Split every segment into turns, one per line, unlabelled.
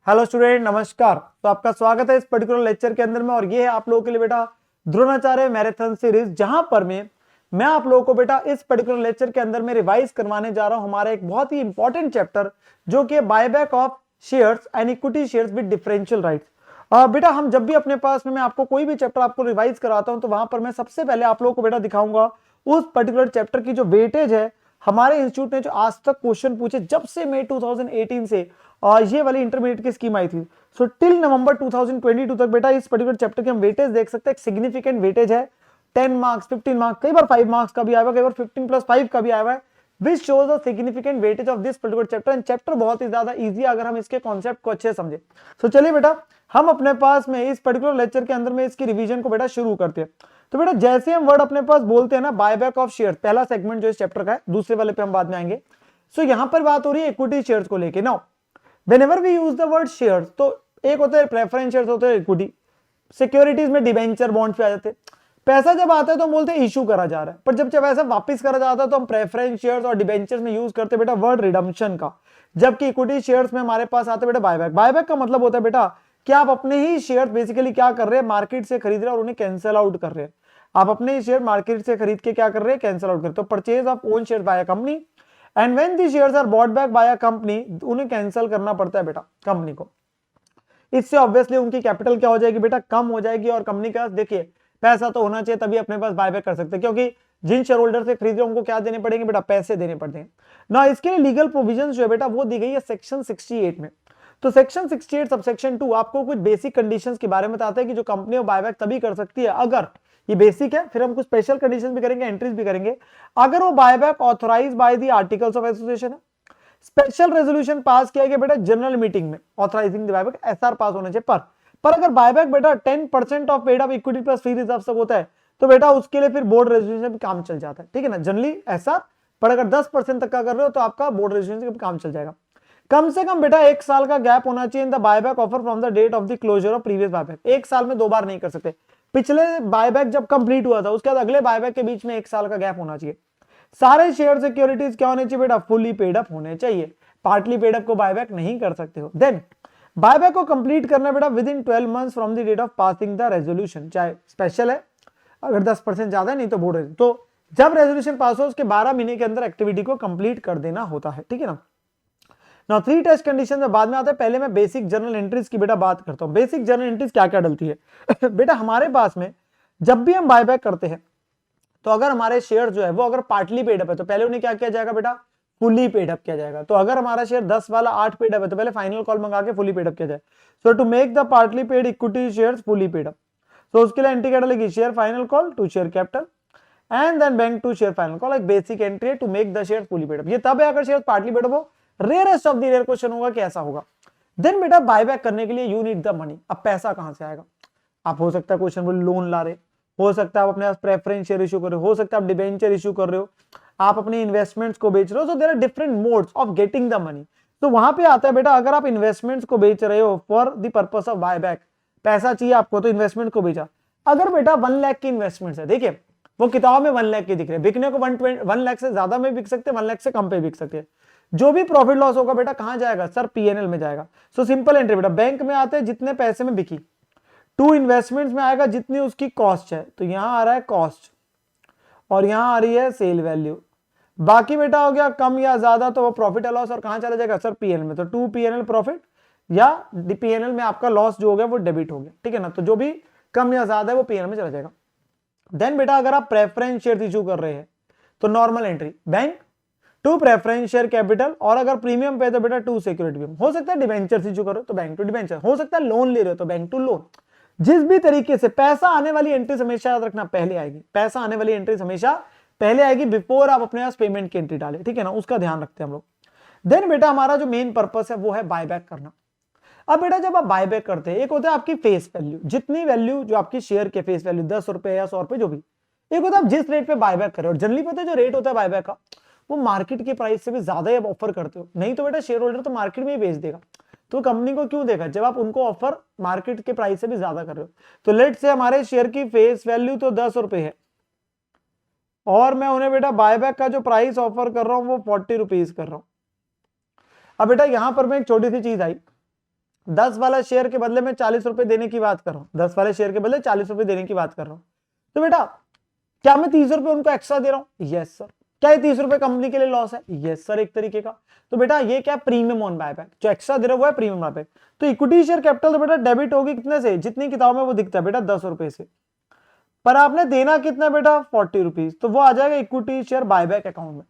Hello student, नमस्कार। तो आपका स्वागत है इस पर्टिकुलर लेक्चर के अंदर में। और ये है आप लोगों के लिए बेटा द्रोणाचार्य मैराथन सीरीज, जहां पर मैं आप लोगों को बेटा इस पर्टिकुलर लेक्चर के अंदर में रिवाइज करवाने जा रहा हूं हमारा एक बहुत ही इंपॉर्टेंट चैप्टर, जो कि buyback of shares and equity shares with differential rights. बेटा हम जब भी अपने पास में मैं आपको कोई भी चैप्टर आपको रिवाइज कराता हूं, तो वहां पर मैं सबसे पहले आप लोगों को बेटा दिखाऊंगा उस पर्टिकुलर चैप्टर की जो वेटेज है हमारे इंस्टीट्यूट ने जो आज तक क्वेश्चन पूछे जब से मई 2018 से ये वाली इंटरमीडिएट की स्कीम आई थी। सो टिल नवंबर 2022 तक बेटा इस पर्टिकुलर चैप्टर के हम वेटेज देख सकते हैं। सिग्निफिकेंट वेटेज है 10 मार्क्स, 15 मार्क्स, कई बार 5 मार्क्स का भी आया हुआ, कई बार 15+5 का भी आया हुआ है, which shows the significant weightage of this particular chapter. And chapter बहुत ही ज्यादा इजी अगर हम इसके कॉन्सेप्ट को अच्छे से समझे। सो चलिए बेटा हम अपने पास में इस पर्टिकुलर लेक्चर के अंदर में इसकी रिवीजन को बेटा शुरू करते हैं। तो बेटा जैसे हम वर्ड अपने पास बोलते हैं ना, बायबैक ऑफ शेयर, पहला सेगमेंट जो इस चैप्टर का है, दूसरे वाले पे हम बाद में आएंगे। सो यहां पर बात हो रही है इक्विटी शेयर्स को लेके। Now whenever we use the word shares, तो एक होते हैं प्रेफरेंस शेयर्स, होते हैं इक्विटी। सिक्योरिटीज में डिबेंचर बॉन्ड्स पे आ जाते हैं। पैसा जब आता है तो हम बोलते हैं इशू करा जा रहा है, पर जब पैसा वापस करा जाता है तो हम प्रेफरेंस शेयर्स और डिबेंचर्स में यूज करते हैं बेटा वर्ड रिडम्पशन का। जबकि इक्विटी शेयर्स में हमारे पास आते हैं बेटा बायबैक। बायबैक का मतलब होता है बेटा कि आप अपने ही शेयर बेसिकली क्या कर रहे हैं, मार्केट से खरीद रहे हैं और उन्हें कैंसिल आउट कर रहे हैं। आप अपने ही शेयर मार्केट से खरीद के क्या कर रहे हैं, कैंसिल आउट कर रहे हैं। तो purchase of own share by a company and when the shares are bought back by a company, उन्हें कैंसिल करना पड़ता है बेटा कंपनी को। इससे ऑब्वियसली उनकी कैपिटल क्या हो जाएगी बेटा, कम हो जाएगी। और कंपनी के पास देखिए पैसा तो होना चाहिए, तभी अपने पास बायबैक कर सकते हैं, क्योंकि जिन शेयर होल्डर से खरीद रहे हैं उनको क्या देने पड़ेंगे बेटा, पैसे देने पड़ते हैं ना। इसके लिए लीगल प्रोविजन जो है बेटा वो दी गई है सेक्शन 68 में। तो सेक्शन 68 सबसेक्शन 2 आपको कुछ बेसिक कंडीशंस के बारे में बताता है कि जो कंपनी बायबैक तभी कर सकती है अगर, ये बेसिक है, फिर हम कुछ स्पेशल कंडीशन भी करेंगे, एंट्रीज भी करेंगे, अगर वो buyback authorise by the articles of association है, स्पेशल रेजोल्यूशन पास किया गया बेटा जनरल मीटिंग में authorising the buyback, SR pass होना चाहिए। पर अगर बायबैक बेटा 10% of paid up equity plus free reserve तक होता है, तो बेटा उसके लिए फिर बोर्ड रेजोल्यूशन भी काम चल जाता है, ठीक है ना। जनरली एसआर, पर अगर 10% तक का कर रहे हो तो आपका बोर्ड रेजोल्यूशन भी काम चल जाएगा। कम से कम बेटा 1 साल का गैप होना चाहिए in the buyback offer from the date of the closure of previous buyback. 1 साल में 2 बार नहीं कर सकते। पिछले बायबैक जब कंप्लीट हुआ था उसके बाद अगले बायबैक के बीच में 1 साल का गैप होना चाहिए। सारे शेयर सिक्योरिटीज क्या होने चाहिए बेटा, फुली पेड अप होने चाहिए। पार्टली पेड अप को बायबैक नहीं कर सकते हो। देन बायबैक को कंप्लीट करना बेटा within 12 months from the date of passing the resolution, चाहे स्पेशल है, अगर 10% ज्यादा है, नहीं तो बोर्ड। तो जब रेजोल्यूशन पास हो उसके 12 महीने के अंदर एक्टिविटी को कंप्लीट कर देना होता है, ठीक है ना। नाउ 3 टेस्ट कंडीशन में बाद में आता है। पहले मैं बेसिक जर्नल एंट्रीज की बेटा बात करता हूं। बेसिक जर्नल एंट्रीज क्या क्या डलती है बेटा हमारे पास में जब भी हम बायबैक करते हैं, तो अगर हमारे शेयर जो है वो अगर पार्टली पेड अप है, तो पहले उन्हें क्या किया जाएगा बेटा, फुली पेड अप किया जाएगा। तो अगर हमारा शेयर 10 वाला 8 पेड अप है, तो पहले फाइनल कॉल मंगा के फुली पेड अप किया जाए। So to make the partly paid equity shares fully paid up, तो उसके लिए एंट्री क्या डलेगी, share final call to share capital and then bank to share final call. एक बेसिक एंट्री है to make the share fully paid up. ये तब है अगर शेयर पार्टली पेड अप हो। Rarest of the rare question होगा कि ऐसा होगा। देन बेटा बायबैक करने के लिए यू नीड द मनी। अब पैसा कहां से आएगा, आप हो सकता है क्वेश्चन बोले लोन ला रहे, हो सकता है आप अपने पास प्रेफरेंस शेयर इशू कर रहे हो सकता है आप डिबेंचर इशू कर रहे हो, आप अपने इन्वेस्टमेंट्स को बेच रहे हो। So there are different modes of getting the money. तो वहां पे आता है बेटा अगर आप इन्वेस्टमेंट्स को बेच रहे हो for the purpose of buyback, पैसा चाहिए आपको तो इन्वेस्टमेंट को बेचा। अगर बेटा 1 लाख की इन्वेस्टमेंट्स है, देखिए वो किताब में 1 लाख की दिख रही है, बिकने को 1 लाख से ज्यादा में बिक सकते हैं, 1 लाख से कम पे बिक सकते हैं। जो भी प्रॉफिट लॉस होगा बेटा कहां जाएगा सर, पीएनएल में जाएगा। सो सिंपल एंट्री बेटा, बैंक में आते हैं जितने पैसे में बिकी, टू इन्वेस्टमेंट्स में आएगा जितनी उसकी कॉस्ट है, तो यहां आ रहा है कॉस्ट और यहां आ रही है सेल वैल्यू। बाकी बेटा हो गया कम या ज्यादा तो वो प्रॉफिट लॉस, और कहां चला जाएगा सर, पीएनएल में। तो टू पीएनएल प्रॉफिट या पीएनएल में आपका लॉस जो हो गया वो डेबिट हो गया, ठीक है ना। तो जो भी कम या ज्यादा है वो पीएनएल में चला जाएगा। देन बेटा अगर आप प्रेफरेंस शेयर इशू कर रहे हैं तो normal entry bank to preference share capital, और अगर प्रीमियम पे तो बेटा टू सिक्योरिटी प्रीमियम। हो सकता है डिबेंचर इशू करो तो बैंक टू डिबेंचर, हो सकता है लोन ले रहे हो तो बैंक टू लोन। जिस भी तरीके से पैसा आने वाली एंट्रीज हमेशा याद रखना पहले आएगी, पैसा आने वाली एंट्रीज हमेशा पहले आएगी बिफोर आप अपने पास पेमेंट की एंट्री डालें, ठीक है ना, उसका ध्यान रखते हैं हम लोग। देन बेटा हमारा जो मेन पर्पस है वो है बायबैक करना। अब बेटा जब आप बायबैक करते हैं, एक होता है आपकी फेस वैल्यू, जितनी वैल्यू जो आपकी शेयर के फेस वैल्यू 10 रुपए या 100 रुपए जो भी, एक होता है आप जिस रेट पे बायबैक कर रहे हो। जनरली पता है जो रेट होता है बायबैक का वो मार्केट के प्राइस से भी ज्यादा ही आप ऑफर करते हो, नहीं तो बेटा शेयर होल्डर तो मार्केट में ही बेच देगा। तो कंपनी को क्यों देगा जब आप उनको ऑफर मार्केट के प्राइस से भी ज्यादा कर रहे हो। तो लेट से हमारे शेयर की फेस वैल्यू तो 10 रुपए है और मैं उन्हें बेटा बायबैक का जो प्राइस ऑफर कर रहा हूं वो 40 रुपीज कर रहा हूं। अब बेटा यहां पर मैं एक छोटी सी चीज आई, 10 वाला शेयर के बदले में 40 रुपए देने की बात कर रहा हूँ, 10 वाले शेयर के बदले 40 रुपए देने की बात कर रहा हूँ, तो बेटा क्या मैं 30 रुपए उनको एक्स्ट्रा दे रहा हूँ? Yes sir. क्या ये 30 रुपए कंपनी के लिए लॉस है? यस सर, एक तरीके का। तो बेटा ये क्या प्रीमियम ऑन बायबैक, जो एक्स्ट्रा दे रहा है वो है प्रीमियम बायबैक। तो इक्विटी शेयर कैपिटल तो बेटा डेबिट होगी कितने से, जितनी किताब में वो दिखता है बेटा 10 रुपए से, पर आपने देना कितना बेटा 40 रुपीज, तो वो आ जाएगा इक्विटी शेयर बायबैक अकाउंट में,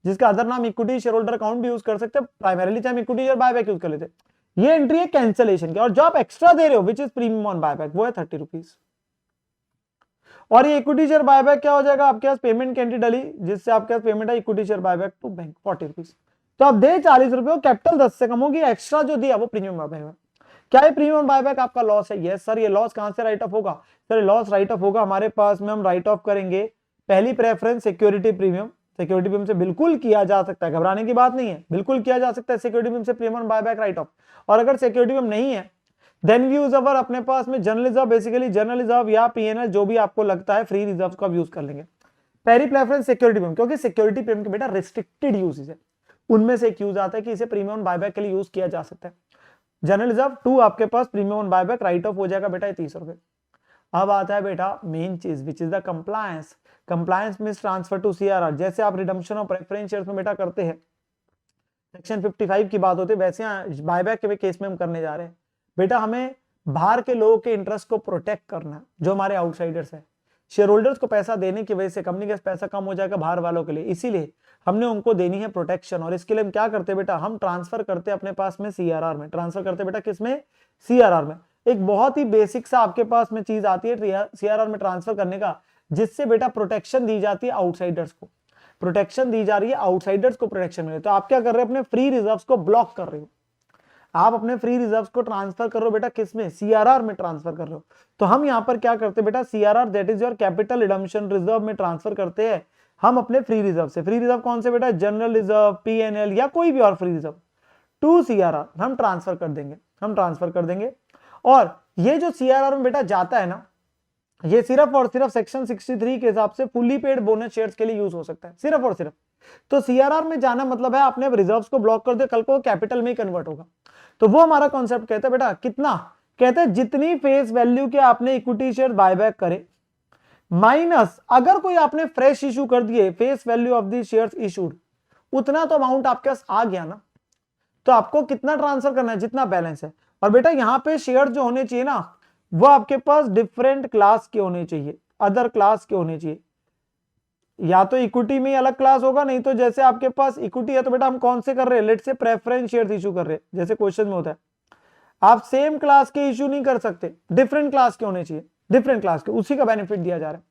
जिसका अदर नाम इक्विटी शेयर होल्डर अकाउंट भी यूज कर सकते हैं, प्राइमरीली चाहे इक्विटी शेयर बायबैक यूज कर लेते। ये एंट्री है कैंसिलेशन की, और जो आप एक्स्ट्रा दे रहे हो which is premium on buyback वो है 30 रुपीज। और ये इक्विटी शेयर बायबैक क्या हो जाएगा, आपके पास पेमेंट की एंट्री डली जिससे आपके पास पेमेंट है equity share buyback to bank 40 rupees. तो आप दे 40 रुपए, कैपिटल 10 से कम होगी, एक्स्ट्रा जो दिया वो प्रीमियम बायबैक। क्या ये प्रीमियम बायबैक आपका लॉस है? Yes sir. ये लॉस कहां से राइट ऑफ होगा? सर लॉस राइट ऑफ होगा हमारे पास में, हम राइट ऑफ करेंगे पहली preference security premium. Security premium से बिल्कुल किया जा सकता है, घबराने की बात नहीं है, बिल्कुल किया जा सकता है सिक्योरिटी प्रीमियम से प्रीमियम बायबैक राइट ऑफ। और अगर सिक्योरिटी प्रीमियम नहीं है देन वी यूज अवर अपने पास में general reserve, basically general reserve या पीएनएल जो भी आपको लगता है फ्री रिजर्व को आप यूज कर लेंगे। पहली प्रेफरेंस सिक्योरिटी प्रीमियम, क्योंकि सिक्योरिटी प्रीमियम के बेटा रिस्ट्रिक्टेड यूजेस है, उनमें से एक यूज आता है कि इसे प्रीमियम बायबैक के लिए यूज किया जा सकता है। जनरल रिजर्व 2 आपके पास प्रीमियम बायबैक राइट ऑफ हो जाएगा बेटा 30 रुपए। अब आता है बेटा मेन चीज which is the compliance. Compliance means transfer to CRR. जैसे आप रिडम्पशन ऑफ प्रेफरेंस शेयर्स में बेटा करते हैं, सेक्शन 55 की बात होती है, वैसे यहाँ बायबैक के केस में हम करने जा रहे हैं। बेटा हमें बाहर के लोगों के इंटरेस्ट को प्रोटेक्ट करना, जो हमारे आउटसाइडर्स है, शेयर होल्डर्स को पैसा देने की वजह से कंपनी का पैसा कम हो जाएगा बाहर वालों के लिए, इसीलिए हमने उनको देनी है प्रोटेक्शन। और इसके लिए हम क्या करते हैं बेटा, हम ट्रांसफर करते हैं अपने पास में सीआरआर में, ट्रांसफर करते हैं बेटा किसमें, सीआरआर में। एक बहुत ही बेसिक सा आपके पास में चीज आती है सीआरआर में ट्रांसफर करने का, जिससे बेटा प्रोटेक्शन दी जाती है आउटसाइडर्स को, प्रोटेक्शन दी जा रही है आउटसाइडर्स को प्रोटेक्शन मिले। तो आप क्या कर रहे हो, अपने फ्री रिजर्व्स को ब्लॉक कर रहे हो, आप अपने फ्री रिजर्व्स को ट्रांसफर कर रहे हो बेटा किसमें, सीआरआर में ट्रांसफर कर रहे हो। तो हम यहां पर क्या करते हैं बेटा, CRR that is your capital redemption reserve में ट्रांसफर करते हैं हम अपने फ्री रिजर्व से। फ्री रिजर्व कौन से बेटा, जनरल रिजर्व, पीएनएल या कोई भी और फ्री रिजर्व टू सीआरआर हम ट्रांसफर कर देंगे, हम ट्रांसफर कर देंगे। और ये जो सीआरआर में बेटा जाता है ना, ये सिर्फ और सिर्फ सेक्शन 63 के हिसाब से फुली पेड बोनस शेयर्स के लिए यूज हो सकता है, सिर्फ और सिर्फ। तो सीआरआर में जाना मतलब है आपने रिजर्व्स को ब्लॉक कर दिया, कल को कैपिटल में कन्वर्ट होगा। तो वो हमारा कॉन्सेप्ट कहता है बेटा कितना, कहते हैं जितनी फेस वैल्यू के आपने इक्विटी शेयर बायबैक करे माइनस अगर कोई आपने फ्रेश इशू कर दिए face value of the shares issued, उतना तो अमाउंट आपके पास आ गया ना। तो आपको कितना ट्रांसफर करना है, जितना बैलेंस है। और बेटा यहां पे शेयर जो होने चाहिए ना, वो आपके पास डिफरेंट क्लास के होने चाहिए, अदर क्लास के होने चाहिए। या तो इक्विटी में अलग क्लास होगा, नहीं तो जैसे आपके पास इक्विटी है तो बेटा हम कौन से कर रहे हैं, लेट से प्रेफरेंस शेयर्स इशू कर रहे हैं, जैसे क्वेश्चन में होता है। आप सेम क्लास के इशू नहीं कर सकते, डिफरेंट क्लास के होने चाहिए, डिफरेंट क्लास के, उसी का बेनिफिट दिया जा रहा है।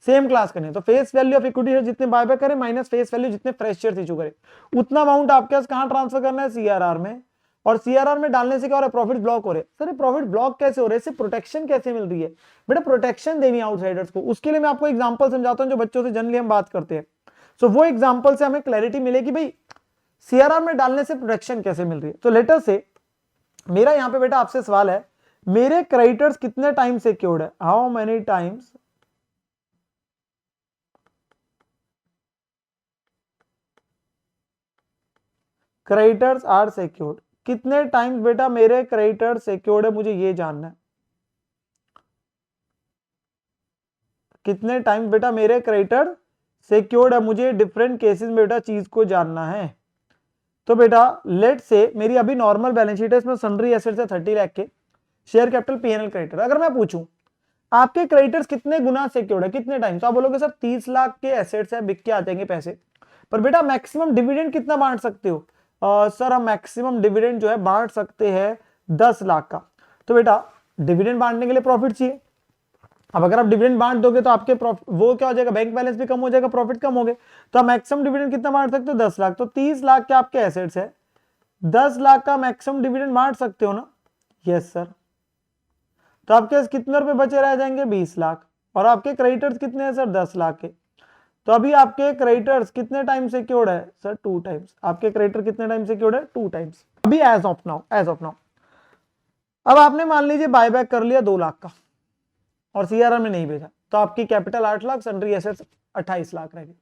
सेम क्लास करने तो face value of equity share जितने बायबैक करे माइनस फेस वैल्यू जितने फ्रेश शेयर्स इशू करे, उतना अमाउंट आपके पास कहां ट्रांसफर करना है, सीआरआर में। और सीआरआर में डालने से क्या हो रहा है, प्रॉफिट ब्लॉक हो रहे हैं। सर प्रॉफिट ब्लॉक कैसे हो रहे हैं, इससे प्रोटेक्शन कैसे मिल रही है बेटा, प्रोटेक्शन देनी आउटसाइडर्स को। उसके लिए मैं आपको एग्जांपल समझाता हूं जो बच्चों से जनरली हम बात करते हैं। सो वो एग्जांपल से हमें क्लैरिटी मिलेगी भाई सीआरआर में डालने से प्रोटेक्शन कैसे मिल रही है। तो लेटर से मेरा यहां पे बेटा आपसे सवाल है, मेरे क्रेडिटर्स कितने टाइम सिक्योर्ड है, how many times creditors are secured, कितने टाइम्स बेटा मेरे क्रेडिटर्स सिक्योर्ड है, मुझे ये जानना है। कितने टाइम्स बेटा मेरे क्रेडिटर सिक्योर्ड है, मुझे डिफरेंट केसेस में बेटा चीज को जानना है। तो बेटा लेट से मेरी अभी नॉर्मल बैलेंस शीट है, इसमें सन्ड्री एसेट्स है 30 लाख के, शेयर कैपिटल पीएनएल क्रेडिटर। अगर मैं पूछूं आपके क्रेडिटर्स कितने गुना सिक्योर्ड है, कितने टाइम, तो आप बोलोगे सर 30 लाख के एसेट्स है, बिक के आ जाएंगे पैसे। पर बेटा मैक्सिमम डिविडेंड कितना बांट सकते हो, सर हम मैक्सिमम डिविडेंड जो है बांट सकते हैं 10 लाख का। तो बेटा डिविडेंड बांटने के लिए प्रॉफिट चाहिए। अब अगर आप डिविडेंड बांट दोगे तो आपके वो क्या हो जाएगा, बैंक बैलेंस भी कम हो जाएगा, प्रॉफिट कम हो गए। तो आप मैक्सिमम डिविडेंड कितना बांट सकते हो, 10 लाख। तो 30 लाख के आपके एसेट्स है, 10 लाख का मैक्सिमम डिविडेंड बांट सकते हो ना, यस सर। तो आपके पास कितने रुपए बचे रह जाएंगे, 20 लाख। और आपके क्रेडिटर्स कितने हैं सर, 10 लाख के। तो अभी आपके क्रेडिटर्स कितने टाइम सिक्योर्ड है सर, 2 टाइम्स। आपके क्रेडिटर कितने टाइम सिक्योर्ड है, 2 टाइम्स। अभी as of now, as of now अब आपने मान लीजिए बायबैक कर लिया 2 लाख का और सीआरआर में नहीं भेजा, तो आपकी capital 8 lakh, sundry assets 28 lakh रह गए।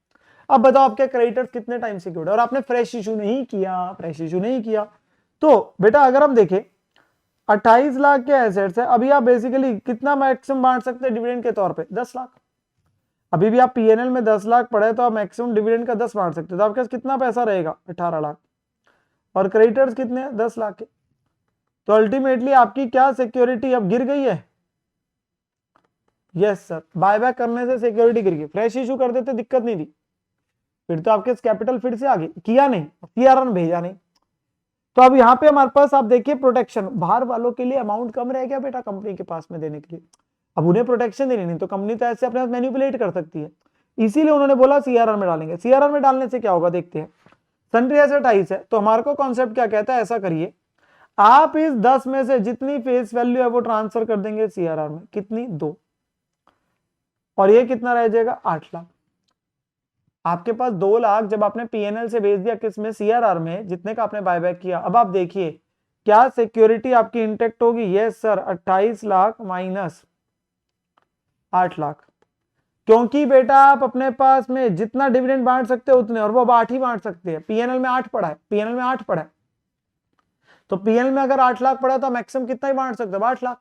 अब बताओ आपके क्रेडिटर्स कितने टाइम सिक्योर्ड है, और आपने फ्रेश इशू नहीं किया, फ्रेश इशू नहीं किया। तो बेटा अगर हम देखें 28 लाख के एसेट्स है। अभी आप बेसिकली कितना मैक्सिमम बांट सकते हैं डिविडेंड के तौर पे? 10 लाख। अभी भी आप पीएनएल में 10 लाख पड़े तो आप मैक्सिमम डिविडेंड का 10 बांट सकते हो, तो आपके पास कितना पैसा रहेगा? 18 लाख। और क्रेडिटर्स कितने हैं? 10 लाख के। तो अल्टीमेटली आपकी क्या सिक्योरिटी अब गिर गई है? यस सर, बायबैक करने से सिक्योरिटी गिर गई। फ्रेश इशू कर देते दिक्कत नहीं थी, फिर तो आपके कैपिटल फिर से आ गई। किया नहीं, सीआरआर में भेजा नहीं। तो अब यहाँ पे हमारे पास आप देखिए प्रोटेक्शन, बाहर वालों के लिए अमाउंट कम रह गया बेटा कंपनी के पास में देने के लिए। अब उन्हें प्रोटेक्शन देनी नहीं तो कंपनी तो ऐसे अपने मैनिपुलेट कर सकती है, इसीलिए उन्होंने बोला सीआरआर में डालेंगे। सीआरआर में डालने से क्या होगा देखते हैं। सन्ड्री एसेट 28 है, तो हमारे को कॉन्सेप्ट क्या कहता है, ऐसा करिए आप इस 10 में से जितनी फेस वैल्यू है वो ट्रांसफर कर देंगे सीआरआर में। कितनी? 2। और ये कितना रह जाएगा? 8 लाख। आपके पास 2 लाख जब आपने पीएनएल से भेज दिया किस में? सीआरआर में, जितने का आपने बायबैक किया। अब आप देखिए क्या सिक्योरिटी आपकी इंटेक्ट होगी? Yes sir, 28 lakh minus 8 lakh. क्योंकि बेटा आप अपने पास में जितना डिविडेंड बांट सकते हो उतने, और वो अब 8 ही बांट सकते हैं। पीएनएल में 8 पड़ा है, पीएनएल में 8 पड़ा है, तो पीएनएल में अगर 8 लाख पड़ा तो मैक्सिमम कितना ही बांट सकते हो? 8 लाख।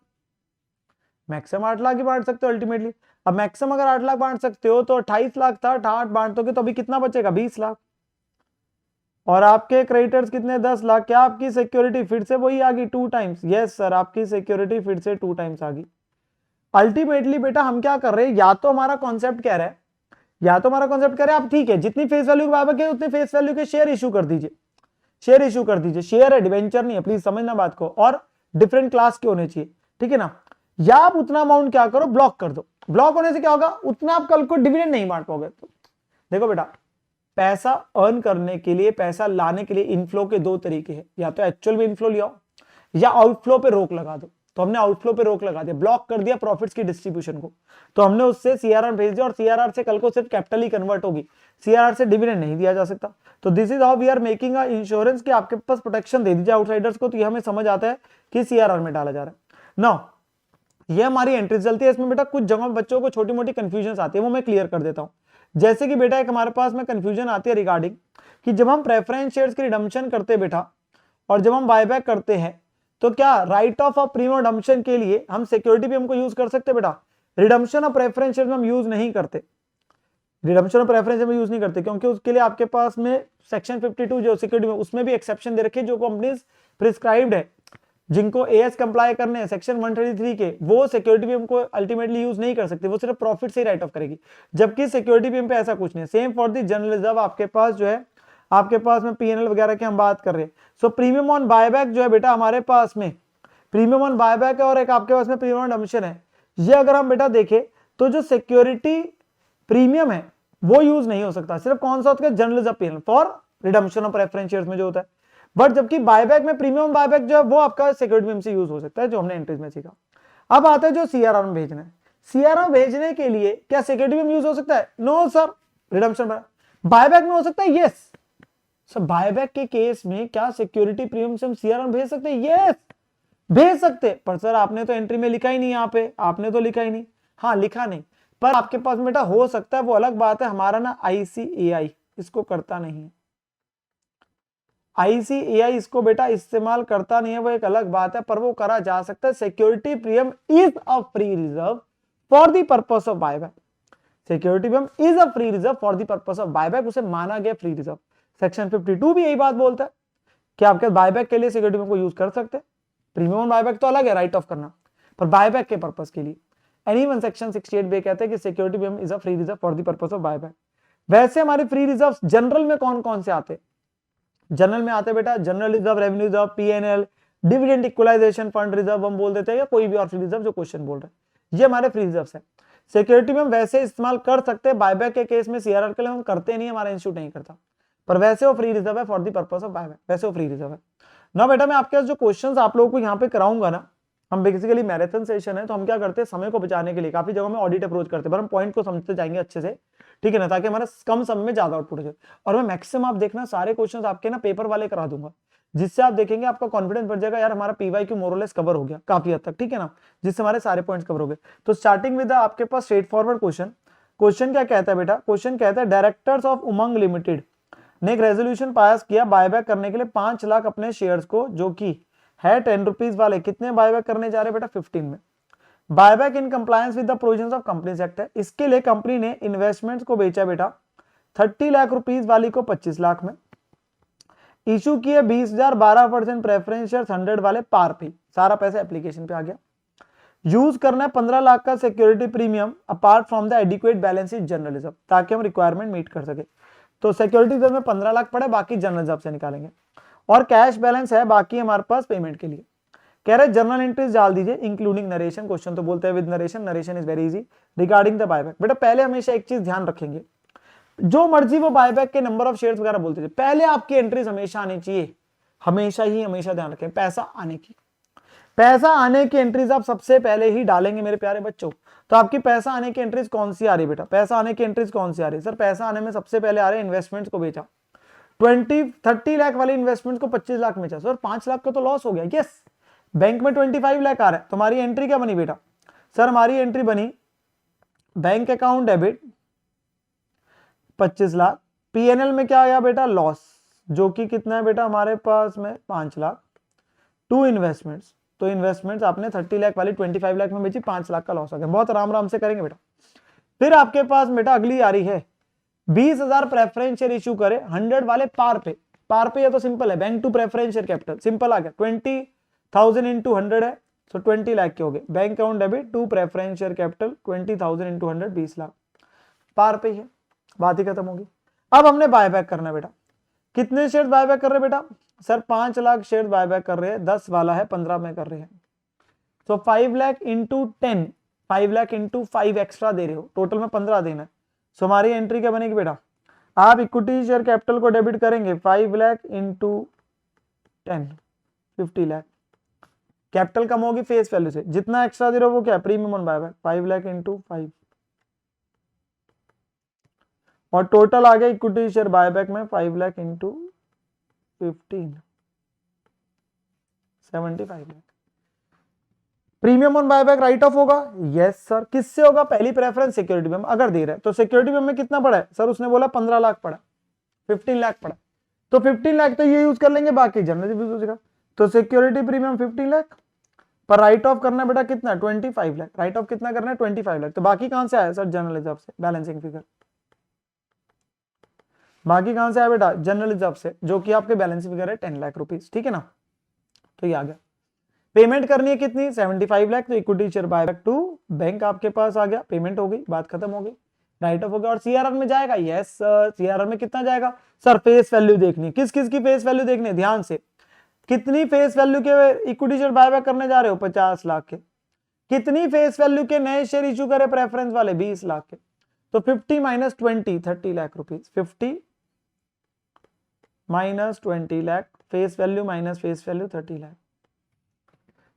मैक्सिमम 8 लाख ही बांट सकते हो अल्टीमेटली। अब मैक्सिमम अगर 8 लाख बांट सकते हो तो 28 लाख था, 8 बांटोगे तो अभी कितना बचेगा? 20 लाख। और आपके क्रेडिटर्स कितने? 10 लाख। क्या आपकी सिक्योरिटी फिर से वही आ गई? 2 टाइम्स। यस सर, आपकी सिक्योरिटी फिर से 2 टाइम्स आ गई। अल्टीमेटली बेटा हम क्या कर रहे हैं, या तो हमारा कॉन्सेप्ट कह रहा है, आप ठीक है जितनी फेस वैल्यू बायबैक है उतनी फेस वैल्यू के शेयर इशू कर दीजिए। शेयर इशू कर दीजिए, शेयर है, डिवेंचर नहीं है, प्लीज समझना बात को। और डिफरेंट क्लास के होने चाहिए, ठीक है ना। या आप उतना अमाउंट क्या करो, ब्लॉक कर दो। ब्लॉक होने से क्या होगा? उतना आप कल को डिविडेंड नहीं बांट पाओगे। तो देखो बेटा, पैसा अर्न करने के लिए, पैसा लाने के लिए इनफ्लो के 2 तरीके हैं, या तो एक्चुअल में इनफ्लो लियाओ या आउटफ्लो पे रोक लगा दो। तो हमने आउटफ्लो पे रोक लगा दिया, ब्लॉक कर दिया प्रॉफिट्स की डिस्ट्रीब्यूशन को, तो हमने उससे सीआरआर भेज दिया, और सीआरआर से कल को सिर्फ कैपिटल ही कन्वर्ट होगी, सीआरआर से डिविडेंड नहीं दिया जा सकता। तो this is how we are making a insurance कि आपके पास प्रोटेक्शन दे दीजिए आउटसाइडर्स को, तो ये हमें समझ आता है कि सीआरआर में डाला जा रहा है। नाउ ये हमारी एंट्री चलती है। इसमें बेटा कुछ जगह बच्चों को छोटी मोटी कंफ्यूजन आती है, वो मैं क्लियर कर देता हूं। जैसे कि बेटा एक हमारे पास में कंफ्यूजन आती है रिगार्डिंग कि जब हम प्रेफरेंस शेयर्स की रिडम्पशन करते हैं बेटा, और जब हम बायबैक करते हैं, तो क्या राइट ऑफ प्रीमियम रिडम्पशन के लिए हम सिक्योरिटी भी हमको यूज कर सकते हैं? बेटा रिडम्पशन ऑफ प्रेफरेंस शेयर्स में हम यूज नहीं करते, रिडम्पशन ऑफ प्रेफरेंस में यूज नहीं करते, क्योंकि उसके लिए आपके पास में सेक्शन 52 जो सिक्योरिटी में, उसमें भी एक्सेप्शन दे रखे जो कंपनीज प्रिस्क्राइब्ड है, जिनको एएस कंप्लाई करने हैं सेक्शन 133 के, वो सिक्योरिटी भी हमको अल्टीमेटली यूज नहीं कर सकते, वो सिर्फ प्रॉफिट से ही राइट ऑफ करेगी। जबकि सिक्योरिटी भी पे ऐसा कुछ नहीं है। Same for the general reserve आपके पास जो है, आपके पास में पीएनएल वगैरह की हम बात कर रहे हैं। सो प्रीमियम ऑन बायबैक जो है बेटा हमारे पास में प्रीमियम ऑन बायबैक है, और एक आपके पास में प्रीमियम ऑन रिडम्पशन है। ये अगर हम बेटा देखें तो जो सिक्योरिटी प्रीमियम है वो यूज नहीं हो सकता, सिर्फ कौन सा होता है? General reserve PNL for redemption of preference shares में जो होता है। बट जबकि बायबैक में प्रीमियम बायबैक जो है वो आपका सिक्योरिटी में से यूज हो सकता है, जो हमने एंट्रीज में सीखा। अब आता है जो सीआरआर में भेजना है। सीआरआर भेजने के लिए क्या सिक्योरिटी में यूज हो सकता है? No sir. रिडम्पशन बायबैक में हो सकता है? Yes sir. बायबैक के केस में क्या सिक्योरिटी प्रीमियम से हम सीआरआर भेज सकते हैं? यस भेज सकते। पर सर आपने तो एंट्री में लिखा ही नहीं, यहाँ पे आपने तो लिखा ही नहीं। हाँ लिखा नहीं, पर आपके पास बेटा हो सकता है, वो अलग बात है। हमारा ना आईसीएआई इसको करता नहीं है, आईसीएआई इसको बेटा इस्तेमाल करता नहीं है, वो एक अलग बात है, पर वो करा जा सकता है। Security premium is a free reserve for the purpose of buyback. Security premium is a free reserve for the purpose of buyback, उसे माना गया फ्री रिजर्व। सेक्शन 52 भी यही बात बोलता है कि आपके बायबैक के लिए सिक्योरिटी प्रीमियम को यूज कर सकते हैं। प्रीमियम बायबैक तो अलग है राइट ऑफ करना, पर बायबैक के पर्पस के लिए एनीवन सेक्शन 68 बे कहते हैं कि security premium is a free reserve for the purpose of buyback. वैसे हमारे फ्री रिजर्व जनरल में कौन कौन से आते हैं? जनरल में आते बेटा general reserve, revenue reserve, PNL, dividend equalisation fund reserve हम बोल देते हैं, या कोई भी और फ्री रिजर्व जो क्वेश्चन बोल रहे हैं, ये हमारे फ्री रिजर्व है। सिक्योरिटी में हम वैसे इस्तेमाल कर सकते हैं, बायबैक के केस में सीआरआर के लिए हम करते नहीं, हमारा इंस्टीट्यूट नहीं करता, पर वैसे वो फ्री रिजर्व है for the purpose of buyback, वैसे वो फ्री रिजर्व है ना। बेटा मैं आपके पास जो क्वेश्चंस आप लोगों को यहाँ पे कराऊंगा ना, हम बेसिकली मैराथन सेशन है, तो हम क्या करते हैं समय को बचाने के लिए काफी जगह में ऑडिट अप्रोच करते हैं, पर हम पॉइंट को समझते जाएंगे अच्छे से, ठीक है ना, ताकि हमारा कम समय में ज्यादा आउटपुट हो जाए। और मैं मैक्सिमम आप देखना सारे क्वेश्चंस आपके ना पेपर वाले करा दूंगा, जिससे आप देखेंगे आपका कॉन्फिडेंस बढ़ जाएगा, यार हमारा पीवाईक्यू मोरलेस कवर हो गया काफी हद तक, ठीक है ना, जिससे हमारे सारे पॉइंट्स कवर हो गए। तो स्टार्टिंग विद आपके पास स्ट्रेट फॉरवर्ड क्वेश्चन। क्वेश्चन क्या कहता है बेटा? क्वेश्चन कहता है डायरेक्टर्स ऑफ उमंग लिमिटेड ने एक रेजोल्यूशन पास किया बायबैक करने के लिए 5 लाख अपने शेयर्स को, जो कि है 10 रुपीज वाले कितने बायबैक करने जा रहे हैं बेटा 15 में। Buyback in compliance with the provisions of companies act है। इसके लिए कंपनी ने इन्वेस्टमेंट्स को बेचा बेटा 30 लाख रुपीज वाली को 25 लाख में, इशू किए 20,000 12% प्रेफरेंस शेयर 100 वाले पार पे, सारा पैसा एप्लीकेशन पे आ गया। यूज करना है 15 लाख का security premium apart from the adequate balance sheet general reserve, ताकि हम रिक्वायरमेंट मीट कर सके। तो सिक्योरिटी रिजर्व में 15 लाख पड़े, बाकी जनरल रिजर्व से निकालेंगे, और कैश बैलेंस है बाकी हमारे पास पेमेंट के लिए। कह रहे जनरल एंट्रीज डाल दीजिए इंक्लूडिंग नरेशन, क्वेश्चन तो बोलते हैं with narration, narration is very easy regarding the buyback. बेटा पहले हमेशा एक चीज ध्यान रखेंगे, जो मर्जी वो बायबैक के नंबर ऑफ शेयर्स वगैरह बोलते थे, पहले आपकी एंट्रीज हमेशा आनी चाहिए, हमेशा ध्यान रखें पैसा आने की। पैसा आने की एंट्रीज आप सबसे पहले ही डालेंगे मेरे प्यारे बच्चों। तो आपकी पैसा आने की एंट्रीज कौन सी आ रही बेटा, पैसा आने की एंट्रीज कौन सी आ रही है सर? पैसा आने में सबसे पहले आ रहे हैं इन्वेस्टमेंट्स को बेचा 30 लाख वाले इन्वेस्टमेंट को 25 लाख में सर 5 लाख का तो लॉस हो गया। यस, बैंक में 25 लाख आ रहा है। तुम्हारी एंट्री क्या बनी बेटा? सर हमारी एंट्री बनी bank account debit 25 lakh, PNL में क्या आया बेटा लॉस, जो कि कितना है बेटा हमारे पास में 5 लाख, टू इन्वेस्टमेंट्स, तो इन्वेस्टमेंट्स आपने 30 लाख वाली 25 लाख में बेची, 5 लाख का लॉस आ गया। बहुत आराम से करेंगे बेटा। फिर आपके पास बेटा अगली आ रही है 20,000 प्रेफरेंस शेयर इशू करे 100 वाले पार पे। पार पे ये तो सिंपल है, bank to preference share capital, simple आ गया 20,000 इंटू 100 है, सो 20 लाख के हो गए। Bank account debit to preference share capital 20,000 into 100 20 lakh, par पे है, बात ही खत्म होगी। अब हमने बायबैक करना बेटा, कितने शेयर बायबैक कर रहे बेटा? सर 5 लाख शेयर बायबैक कर रहे हैं, 10 वाला है 15 में कर रहे हैं, तो 5 lakh into 10, 5 lakh into 5 extra दे रहे हो, टोटल में 15 देना है। सो हमारी एंट्री क्या बनेगी बेटा? आप इक्विटी शेयर कैपिटल को डेबिट करेंगे 5 लाख इंटू 10 50 लाख, कैपिटल कम होगी फेस वैल्यू से, जितना एक्स्ट्रा दे रहे हो वो क्या premium on buyback 5 lakh into 5, और टोटल आ गया इक्विटी शेयर बायबैक में 5 lakh into 15 75 lakh. Premium on buyback write off होगा? Yes sir. किससे होगा? पहली प्रेफरेंस सिक्योरिटी में अगर दे रहा है तो सिक्योरिटी में कितना पड़ा है सर? उसने बोला 15 लाख पड़ा, 15 लाख पड़ा, तो 15 लाख तो ये यूज कर लेंगे, बाकी जनरल यूज होगा। तो सिक्योरिटी प्रीमियम 15 लाख पर राइट ऑफ करना बेटा कितना 25 लाख, राइट ऑफ कितना करना है 25 लाख, तो बाकी कहां से आया सर? जनरल रिजर्व से, बैलेंसिंग फिगर। बाकी कहां से आया बेटा? जनरल रिजर्व से, जो कि आपके बैलेंस फिगर है 10 लाख रुपीज, ठीक है ना। तो ये आ गया। पेमेंट करनी है कितनी? 75 लाख, तो equity share buyback to bank आपके पास आ गया, पेमेंट हो गई, बात खत्म हो गई, राइट ऑफ हो गया। और सीआरआर में जाएगा? Yes sir. सीआरआर में कितना जाएगा सर? फेस वैल्यू देखनी है। किस किस की फेस वैल्यू देखनी है? ध्यान से, कितनी फेस वैल्यू के इक्विटी शेयर बायबैक करने जा रहे हो? 50 लाख के। कितनी फेस वैल्यू के नए शेयर इशू करे प्रेफरेंस वाले? 20 लाख के। तो 50 minus 20 30 lakh rupees, 50 minus 20 lakh, face value minus face value 30 lakh,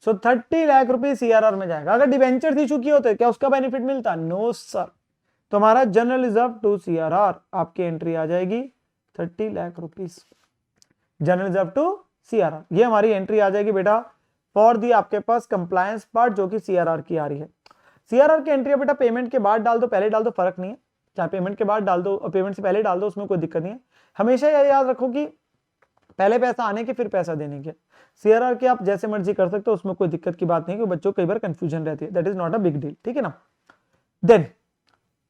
so 30 lakh rupees CRR में जाएगा। अगर डिबेंचर इशू किए होते क्या उसका बेनिफिट मिलता? No sir. तो हमारा जनरल रिजर्व टू सीआरआर आपकी एंट्री आ जाएगी 30 lakh rupees, general reserve to CRR, ये हमारी एंट्री आ जाएगी बेटा फॉर दी आपके पास कंप्लायंस पार्ट, जो कि सीआरआर की आ रही है। सीआरआर की एंट्री बेटा पेमेंट के बाद डाल दो पहले डाल दो, फर्क नहीं है, चाहे पेमेंट के बाद डाल दो और पेमेंट से पहले डाल दो, उसमें कोई दिक्कत नहीं है। हमेशा यह याद रखो कि पहले पैसा आने के फिर पैसा देने के। सीआरआर के आप जैसे मर्जी कर सकते हो, उसमें कोई दिक्कत की बात नहीं, क्योंकि बच्चों कई बार कंफ्यूजन रहती है, that is not a big deal, ठीक है ना। देन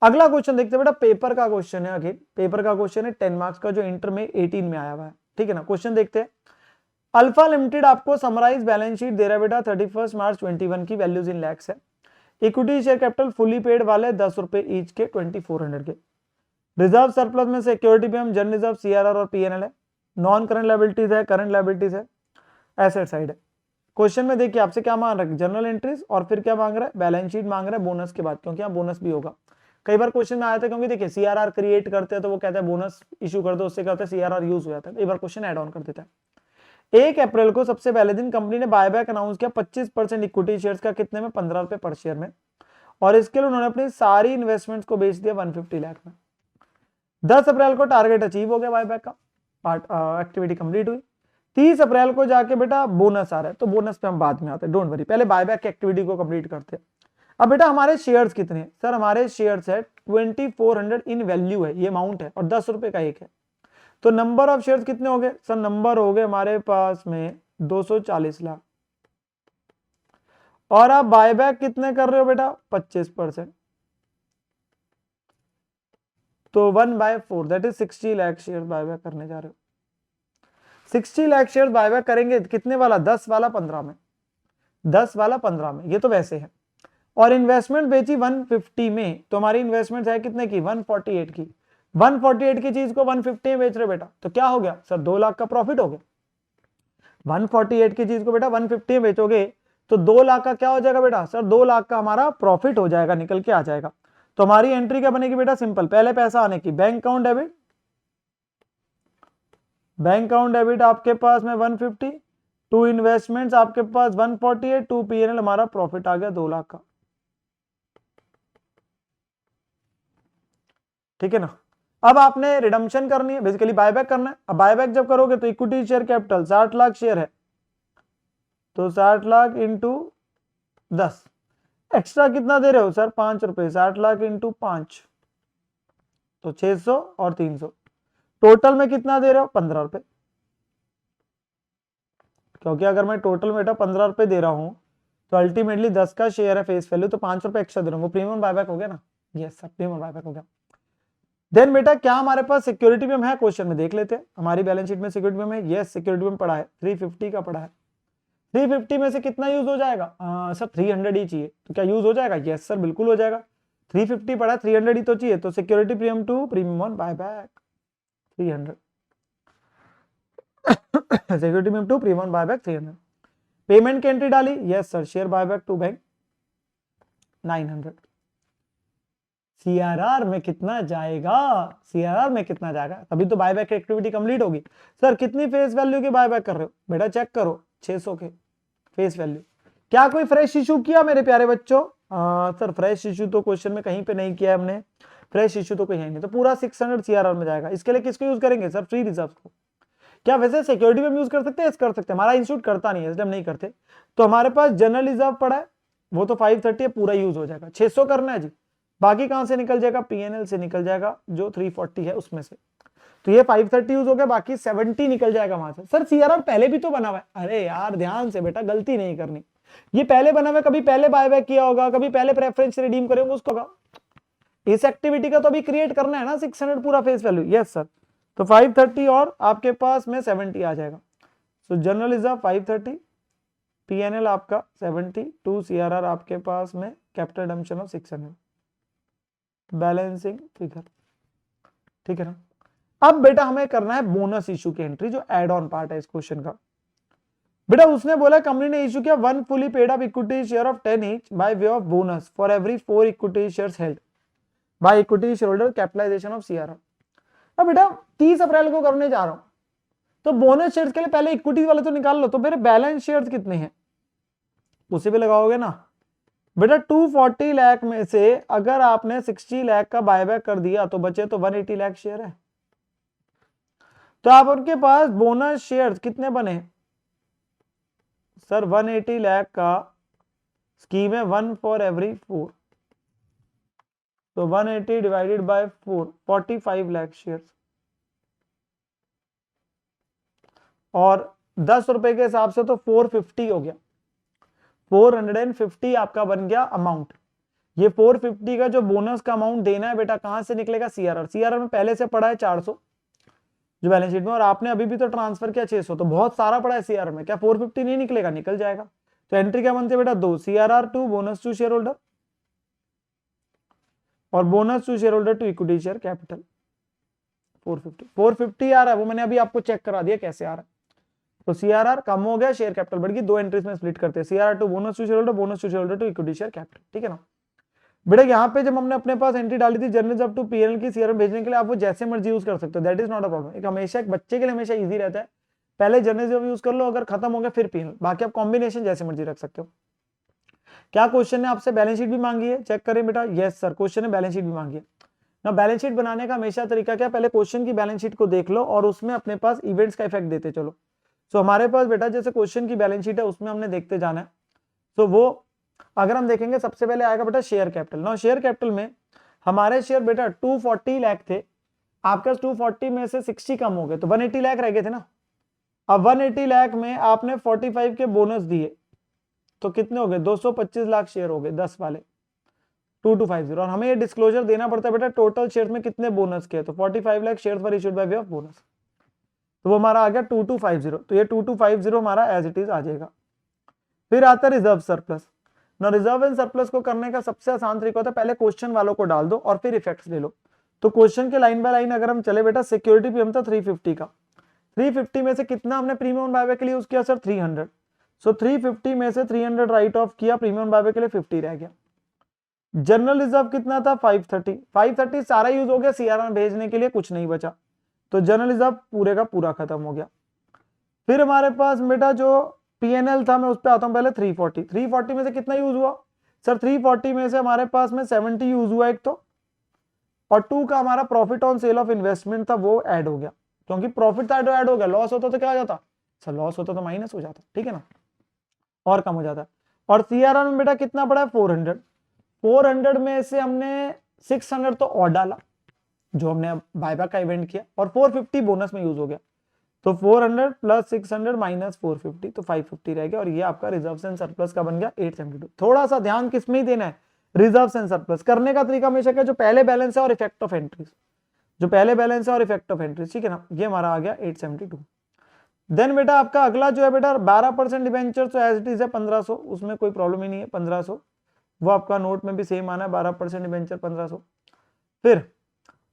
अगला क्वेश्चन देखते हैं बेटा, पेपर का क्वेश्चन है, अगेन पेपर का क्वेश्चन है 10 मार्क्स का, जो इंटर में 18 में आया हुआ है, ठीक है ना। क्वेश्चन देखते हैं। अल्फा लिमिटेड आपको समराइज बैलेंस शीट दे रहा है बेटा 31 मार्च 21 की, वैल्यूज इन लैक्स है। Equity share capital fully paid वाले 10 रुपए ईच के 2400 के। रिजर्व सरप्लस में सिक्योरिटी पे हम जनरल रिजर्व, सीआरआर और पीएनएल है। नॉन करंट लायबिलिटीज है, करंट लायबिलिटीज है, एसेट साइड है। क्वेश्चन में देखिए आपसे क्या मांग रहा है, जनरल एंट्रीज, और फिर क्या मांग रहा है? बैलेंस शीट मांग रहा है बोनस के बाद, क्योंकि यहाँ बोनस भी होगा। कई बार क्वेश्चन में आया था, क्योंकि देखिए सीआरआर क्रिएट करते हैं तो वो कहते हैं बोनस इशू कर दो, उससे क्या होता है सीआरआर यूज हो जाता है, कई बार क्वेश्चन ऐड ऑन कर देता है। 1 अप्रैल को सबसे पहले दिन कंपनी ने बायबैक अनाउंस किया 25% इक्विटी शेयर्स का, कितने में? 15 रुपए पर शेयर में, और इसके लिए उन्होंने अपनी सारी इन्वेस्टमेंट्स को बेच दिया 150 लाख में। 10 अप्रैल को टारगेट अचीव हो गया बायबैक का, पार्ट एक्टिविटी कंप्लीट हुई। 30 अप्रैल को जाके बेटा बोनस आ रहा है, तो बोनस पे हम बाद में आते हैं, डोंट वरी, पहले बायबैक की एक्टिविटी को कंप्लीट करते हैं। अब बेटा हमारे शेयर्स कितने हैं? सर हमारे शेयर्स है 2400 इन वैल्यू है, ये अमाउंट है, और 10 रुपए का एक है, तो नंबर ऑफ शेयर्स कितने हो गए सर? नंबर हो गए हमारे पास में 240 लाख, और आप बायबैक कितने कर रहे हो बेटा 25%, तो 1/4 that is 60 lakh share buyback करने जा रहे हो। 60 लाख शेयर बायबैक करेंगे कितने वाला, 10 वाला 15 में, 10 वाला 15 में, ये तो वैसे है। और इन्वेस्टमेंट बेची 150 में, तो हमारी इन्वेस्टमेंट है कितने की 148 की, 148 की चीज को 150 में बेच रहे बेटा, तो क्या हो गया सर 2 लाख का प्रॉफिट हो गया। 148 की चीज को बेटा 150 में बेचोगे तो 2 लाख का क्या हो जाएगा बेटा, सर 2 लाख का हमारा प्रॉफिट हो जाएगा, निकल के आ जाएगा। तो हमारी एंट्री क्या बनेगी बेटा, सिंपल, पहले पैसा आने की, bank account debit, bank account debit आपके पास में 150, टू इन्वेस्टमेंट्स आपके पास 148, टू पीएनएल हमारा प्रॉफिट आ गया 2 लाख का। ठीक है ना। अब आपने रिडम्पशन करनी है, बेसिकली बायबैक करना है। अब बायबैक जब करोगे तो equity share capital 60 lakh share है, तो 60 लाख इंटू 10, एक्स्ट्रा कितना दे रहे हो सर 5 रुपए, 60 लाख इंटू 5 तो 600 और 300, टोटल में कितना दे रहे हो 15 रुपए, क्योंकि अगर मैं टोटल में बेटा 15 रुपए दे रहा हूं तो अल्टीमेटली 10 का शेयर है फेस वैल्यू, तो 5 रुपए एक्स्ट्रा दे रहा हूं, प्रीमियम बायबैक हो गया ना। यस सर प्रीमियम बायबैक हो गया। देन बेटा क्या हमारे पास सिक्योरिटी में है, क्वेश्चन में देख लेते हैं हमारी बैलेंस शीट में सिक्योरिटी में है। यस सिक्योरिटी में पड़ा है 350 का पड़ा है, 350 में से कितना यूज हो जाएगा, सर 300 ही चाहिए, तो क्या यूज हो जाएगा, यस सर बिल्कुल हो जाएगा। 350 पड़ा है, 300 ही तो चाहिए, तो security premium to premium one buyback 300, security premium to premium one buyback 300। Payment की एंट्री डाली, yes sir share buyback to bank 900। CRR में कितना जाएगा, सीआरआर में कितना जाएगा, तभी तो बायबैक एक्टिविटी कंप्लीट होगी। सर कितनी फेस वैल्यू की बायबैक कर रहे हो बेटा, चेक करो 600 के फेस वैल्यू। क्या कोई फ्रेश इशू किया मेरे प्यारे बच्चों, सर फ्रेश इशू तो क्वेश्चन में कहीं पे नहीं किया है हमने, फ्रेश इशू तो कहीं नहीं, तो पूरा 600 सीआरआर में जाएगा। इसके लिए किसको यूज करेंगे सर, फ्री रिजर्व को। क्या वैसे सिक्योरिटी में यूज कर सकते हैं, कर सकते हैं, हमारा इंस्टीट्यूट करता नहीं है इसलिए हम नहीं करते। तो हमारे पास जनरल रिजर्व पड़ा है, वो तो 530 है, पूरा यूज हो जाएगा। 600 करना है जी, बाकी कहां से निकल जाएगा, पीएनएल से निकल जाएगा, जो 340 है उसमें से। तो ये 530 यूज हो गया, बाकी 70 निकल जाएगा वहां से। सर सीआरआर पहले भी तो बना हुआ है, अरे यार ध्यान से बेटा, गलती नहीं करनी, ये पहले बना हुआ है, कभी पहले बायबैक किया होगा, कभी पहले प्रेफरेंस रिडीम करेंगे उसको होगा। इस एक्टिविटी का तो अभी क्रिएट करना है ना 600 पूरा फेस वैल्यू। यस सर, तो 530 और आपके पास में 70 आ जाएगा। सो जनरल रिजर्व 530, पीएनएल आपका 70, टू सीआरआर आपके पास में capital redemption of 600, balancing figure. ठीक है ना। अब बेटा हमें करना है बोनस इशू की एंट्री, जो एड ऑन पार्ट है इस क्वेश्चन का। बेटा उसने बोला कंपनी ने इशू किया 1 fully paid up equity share of 10 each by way of bonus for every 4 equity shares held by equity share holder, capitalization of CRR. अब बेटा 30 अप्रैल को करने जा रहा हूं, तो बोनस शेयर्स के लिए पहले इक्विटी वाले तो निकाल लो, तो मेरे बैलेंस शेयर्स कितने हैं उसी पे लगाओगे ना बेटा। 240 लाख में से अगर आपने 60 लाख का बायबैक कर दिया तो बचे तो 180 लाख शेयर है। तो आप उनके पास बोनस शेयर्स कितने बने सर, 180 लाख का स्कीम है 1 फॉर एवरी 4, तो 180 डिवाइडेड बाय 4, 45 लाख शेयर्स, और 10 रुपए के हिसाब से तो 450 हो गया, 450 आपका बन गया अमाउंट। ये 450 का जो बोनस का अमाउंट देना है बेटा, कहां से निकलेगा, सीआरआर। सीआरआर में पहले से पड़ा है 400 जो बैलेंस शीट में, और आपने अभी भी तो ट्रांसफर किया 600, तो बहुत सारा पड़ा है सीआरआर में, क्या 450 नहीं निकलेगा, निकल जाएगा। तो एंट्री क्या बनती है बेटा, 2 CRR to bonus to share holder और bonus to share holder to equity share capital. 450 आ रहा है, वो मैंने अभी आपको चेक करा दिया कैसे आ रहा है। तो सीआरआर कम हो गया, शेयर कैपिटल बढ़ गई, 2 एंट्रीज में स्प्लिट करते हैं, CRR to bonus to share holder, bonus to share holder to equity share capital. ठीक है ना बेटा। यहाँ पे जब हमने अपने पास एंट्री डाली थी जर्नल अप टू पीएनएल की सीआरआर भेजने के लिए, आप वो जैसे मर्जी यूज कर सकते हो, that is not a problem. एक हमेशा एक बच्चे के लिए हमेशा इजी रहता है, पहले जर्नल यूज कर लो, अगर खत्म हो गया फिर पीएनएल, बाकी आप कॉम्बिनेशन जैसे मर्जी रख सकते हो। क्या क्वेश्चन ने आपसे बैलेंस शीट भी मांगी है, चेक करें बेटा। यस सर, क्वेश्चन ने बैलेंस शीट भी मांगी है ना। बैलेंस शीट बनाने का हमेशा तरीका क्या, पहले क्वेश्चन की बैलेंस शीट को देख लो और उसमें अपने पास इवेंट्स का इफेक्ट देते चलो। सो हमारे पास बेटा जैसे क्वेश्चन की बैलेंस शीट है उसमें हमने देखते जाना है, तो वो अगर हम देखेंगे सबसे पहले आएगा बेटा शेयर कैपिटल। ना शेयर कैपिटल में हमारे शेयर बेटा 240 लाख थे, आपके 240 में से 60 कम हो गए तो 180 लाख रह गए थे ना। अब 180 लाख में आपने 45 के बोनस दिए, तो कितने हो गए 225 लाख शेयर हो गए 10 वाले 2250। और हमें ये डिस्क्लोजर देना पड़ता है बेटा टोटल शेयर में कितने बोनस के, तो 45 lakh share for issued by way of bonus, तो वो हमारा आ गया 2250। तो ये 2250 हमारा एज इट इज आ जाएगा। फिर आता है रिजर्व सरप्लस। ना रिजर्व एंड सरप्लस को करने का सबसे आसान तरीका होता है पहले क्वेश्चन वालों को डाल दो और फिर इफेक्ट्स ले लो। तो क्वेश्चन के लाइन बाय लाइन अगर हम चले बेटा, सिक्योरिटी प्रीमियम था 350 का, 350 में से कितना हमने प्रीमियम बायबैक के लिए यूज किया सर 300। सो 350 में से 300 राइट ऑफ किया, प्रीमियम बायबैक के लिए 50 रह गया। जनरल रिजर्व कितना था 530 सारा यूज हो गया, सीआरआर भेजने के लिए कुछ नहीं बचा, तो जनरल रिजर्व पूरे का पूरा खत्म हो गया। फिर हमारे पास बेटा जो पीएनएल था, मैं उस पर आता हूं पहले 340 में से कितना यूज हुआ सर 340 में से हमारे पास में 70 यूज हुआ एक तो, और 2 का हमारा profit on sale of investment था वो ऐड हो गया, क्योंकि प्रॉफिट था तो ऐड हो गया, लॉस होता तो क्या आ जाता सर, लॉस होता तो माइनस हो जाता, ठीक है ना, और कम हो जाता। और सीआरआर में बेटा कितना पड़ा है 400 में से हमने 600 तो और डाला जो हमने बायबैक का इवेंट किया, और 450 बोनस में यूज हो गया, तो 400 प्लस 600 माइनस 450 तो 550 रह गया, और ये आपका रिजर्व एंड सरप्लस का बन गया 872। थोड़ा सा ध्यान किसमें ही देना है, रिजर्व एंड सरप्लस करने का तरीका हमेशा क्या, जो पहले बैलेंस है और इफेक्ट ऑफ एंट्रीज, जो पहले बैलेंस है और इफेक्ट ऑफ एंट्रीज, ठीक है ना, ये हमारा आ गया 872। देन बेटा आपका अगला जो है बेटा 12% डिबेंचर, तो एज इट इज है 1500, उसमें कोई प्रॉब्लम ही नहीं है 1500, वो आपका नोट में भी सेम आना है 12% डिबेंचर 1500। फिर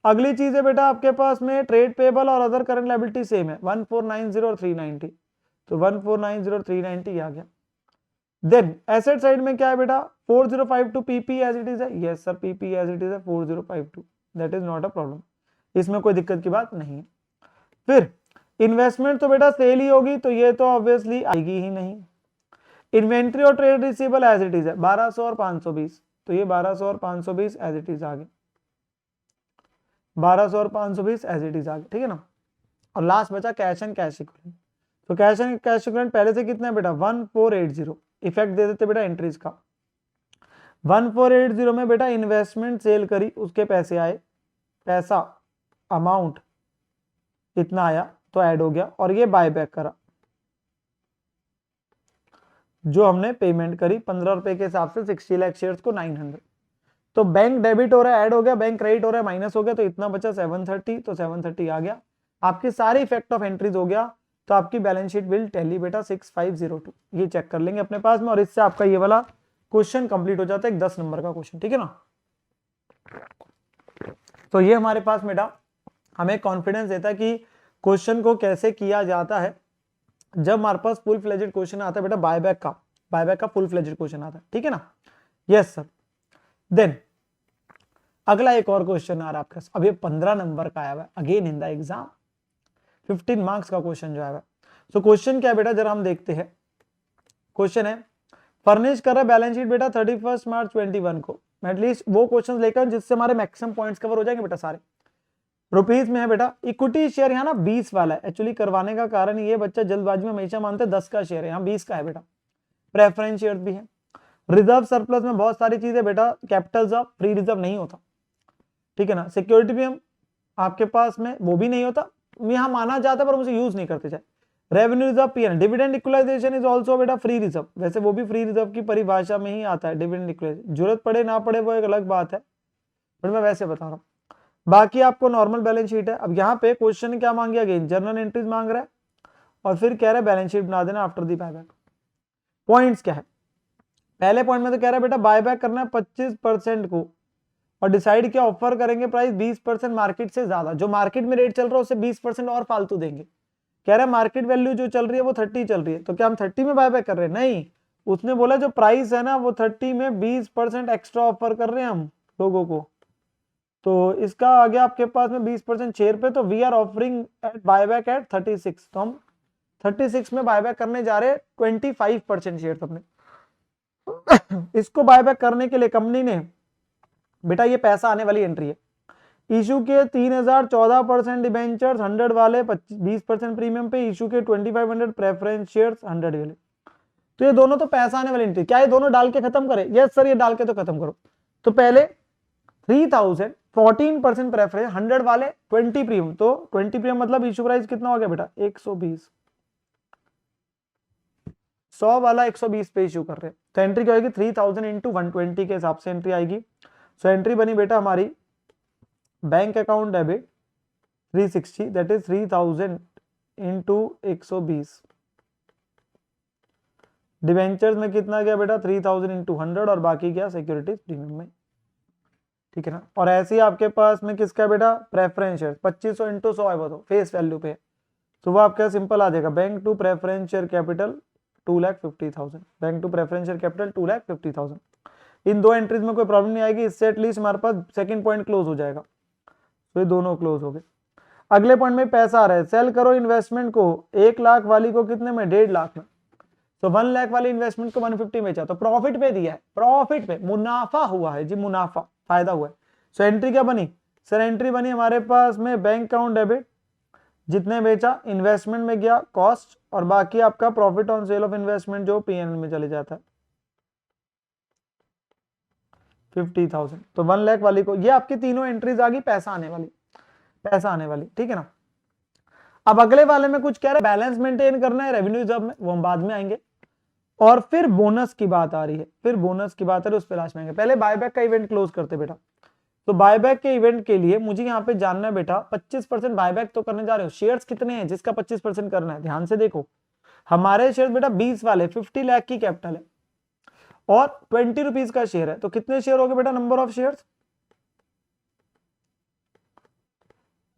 अगली चीज है बेटा आपके पास में ट्रेड पेबल और अदर करंट लायबिलिटी सेम है 1490 और 390, तो 1490 और 390 आ गया। देन एसेट साइड में क्या है बेटा 4052 पीपी एज इट इज है, yes sir PP as it is है 4052, that is not a problem, इसमें कोई दिक्कत की बात नहीं है। फिर इन्वेस्टमेंट तो बेटा सेल ही होगी, तो ये तो ऑब्वियसली आएगी ही नहीं। इन्वेंट्री और trade receivable as it is है 1200 और 520, तो ये 1200 और 520 एज इट इज आ गए, 1200 और 520 एज इट इज आ गए, ठीक है ना। और लास्ट बचा कैश एंड कैश इक्विवेलेंट, तो कैश एंड कैश इक्विवेलेंट पहले से कितना है बेटा 1480, इफेक्ट दे देते बेटा एंट्रीज का। 1480 में बेटा इन्वेस्टमेंट सेल करी, उसके पैसे आए, पैसा अमाउंट इतना आया तो ऐड हो गया, और ये बायबैक करा जो हमने पेमेंट करी 15 रुपए के हिसाब से 60 लाख शेयर्स को 900, तो बैंक डेबिट हो रहा है ऐड हो गया, बैंक क्रेडिट हो रहा है माइनस हो गया, तो इतना बचा 730, तो 730 आ गया, आपकी सारी इफेक्ट ऑफ एंट्रीज हो गया, तो आपकी बैलेंस शीट विल टैली बेटा 6502, ये चेक कर लेंगे अपने पास में, और इससे आपका ये वाला क्वेश्चन कंप्लीट हो जाता है, एक 10 नंबर का क्वेश्चन, ठीक है ना। तो ये हमारे पास बेटा हमें कॉन्फिडेंस देता है कि क्वेश्चन को कैसे किया जाता है जब हमारे पास फुल फ्लेजेड क्वेश्चन आता है बेटा बायबैक का फुल फ्लेजेड क्वेश्चन आता है, ठीक है ना, यस सर। देन अगला एक और क्वेश्चन आ रहा है आपके पास, अब ये 15 नंबर का आया हुआ है, again in the exam 15 marks का क्वेश्चन जो आया हुआ है। तो क्वेश्चन क्या है बेटा जरा हम देखते हैं, क्वेश्चन है फर्निश कर रहा है बैलेंस शीट बेटा 31 मार्च 21 को, मैं एटलीस्ट वो क्वेश्चन लेकर जिससे हमारे मैक्सिमम पॉइंट्स कवर हो जाएंगे बेटा सारे, रुपीज में है बेटा। इक्विटी शेयर यहाँ ना 20 वाला है, एक्चुअली करवाने का कारण ये बच्चा जल्दबाजी में हमेशा मानते हैं 10 का शेयर है, यहाँ 20 का है बेटा, प्रेफरेंस शेयर भी है। रिजर्व सरप्लस में बहुत सारी चीजें बेटा, कैपिटल रिजर्व फ्री रिजर्व नहीं होता, ठीक है ना, सिक्योरिटी भी हम आपके पास में वो भी नहीं होता, यहाँ माना जाता है पर मुझे यूज नहीं करते जाए। Revenue reserve PN, dividend equalization is also बेटा फ्री रिजर्व, वैसे वो भी फ्री रिजर्व की परिभाषा में ही आता है डिविडेंड इक्वलाइजेशन, जरूरत पड़े ना पड़े वो एक अलग बात है, पर मैं वैसे बता रहा हूँ। बाकी आपको नॉर्मल बैलेंस शीट है। अब यहाँ पे क्वेश्चन क्या मांग गया, अगेन जनरल एंट्रीज मांग रहा है, और फिर कह रहा है बैलेंस शीट बना देना आफ्टर दी बायबैक। पॉइंट्स क्या है, पहले पॉइंट में तो कह रहा है बेटा बायबैक करना है 25% को, और डिसाइड क्या ऑफर करेंगे प्राइस 20% मार्केट से ज्यादा, जो मार्केट में रेट चल रहा है उससे 20% और फालतू देंगे। कह रहा है मार्केट वैल्यू जो चल रही है वो 30 चल रही है, तो क्या हम 30 में बायबैक कर रहे हैं, नहीं, उसने बोला जो प्राइस है ना वो 30 में 20% एक्स्ट्रा ऑफर कर रहे हैं हम लोगों को, तो इसका आ गया आपके पास में 20% शेयर पे, तो we are offering at buyback at 36, तो हम 36 में बायबैक करने जा रहे हैं 25% शेयर अपने। इसको बायबैक करने के लिए कंपनी ने बेटा, ये पैसा आने वाली एंट्री है, इशू के 3014% डिबेंचर्स 100 वाले 20% प्रीमियम पे, इशू के 2500 प्रेफरेंस शेयर्स 100 वाले, तो ये दोनों तो पैसा आने वाली एंट्री, क्या ये दोनों डाल के खत्म करें, यस सर ये डाल के तो खत्म करो। तो पहले 3000 14% प्रेफरेंस 100 वाले 20 प्रीमियम, तो 20 प्रीमियम मतलब इशू प्राइस कितना हो गया बेटा 120, 100 वाला 120 पे इशू कर रहे हैं, तो एंट्री क्या होगी 3000 इंटू 120 के हिसाब से एंट्री आएगी। सो एंट्री बनी बेटा हमारी bank account debit 360 that is 3000 into 120। Debentures में कितना गया बेटा 3000 इंटू 100 और बाकी क्या सिक्योरिटीज प्रीमियम में, ठीक है ना। और ऐसे ही आपके पास में किसका बेटा प्रेफरेंस शेयर 2500 इंटू 100 है, वो तो फेस वैल्यू पे, तो वो आपका सिंपल आ जाएगा bank to preference share capital 2,50,000, bank to preference share capital 2,50,000। इन दो एंट्रीज में कोई प्रॉब्लम नहीं आएगी, इससे एटलीस्ट हमारे पास सेकंड पॉइंट क्लोज हो जाएगा। तो ये दोनों क्लोज हो गए। अगले पॉइंट में पैसा आ रहा है, सेल करो इन्वेस्टमेंट को 1 लाख वाली को कितने में 1.5 लाख में, तो 1 लाख वाली इन्वेस्टमेंट को 150 में बेचा, तो प्रॉफिट पे दिया है, प्रॉफिट पे मुनाफा हुआ है जी, मुनाफा फायदा हुआ है। सो एंट्री क्या बनी सर, एंट्री बनी हमारे पास में बैंक अकाउंट डेबिट, जितने बेचा इन्वेस्टमेंट में गया कॉस्ट, और बाकी आपका profit on sale of investment जो पीएनएल में चले जाता है 50,000। तो 1 लाख वाली को, ये आपकी तीनों एंट्रीज आ गई पैसा आने वाली, पैसा आने वाली, ठीक है ना। अब अगले वाले में कुछ कह रहे बैलेंस मेंटेन करना है रेवेन्यू रिजर्व में, वो हम बाद में आएंगे। और फिर बोनस की बात आ रही है, फिर बोनस की बात आ रही है, उस पर लास्ट में आएंगे। पहले बायबैक का इवेंट क्लोज करते बेटा। तो बायबैक के इवेंट के लिए मुझे यहाँ पे जानना है बेटा 25% बायबैक तो करने जा रहे हो, शेयर्स कितने हैं जिसका 25% करना है, ध्यान से देखो। हमारे शेयर बेटा 20 वाले 50 लाख की कैपिटल है और 20 रुपीज का शेयर है, तो कितने शेयर हो गए बेटा, number of shares,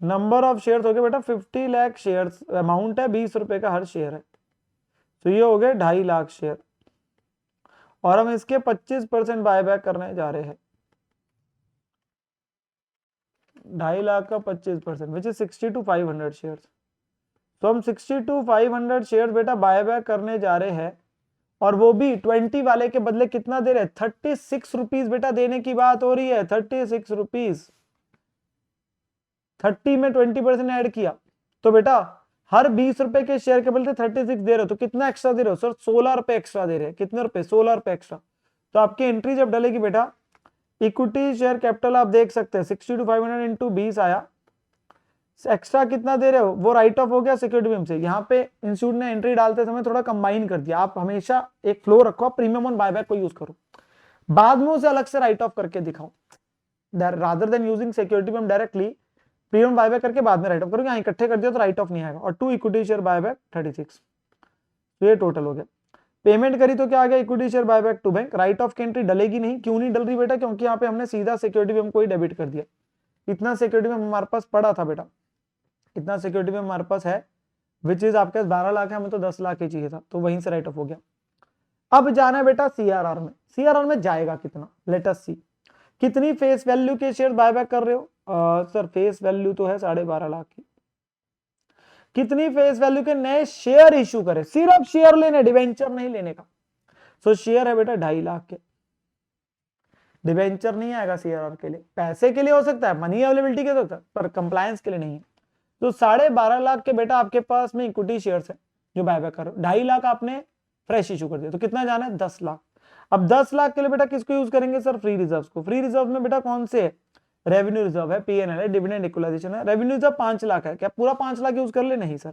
number of shares हो गए बेटा 50 लाख शेयर्स, अमाउंट है 20 रुपए का हर शेयर है, तो ये हो गए 2.5 लाख शेयर, और हम इसके 25% बायबैक करने जा रहे हैं, 2.5 लाख का 25% विच इज 60 to 500 शेयर्स। तो हम 60 to 500 शेयर्स बेटा बायबैक करने जा रहे हैं, और वो भी 20 वाले के बदले कितना दे रहे हैं 36 रुपीज बेटा देने की बात हो रही है, 36 रुपीज, 30 में 20% ऐड किया, तो बेटा हर 20 रुपए के शेयर के बदले 36 दे रहे हो, तो कितना एक्स्ट्रा दे रहे हो सर, 16 रुपए एक्स्ट्रा दे रहे हैं, कितने रुपए 16 रुपए एक्स्ट्रा। तो आपकी एंट्री जब डलेगी बेटा, इक्विटी शेयर कैपिटल आप देख सकते हैं 60 to 500 इंटू 20 आया, एक्स्ट्रा कितना दे रहे हो, वो राइट ऑफ हो गया सिक्योरिटी प्रीमियम से। यहाँ पे इंस्टीट्यूट ने एंट्री डालते समय थोड़ा कंबाइन कर दिया, आप हमेशा एक फ्लो रखो, प्रीमियम ऑन बायबैक को यूज करो, बाद में उसे अलग से राइट ऑफ करके दिखाओ, rather than using security premium directly, premium buyback करके बाद में राइट ऑफ करो, यहाँ इकट्ठे कर दिया तो राइट ऑफ नहीं आएगा। और 2 इक्विटी शेयर बायबैक 36, तो ये टोटल हो गया। पेमेंट करी तो क्या आ गया, equity share buyback to bank, write off की एंट्री डलेगी नहीं, क्यों नहीं डल रही बेटा, क्योंकि यहाँ पे हमने सीधा सिक्योरिटी प्रीमियम को ही डेबिट कर दिया, इतना सिक्योरिटी प्रीमियम हमारे पास पड़ा था बेटा, इतना सिक्योरिटी प्रीमियम हमारे पास है, विच इज आपके पास 12 लाख है, हमें तो 10 लाख ही चाहिए था, तो वहीं से राइट ऑफ हो गया। अब जाना है बेटा सीआरआर में, सीआरआर में जाएगा कितना, लेट अस सी, कितनी फेस वैल्यू के शेयर बायबैक कर रहे हो, सर फेस वैल्यू तो है 12.5 लाख की, कितनी फेस वैल्यू के नए शेयर इशू करे, सिर्फ शेयर लेने, डिवेंचर नहीं लेने का। सो शेयर है बेटा 2.5 लाख के, डिवेंचर नहीं आएगा सीआरआर के लिए, पैसे के लिए हो सकता है, मनी अवेलेबिलिटी के सकता है, पर कंप्लायंस के लिए नहीं है। तो 12.5 लाख के बेटा आपके पास में इक्विटी शेयर्स है जो बायबैक करो, 2.5 लाख आपने फ्रेश इशू कर दिया, तो कितना जाना है 10 लाख। अब 10 लाख के लिए बेटा किसको यूज करेंगे सर, फ्री रिजर्व को। फ्री रिजर्व में बेटा कौन से है, रेवेन्यू रिजर्व है, पीएनएल है, डिविडेंड इक्वलाइजेशन है। रेवेन्यू रिजर्व 5 लाख है, क्या पूरा 5 लाख यूज कर ले, नहीं सर,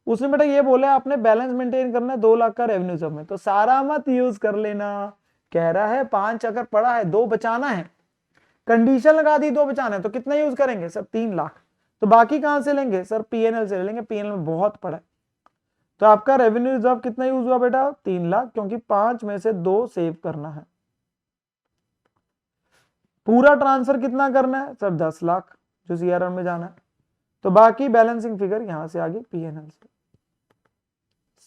उसने बेटा ये बोला है आपने बैलेंस मेंटेन करना है 2 लाख का रेवेन्यू रिजर्व में, तो सारा मत यूज कर लेना, कह रहा है 5 अगर पड़ा है 2 बचाना है, कंडीशन लगा दी 2 बचाना है, तो कितना यूज करेंगे सर 3 लाख, तो बाकी कहां से लेंगे सर, पीएनएल से ले लेंगे, पीएनएल में बहुत पड़ा है। तो आपका रेवेन्यू रिजर्व कितना यूज हुआ बेटा 3 लाख, क्योंकि 5 में से 2 सेव करना है। पूरा ट्रांसफर कितना करना है सर 10 लाख जो सीआरआर में जाना है, तो बाकी बैलेंसिंग फिगर यहां से आगे पीएनएल से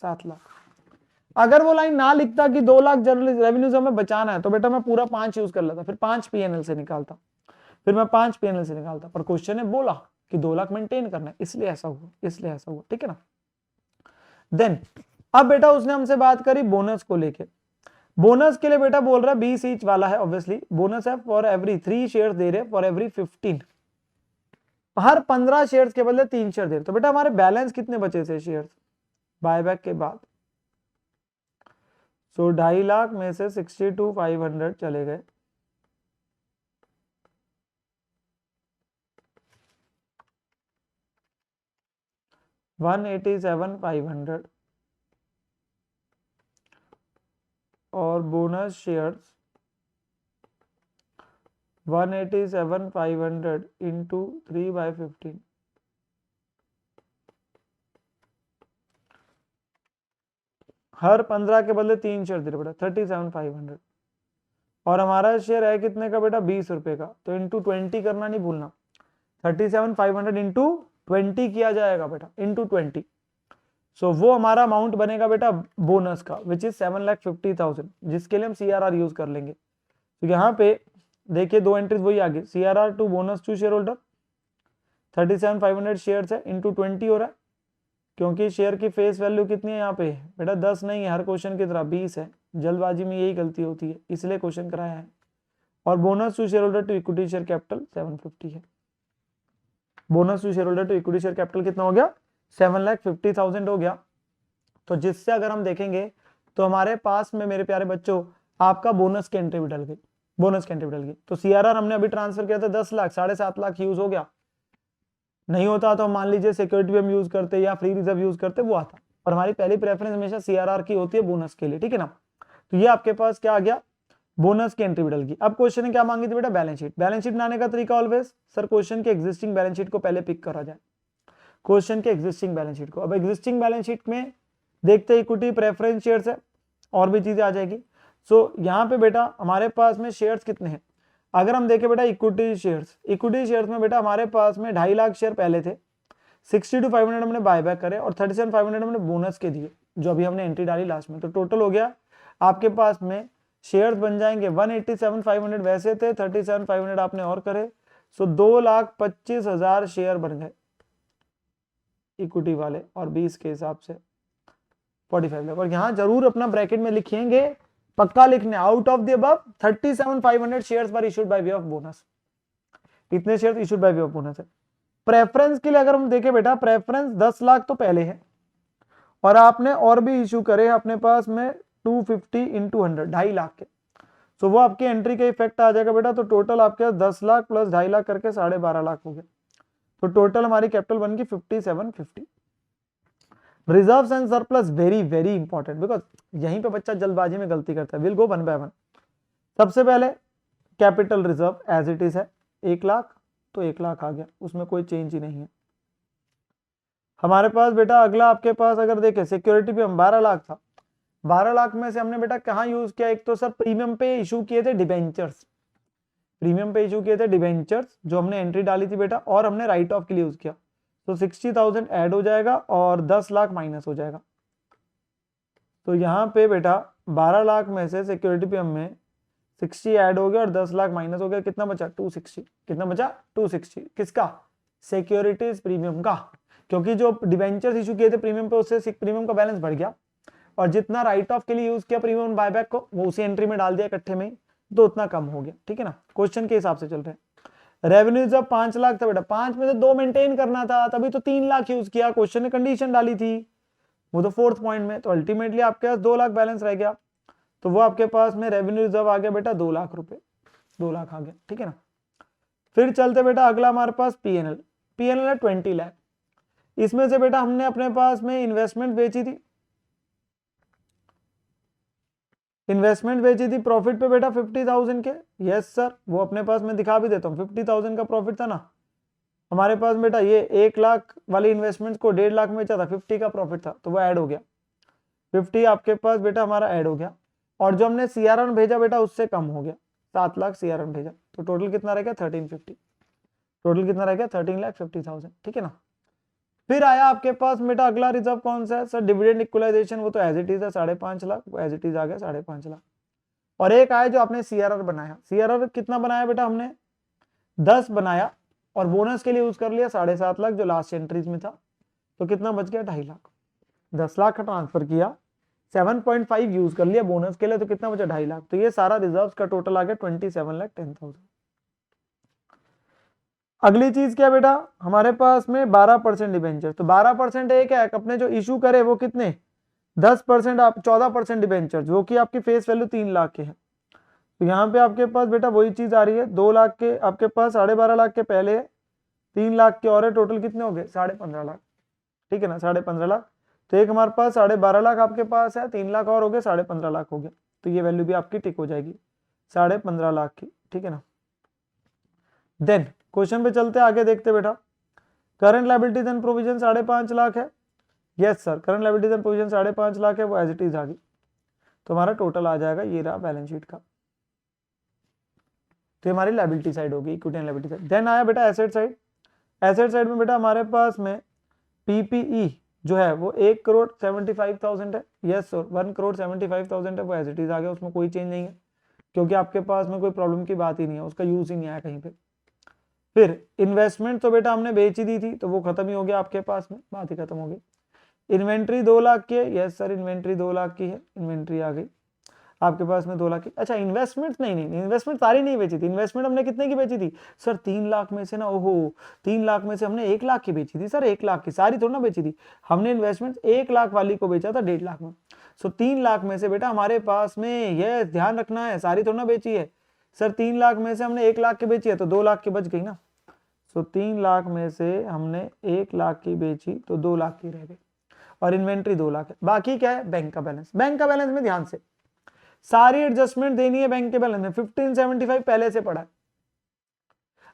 7 लाख। अगर वो लाइन ना लिखता कि 2 लाख जनरल रेवेन्यू रिजर्व में बचाना है, तो बेटा मैं पूरा 5 यूज कर लेता, फिर 5 पीएनएल से निकालता, फिर मैं 5 पीएनएल से निकालता, पर क्वेश्चन ने बोला कि 2 लाख मेंटेन करना है, इसलिए ऐसा हुआ, इसलिए ऐसा हुआ, ठीक है ना। देन अब बेटा उसने हमसे बात करी बोनस को लेके, बोनस के लिए बेटा बोल रहा है 20 ईच वाला है, ऑब्वियसली बोनस है फॉर एवरी 3 शेयर दे रहे, फॉर एवरी 15, हर 15 शेयर्स के बदले 3 शेयर दे रहे। तो बेटा हमारे बैलेंस कितने बचे थे शेयर्स बायबैक के बाद, सो 2.5 लाख में से 60 to 500 चले गए, $187,500, और बोनस शेयर्स 187,500 इंटू 3/15, हर 15 के बदले 3 शेयर दे बेटा 37,500, और हमारा शेयर है कितने का बेटा 20 रुपए का, तो इंटू 20 करना नहीं भूलना, 37,500 इंटू 20 किया जाएगा बेटा, इंटू 20। सो वो हमारा अमाउंट बनेगा बेटा बोनस का, विच इज 7,50,000, जिसके लिए हम CRR यूज कर लेंगे। तो यहाँ पे देखिए दो एंट्रीज वही आगे, CRR to bonus to share holder 37,500 share है इंटू 20 हो रहा है, क्योंकि शेयर की फेस वैल्यू कितनी है यहाँ पे बेटा 10 नहीं है, हर क्वेश्चन की तरह 20 है, जल्दबाजी में यही गलती होती है, इसलिए क्वेश्चन कराया है। और bonus to share holder to equity share capital 750 है। Bonus to share holder to equity share capital कितना हो गया 7,50,000 हो गया। तो जिससे अगर हम देखेंगे तो हमारे पास में मेरे प्यारे बच्चों आपका बोनस की एंट्री भी डल गई, बोनस की एंट्री भी डल गई। तो CRR हमने अभी ट्रांसफर किया था 10 लाख, 7.5 लाख यूज हो गया, नहीं होता तो मान लीजिए सिक्योरिटी भी हम यूज करते या फ्री रिजर्व यूज करते, वो आता, और हमारी पहली प्रेफरेंस हमेशा CRR की होती है बोनस के लिए, ठीक है ना। तो ये आपके पास क्या आ गया, बोनस की एंट्री भी डल गई। अब क्वेश्चन ने क्या मांगी थी बेटा, बैलेंस शीट। बैलेंस शीट बनाने का तरीका ऑलवेज सर क्वेश्चन के एग्जिस्टिंग बैलेंस शीट को पहले पिक करा जाए, क्वेश्चन के एग्जिस्टिंग बैलेंस शीट को। अब एग्जिस्टिंग बैलेंस शीट में देखते इक्विटी प्रेफरेंस शेयर्स है और भी चीजें आ जाएगी। सो यहाँ पे बेटा हमारे पास में शेयर्स कितने हैं, अगर हम देखें बेटा इक्विटी शेयर्स में बेटा हमारे पास में 2.5 लाख शेयर पहले थे, 62,500 हमने बायबैक करे और 37,500 हमने बोनस के दिए, जो अभी हमने एंट्री डाली लास्ट में। तो टोटल हो गया आपके पास में शेयर्स बन जाएंगे 187,500 वैसे थे, 37,500 आपने और करे, सो 2,25,000 शेयर बन गए इक्विटी वाले, और 20 के हिसाब से 45 लाख। और यहां जरूर अपना ब्रैकेट में लिखेंगे, पक्का लिखने, out of the above 37,500 shares were issued by way of bonus, इतने share issued by way of bonus है। प्रेफरेंस के लिए अगर हम देखें बेटा, प्रेफरेंस 10 लाख तो पहले है, और आपने और भी इशू करे अपने पास में 250 इंटू 100, 2.5 लाख के, तो वो आपकी एंट्री का इफेक्ट आ जाएगा बेटा। तो टोटल आपके 10 लाख प्लस 2.5 लाख करके 12.5 लाख हो गए, तो टोटल हमारी कैपिटल बन गई 5750। Reserves and surplus very very important, because यहीं पे बच्चा जल्दबाजी में गलती करता है। Will go one by one. सबसे पहले capital reserve as it is है 1 लाख, तो 1 लाख आ गया, उसमें कोई चेंज ही नहीं है। हमारे पास बेटा अगला आपके पास अगर देखें सिक्योरिटी पे हम 12 लाख था, 12 लाख में से हमने बेटा कहाँ यूज किया, एक तो सर प्रीमियम पे इशू किए थे डिबेंचर्स, प्रीमियम पे इशू किए थे डिबेंचर्स जो हमने एंट्री डाली थी बेटा, और हमने राइट ऑफ के लिए यूज किया, तो 60,000 ऐड हो जाएगा और 10 लाख माइनस हो जाएगा। तो यहाँ पे बेटा 12 लाख में से सिक्योरिटी पे हमें 60 ऐड हो गया और 10 लाख माइनस हो गया, कितना बचा 260, कितना बचा 260, किसका, सिक्योरिटीज प्रीमियम का, क्योंकि जो डिबेंचर्स इशू किए थे प्रीमियम पे उससे प्रीमियम का बैलेंस बढ़ गया, और जितना राइट ऑफ के लिए यूज किया प्रीमियम बायबैक को वो उसी एंट्री में डाल दिया इकट्ठे में, तो उतना कम हो गया, ठीक है ना। क्वेश्चन के हिसाब से चल रहे हैं। रेवेन्यू जब 5 लाख था बेटा, 5 में से 2 मेंटेन करना था, तभी तो 3 लाख यूज किया, क्वेश्चन ने कंडीशन डाली थी वो तो 4th पॉइंट में, तो अल्टीमेटली आपके पास 2 लाख बैलेंस रह गया, तो वो आपके पास में रेवेन्यू रिजर्व आ गया बेटा 2 लाख रुपए, 2 लाख आ गया, ठीक है ना। फिर चलते बेटा अगला हमारे पास पीएनएल है 20 लाख। इसमें से बेटा हमने अपने पास में इन्वेस्टमेंट बेची थी, प्रॉफिट पे बेटा 50,000 के, यस सर वो अपने पास में दिखा भी देता हूँ, 50,000 का प्रॉफिट था ना हमारे पास बेटा, ये 1 लाख वाली इन्वेस्टमेंट को 1.5 लाख में बेचा था, 50 का प्रॉफिट था, तो वो ऐड हो गया, 50 आपके पास बेटा हमारा ऐड हो गया, और जो हमने CRR भेजा बेटा उससे कम हो गया, 7 लाख CRR भेजा, तो टोटल कितना रह गया 1350, टोटल कितना रह गया 13,50,000, ठीक है ना। फिर आया आपके पास बेटा अगला रिजर्व कौन सा है सर, डिविडेंड इक्वलाइजेशन, वो तो एज इट इज है 5.5 लाख, वो एज इट इज आ गया 5.5 लाख। और एक आया जो आपने CRR बनाया, CRR कितना बनाया बेटा हमने 10 बनाया, और बोनस के लिए यूज कर लिया 7.5 लाख जो लास्ट एंट्रीज में था, तो कितना बच गया 2.5 लाख। 10 लाख का ट्रांसफर किया, 7.5 यूज कर लिया बोनस के लिए, तो कितना बचा 2.5 लाख। तो ये सारा रिजर्व्स का टोटल आ गया 27,10,000। अगली चीज क्या बेटा, हमारे पास में 12% डिबेंचर, तो 12% एक है अपने जो इशू करे वो कितने 10%, आप 14% डिबेंचर जो कि आपकी फेस वैल्यू 3 लाख के है, तो यहाँ पे आपके पास बेटा वही चीज आ रही है, 2 लाख के आपके पास 12.5 लाख के पहले 3 लाख के और है, टोटल कितने हो गए 15.5 लाख, ठीक है ना 15.5 लाख। तो एक हमारे पास 12.5 लाख आपके पास है, 3 लाख और हो गए 15.5 लाख हो गया, तो ये वैल्यू भी आपकी टिक हो जाएगी 15.5 लाख की, ठीक है ना। देन क्वेश्चन पे चलते आगे, देखते बेटा। Current liabilities and provision 5.5 lakh है। Yes sir, current liabilities and provision 5.5 lakh है, वो एज इट इज आ गई। तो हमारा टोटल आ जाएगा, ये रहा बैलेंस शीट का। तो हमारी लायबिलिटी साइड होगी, equity and liability side. Then आया बेटा एसेट साइड। एसेट साइड में बेटा हमारे पास में पीपीई जो है वो 1,75,000 है। यस सर, 1,75,000 है, वो एज इट इज आ गया, उसमें कोई चेंज नहीं है, क्योंकि आपके पास में कोई प्रॉब्लम की बात ही नहीं है, उसका यूज ही नहीं आया कहीं पे। फिर इन्वेस्टमेंट तो बेटा हमने बेच ही दी थी, तो वो खत्म ही हो गया आपके पास में, बात ही खत्म हो गई। इन्वेंट्री 2 लाख की है। यस सर, इन्वेंट्री 2 लाख की है, इन्वेंट्री आ गई आपके पास में 2 लाख की। अच्छा, इन्वेस्टमेंट नहीं, इन्वेस्टमेंट सारी नहीं बेची थी। इन्वेस्टमेंट हमने कितने की बेची थी सर? 3 लाख में से ना, ओहो, 3 लाख में से हमने 1 लाख की बेची थी सर, 1 लाख की, सारी थोड़ा ना बेची थी हमने। इन्वेस्टमेंट 1 लाख वाली को बेचा था 1.5 लाख में। सो 3 लाख में से बेटा हमारे पास में, यह ध्यान रखना है, सारी थोड़ा ना बेची है सर। 3 लाख में से हमने 1 लाख की बेची है, तो 2 लाख की बच गई ना। सो 3 लाख में से हमने 1 लाख की बेची, तो 2 लाख की रह गई, और इन्वेंट्री 2 लाख है। बाकी क्या है? बैंक का बैलेंस। बैंक का बैलेंस में ध्यान से सारी एडजस्टमेंट देनी है बैंक के बैलेंस में। 1575 पहले से पड़ा है।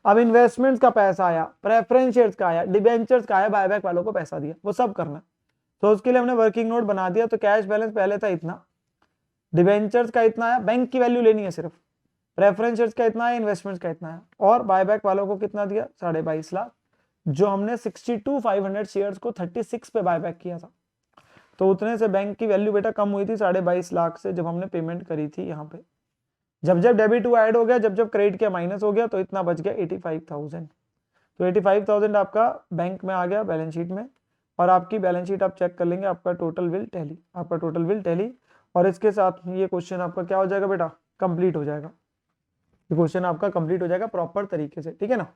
अब इन्वेस्टमेंट्स का पैसा आया, प्रेफरेंस शेयर्स का आया, डिबेंचर्स का आया, बायबैक वालों को पैसा दिया, वो सब करना। तो उसके लिए हमने वर्किंग नोट बना दिया। तो कैश बैलेंस पहले था इतना, डिबेंचर्स का इतना आया, बैंक की वैल्यू लेनी है सिर्फ, प्रेफरेंस शेयर्स का इतना आया, इन्वेस्टमेंट्स का इतना आया, और बायबैक वालों को कितना दिया? 22.5 लाख, जो हमने 62,500 शेयर्स को 36 पे बायबैक किया था। तो उतने से बैंक की वैल्यू बेटा कम हुई थी 22.5 लाख से, जब हमने पेमेंट करी थी यहाँ पे। जब जब डेबिट हुआ ऐड हो गया, जब जब क्रेडिट किया माइनस हो गया, तो इतना बच गया 85,000। तो 85,000 आपका बैंक में आ गया बैलेंस शीट में, और आपकी बैलेंस शीट आप चेक कर लेंगे, आपका टोटल विल टैली, आपका टोटल विल टैली। और इसके साथ ये क्वेश्चन आपका क्या हो जाएगा बेटा? कंप्लीट हो जाएगा। ये क्वेश्चन आपका कंप्लीट हो जाएगा प्रॉपर तरीके से, ठीक है ना।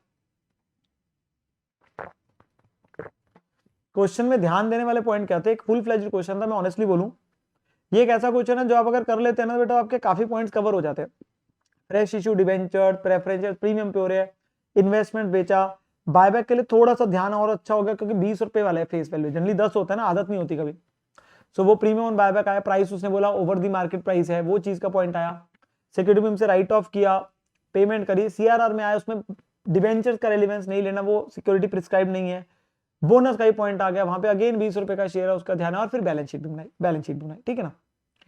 क्वेश्चन में ध्यान देने वाले पॉइंट क्या थे? एक फुल फ्लेज्ड क्वेश्चन था, मैं ऑनेस्टली बोलूं, ये एक ऐसा क्वेश्चन है जो आप अगर कर लेते हैं ना बेटा, आपके काफी पॉइंट्स कवर हो जाते हैं। Fresh issue, debenture, preferential, premium pure है, इन्वेस्टमेंट बेचा, बायबैक के लिए थोड़ा सा ध्यान और अच्छा हो गया, क्योंकि 20 रुपए वाला है फेस वैल्यू, जनरली 10 होता है ना, आदत नहीं होती कभी। सो वो प्रीमियम ऑन बायबैक आया, प्राइस उसने बोला ओवर दी मार्केट प्राइस है, वो चीज का पॉइंट आया। सिक्योरिटी में से राइट ऑफ किया, पेमेंट करी, सीआरआर में आया, उसमें डिबेंचर का रेलिवेंस नहीं लेना, वो सिक्योरिटी प्रिस्क्राइब नहीं है। बोनस का ही पॉइंट आ गया, वहां पे अगेन 20 रुपए का शेयर है, उसका ध्यान है, और फिर बैलेंस शीट बनाई, ठीक है ना।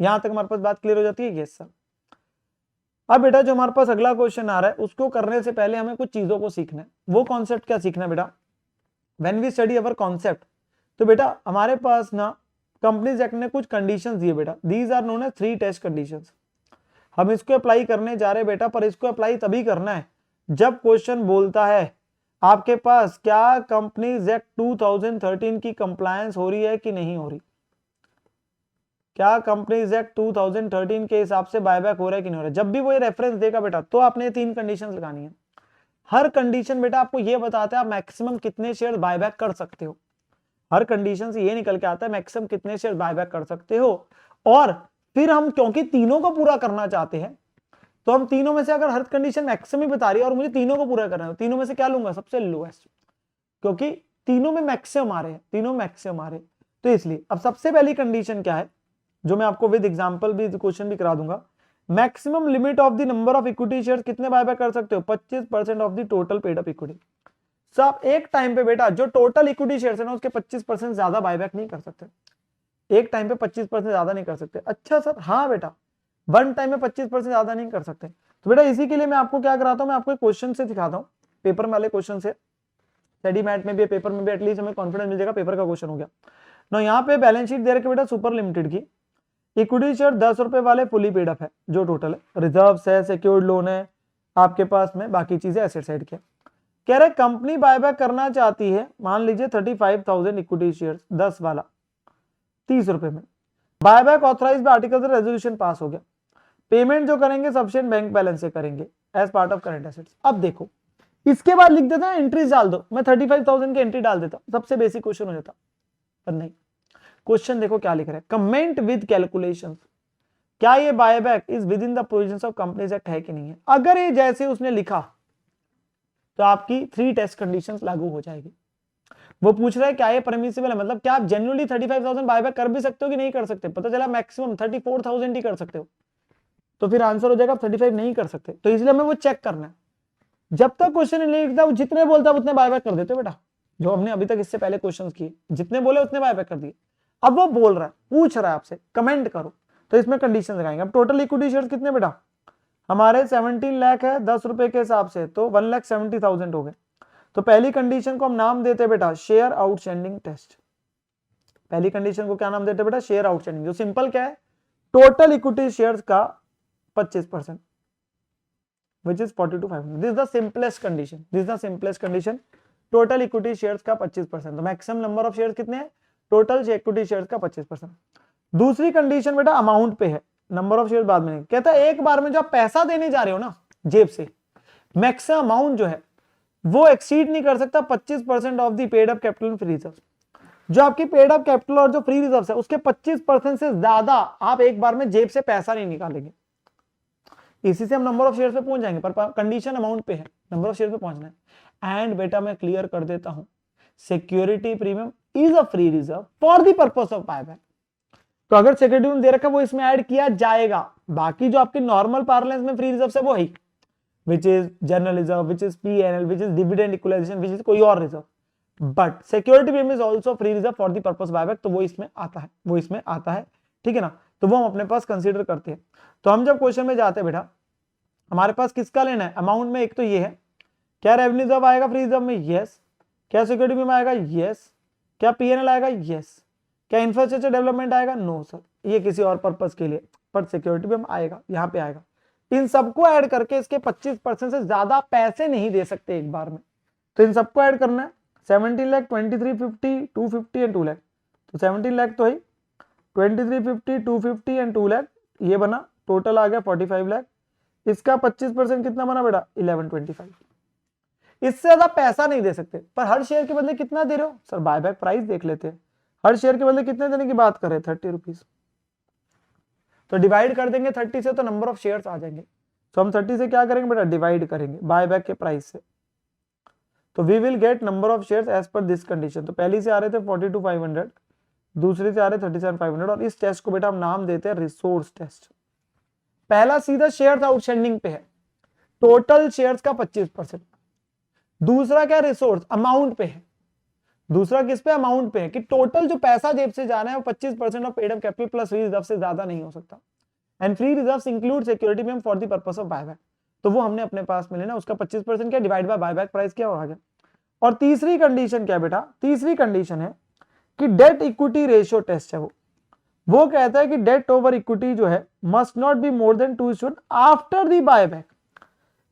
यहां तक हमारे पास बात क्लियर हो जाती है? Yes sir. अब बेटा जो हमारे पास अगला क्वेश्चन आ रहा है, उसको करने से पहले हमें कुछ चीजों को सीखना है। वो कॉन्सेप्ट क्या सीखना है बेटा? When we study our concept, तो बेटा हमारे पास ना कंपनीज एक्ट ने कुछ कंडीशंस दिए बेटा, these are known as 3 test conditions. हम इसको अप्लाई करने जा रहे बेटा, पर इसको अप्लाई तभी करना है जब क्वेश्चन बोलता है आपके पास क्या कंपनीज एक्ट 2013 की कंप्लायंस हो रही है कि नहीं हो रही, क्या कंपनीज एक्ट 2013 के हिसाब से बायबैक हो रहा है कि नहीं हो रहा है। जब भी वो ये रेफरेंस देगा बेटा, तो आपने 3 कंडीशंस लगानी है। हर कंडीशन बेटा आपको ये बताता है आप मैक्सिमम कितने शेयर बायबैक कर सकते हो। हर कंडीशन से ये निकल के आता है मैक्सिमम कितने शेयर बायबैक कर सकते हो। और फिर हम क्योंकि तीनों को पूरा करना चाहते हैं, तो हम तीनों में से अगर हर कंडीशन मैक्सिमम ही बता रही है और मुझे तीनों को पूरा करना है, तीनों में से क्या लूंगा? सबसे लोएस्ट, क्योंकि तीनों में मैक्सिमम आ रहे हैं, तीनों मैक्सिमम आ रहे हैं। तो इसलिए अब सबसे पहली कंडीशन क्या है, जो मैं आपको विद एग्जांपल भी क्वेश्चन भी करा दूंगा। Maximum limit of the number of equity shares कितने बायबैक कर सकते हो? 25% of the total paid up equity. So आप एक टाइम पे बेटा जो टोटल इक्विटी शेयर्स है ना, उसके 25% ज्यादा बायबैक नहीं कर सकते। एक टाइम पे 25% ज्यादा नहीं कर सकते। अच्छा सर, हाँ बेटा, वन टाइम में 25% ज्यादा नहीं कर सकते। तो बेटा इसी के लिए मैं आपको क्या कराता हूं, मैं आपको एक क्वेश्चन से दिखाता हूं, पेपर वाले क्वेश्चन से। स्टडी मैट में भी, पेपर में भी एटलीस्ट हमें कॉन्फिडेंस मिल जाएगा, पेपर का क्वेश्चन हो गया ना। यहाँ पे बैलेंस शीट दे रखे बेटा सुपर लिमिटेड की, इक्विटी शेयर 10 रुपए वाले फुली पेड अप है, जो टोटल है, रिजर्व्स है, सिक्योर्ड लोन है आपके पास में, बाकी चीजें एसेट साइड के। कह रहे कंपनी बायबैक करना चाहती है, मान लीजिए 35,000 इक्विटी शेयर 10 वाला 30 रुपए में, बायबैक ऑथराइज बाय आर्टिकल से रेजोल्यूशन पास हो गया। पेमेंट जो करेंगे सफिशिएंट बैंक बैलेंस से करेंगे as part of current assets. अब देखो इसके बाद लिख देता है एंट्रीज डाल दो, मैं 35,000 की एंट्री डाल देता, सबसे बेसिक क्वेश्चन हो जाता, पर नहीं। क्वेश्चन देखो क्या लिख रहा है, कमेंट विद कैलकुलेशंस, क्या ये buyback is with in the provisions of companies act है कि नहीं है। अगर ये जैसे उसने लिखा तो आपकी 3 टेस्ट कंडीशंस लागू हो जाएगी। वो पूछ रहा है क्या ये परमिसिबल है, मतलब क्या आप जेन्युइनली 35,000 बायबैक कर भी सकते हो कि नहीं कर सकते। पता चला मैक्सिमम 34,000 ही कर सकते हो, तो फिर आंसर हो जाएगा आप 35 नहीं कर सकते, तो इसलिए हमें वो चेक करना है। जब तक क्वेश्चन नहीं लिखता वो जितने बोलता है उतने बायबैक कर देते बेटा, जो हमने अभी तक इससे पहले क्वेश्चंस किए, जितने बोले उतने बायबैक कर दिए। अब वो बोल रहा है, पूछ रहा है आपसे, कमेंट करो, तो इसमें कंडीशन लगाएंगे। अब टोटल इक्विटी शेयर कितने बेटा हमारे 17 लाख है 10 रुपए के हिसाब से, तो 1,70,000 हो गए। तो पहली कंडीशन को हम नाम देते हैं बेटा शेयर आउटस्टैंडिंग टेस्ट। पहली कंडीशन को क्या नाम देते हैं बेटा शेयर आउटस्टैंडिंग, जो सिंपल क्या है टोटल इक्विटी शेयर्स का 25%, which is 42,500. This is the simplest condition. This is the simplest condition. Total equity shares का 25%, तो मैक्सिमम नंबर ऑफ शेयर्स कितने हैं टोटल इक्विटी शेयर्स का 25%। दूसरी कंडीशन बेटा अमाउंट पे है, नंबर ऑफ शेयर्स बाद में नहीं। कहता है एक बार में जो आप पैसा देने जा रहे हो ना जेब से, मैक्सिमम अमाउंट जो है वो एक्सीड नहीं कर सकता 25% of the paid up capital free reserve. जो आपकी पेड अप कैपिटल और जो फ्री रिजर्व है उसके 25% से ज्यादा आप एक बार में जेब से पैसा नहीं निकालेंगे। इसी से हम नंबर ऑफ शेयर्स पे पहुंच जाएंगे, पर कंडीशन अमाउंट पे है, नंबर ऑफ शेयर पे पहुंचना है। एंड बेटा मैं क्लियर कर देता हूं, security premium is a free reserve for the purpose of buyback. तो अगर सिक्योरिटी प्रीमियम दे रखा है वो इसमें ऐड किया जाएगा, बाकी जो आपकी नॉर्मल पार्लेंस में फ्री रिजर्व है वो है which is general reserve, which is PNL, which is dividend equalization, which is कोई और reserve, but security premium is also free reserve for the purpose buyback, तो वो इसमें आता है, वो इसमें आता है, ठीक है ना। तो वो हम अपने पास कंसीडर करते हैं। तो हम जब क्वेश्चन में जाते हैं बेटा हमारे पास किसका लेना है अमाउंट में, एक तो ये है क्या रेवेन्यू रिजर्व आएगा फ्री रिजर्व में, यस। क्या सिक्योरिटी प्रीमियम आएगा, यस। क्या पीएनएल आएगा, यस। क्या इंफ्रास्ट्रक्चर डेवलपमेंट आएगा, नो सर, ये किसी और पर्पस के लिए, पर सिक्योरिटी प्रीमियम आएगा, यहाँ पे आएगा। इन सबको ऐड करके इसके 25% से ज्यादा पैसे नहीं दे सकते एक बार में, तो इन सबको ऐड करना है। 17 लाख 2350 250 एंड 2 लाख, तो 17 लाख तो है, 2350 250 एंड 2 लाख, ये बना, टोटल आ गया 45 लाख। इसका 25% कितना बना बेटा 1125। इससे ज्यादा पैसा नहीं दे सकते, पर हर शेयर के बदले कितना दे रहे हो सर, बायबैक प्राइस देख लेते हैं, हर शेयर के बदले कितने देने की बात करें 30 रुपीज, तो डिवाइड कर देंगे 30 से तो नंबर ऑफ शेयर्स आ जाएंगे। तो हम 30 से क्या करेंगे बेटा डिवाइड करेंगे बायबैक के प्राइस से, तो we will get number of shares as per this condition. तो पहली से आ रहे थे 42,500, दूसरी से आ रहे 37,500, और इस टेस्ट को बेटा हम नाम देते हैं रिसोर्स टेस्ट। पहला सीधा शेयर्स आउटस्टैंडिंग पे है, टोटल शेयर्स का 25%। दूसरा क्या रिसोर्स अमाउंट पे है, दूसरा किस पे अमाउंट पे है कि टोटल जो पैसा जेब से जाना है वो 25% of paid up capital plus free reserve से ज्यादा नहीं हो सकता। And free reserves include security premium for the purpose of buyback, तो वो हमने अपने पास में लेना, उसका 25% क्या डिवाइड बाय बायबैक प्राइस क्या हो गया। और तीसरी कंडीशन क्या बेटा, तीसरी कंडीशन है कि डेट इक्विटी रेशियो टेस्ट है, वो कहता है कि डेट ओवर इक्विटी जो है must not be more than 2:1 after the buyback.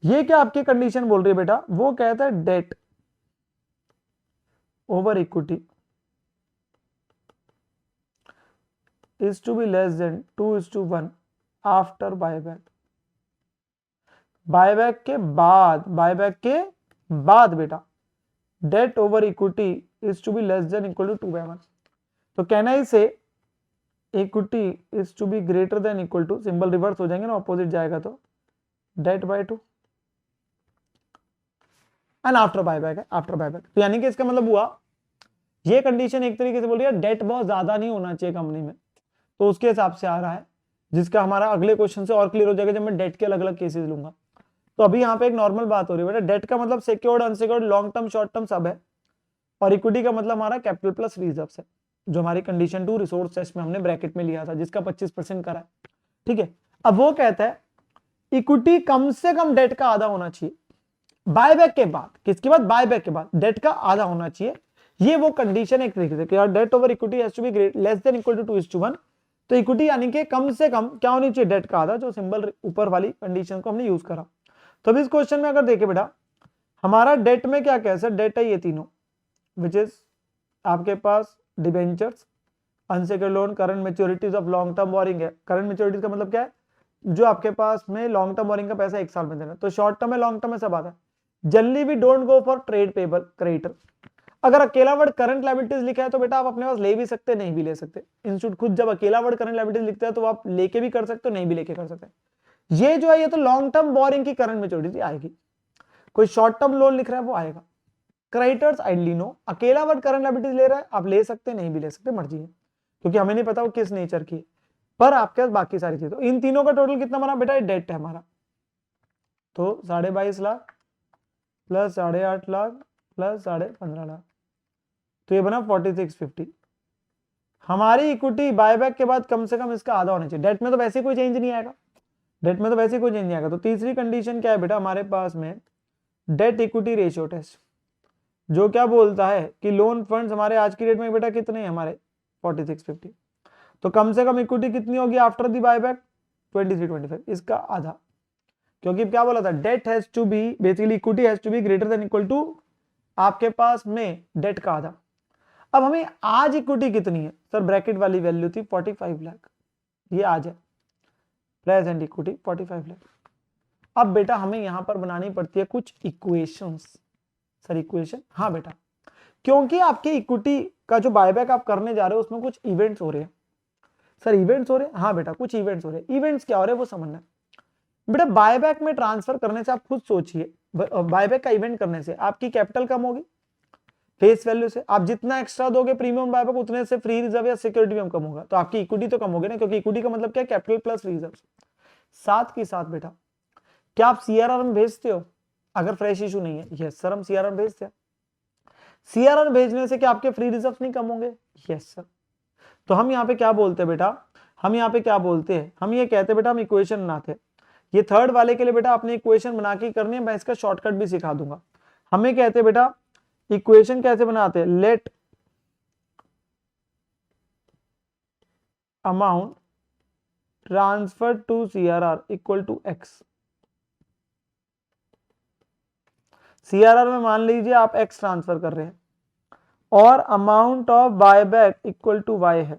ये क्या आपकी कंडीशन बोल रही है बेटा, वो कहता है debt over equity is to be less than 2:1 after buyback. Buyback के बाद, बायबैक के बाद बेटा debt over equity is to be less than equal to 2/1। तो can I say equity is to be greater than equal to, symbol reverse हो जाएंगे ना, opposite जाएगा तो debt by 2 and after buyback है, आफ्टर बायबैक। तो यानी कि इसका मतलब हुआ ये कंडीशन एक तरीके से बोल रही है डेट बहुत ज्यादा नहीं होना चाहिए कंपनी में, तो उसके हिसाब से आ रहा है, जिसका हमारा अगले क्वेश्चन से और क्लियर हो जाएगा जब मैं डेट के अलग अलग केसेस लूंगा। तो अभी यहाँ पे एक नॉर्मल बात हो रही है बेटा, डेट का मतलब secured unsecured long term short term सब है, और इक्विटी का मतलब हमारा कैपिटल प्लस रिजर्व है, जो हमारी कंडीशन 2 रिसोर्स टेस्ट में हमने ब्रैकेट में लिया था, जिसका 25% करा है, ठीक है। अब वो कहता है इक्विटी कम से कम डेट का आधा होना चाहिए बायबैक के बाद, किसके बाद बायबैक के बाद डेट का आधा होना चाहिए, ये वो कंडीशन एक तरीके से कि debt over equity has to be great less than equal to 2:1। तो इक्विटी यानी कि कम से कम क्या होनी चाहिए डेट का आधा, जो सिंबल ऊपर वाली कंडीशन को हमने यूज करा। तो अभी इस क्वेश्चन में अगर देखें बेटा हमारा डेट में क्या क्या है, डेट है ये तीनों, विच इज आपके पास debentures, unsecured loan, current maturities of long term borrowing है। करंट मैच्योरिटीज का मतलब क्या है, जो आपके पास में लॉन्ग टर्म बोरिंग का पैसा 1 साल में देना, तो शॉर्ट टर्म है लॉन्ग टर्म में सब आता है। Generally we don't go for trade payable creditor. अगर अकेला वर्ड करंट लायबिलिटीज लिखा है तो बेटा आप अपने पास ले भी सकते नहीं भी ले सकते, इंस्टीट्यूट खुद जब अकेला वर्ड करंट लायबिलिटीज लिखता है तो आप लेके भी कर सकते हो नहीं भी लेके कर सकते। ये जो है ये तो लॉन्ग टर्म बोरिंग की करंट मैच्योरिटी आएगी, कोई शॉर्ट टर्म लोन लिख रहा है वो आएगा। क्रेडिटर्स आइडली नो, अकेला वर्ड करंट लायबिलिटीज ले रहा है आप ले सकते नहीं भी ले सकते, मर्जी है, क्योंकि हमें नहीं पता वो किस नेचर की। पर आपके पास बाकी सारी चीजें, तो इन तीनों का टोटल कितना बना बेटा, डेट है हमारा, तो 22.5 लाख प्लस 8.5 लाख प्लस 15.5 लाख, तो ये बना 4650। हमारी इक्विटी बायबैक के बाद कम से कम इसका आधा होना चाहिए। डेट में तो वैसे कोई चेंज नहीं आएगा, डेट में तो वैसे कोई चेंज नहीं आएगा। तो तीसरी कंडीशन क्या है बेटा हमारे पास में, डेट इक्विटी रेशियो टेस्ट, जो क्या बोलता है कि लोन फंड्स हमारे आज की डेट में बेटा कितने हैं हमारे 4650, तो कम से कम इक्विटी कितनी होगी आफ्टर दी बायबैक 2325, इसका आधा, क्योंकि क्या बोला था, debt has to be, basically equity has to be greater than equal to आपके पास में डेट का आधा। अब हमें आज इक्विटी कितनी है सर, ब्रैकेट वाली वैल्यू थी 45 लाख, ये आज है प्रेजेंट इक्विटी 45 लाख। अब बेटा हमें यहां पर बनानी पड़ती है कुछ इक्वेशंस, सर इक्वेशन, हाँ बेटा, क्योंकि आपके इक्विटी का जो बायबैक आप करने जा रहे हो उसमें कुछ इवेंट्स हो रहे हैं। सर इवेंट्स हो रहे हैं, हाँ बेटा कुछ इवेंट्स हो रहे हैं। इवेंट्स क्या हो रहे हैं वो समझना है बेटा। बायबैक में ट्रांसफर करने से आप खुद सोचिए, बायबैक का इवेंट करने से आपकी कैपिटल कम होगी फेस वैल्यू से, आप जितना एक्स्ट्रा दोगे प्रीमियम बायबैक उतने से फ्री रिजर्व या सिक्योरिटी में कम होगा, तो आपकी इक्विटी तो कम होगी ना, क्योंकि इक्विटी का मतलब क्या है, कैपिटल प्लस फ्री रिजर्व। साथ के साथ बेटा क्या आप सीआरआर में भेजते हो अगर फ्रेश इशू नहीं है? यस सर हम सीआरआर में भेजते हैं। सीआरआर भेजने से क्या आपके फ्री रिजर्व नहीं कम होंगे? Yes sir. तो हम यहाँ पे क्या बोलते हैं बेटा, हम यहाँ पे क्या बोलते हैं, हम ये कहते हैं बेटा, हम इक्वेशन बनाते हैं। ये थर्ड वाले के लिए बेटा अपनी इक्वेशन बना के करनी है, मैं इसका शॉर्टकट भी सिखा दूंगा। हमें कहते हैं बेटा इक्वेशन कैसे बनाते हैं, let amount transfer to CRR equal to X. CRR में मान लीजिए आप एक्स ट्रांसफर कर रहे हैं और amount of buyback equal to Y है।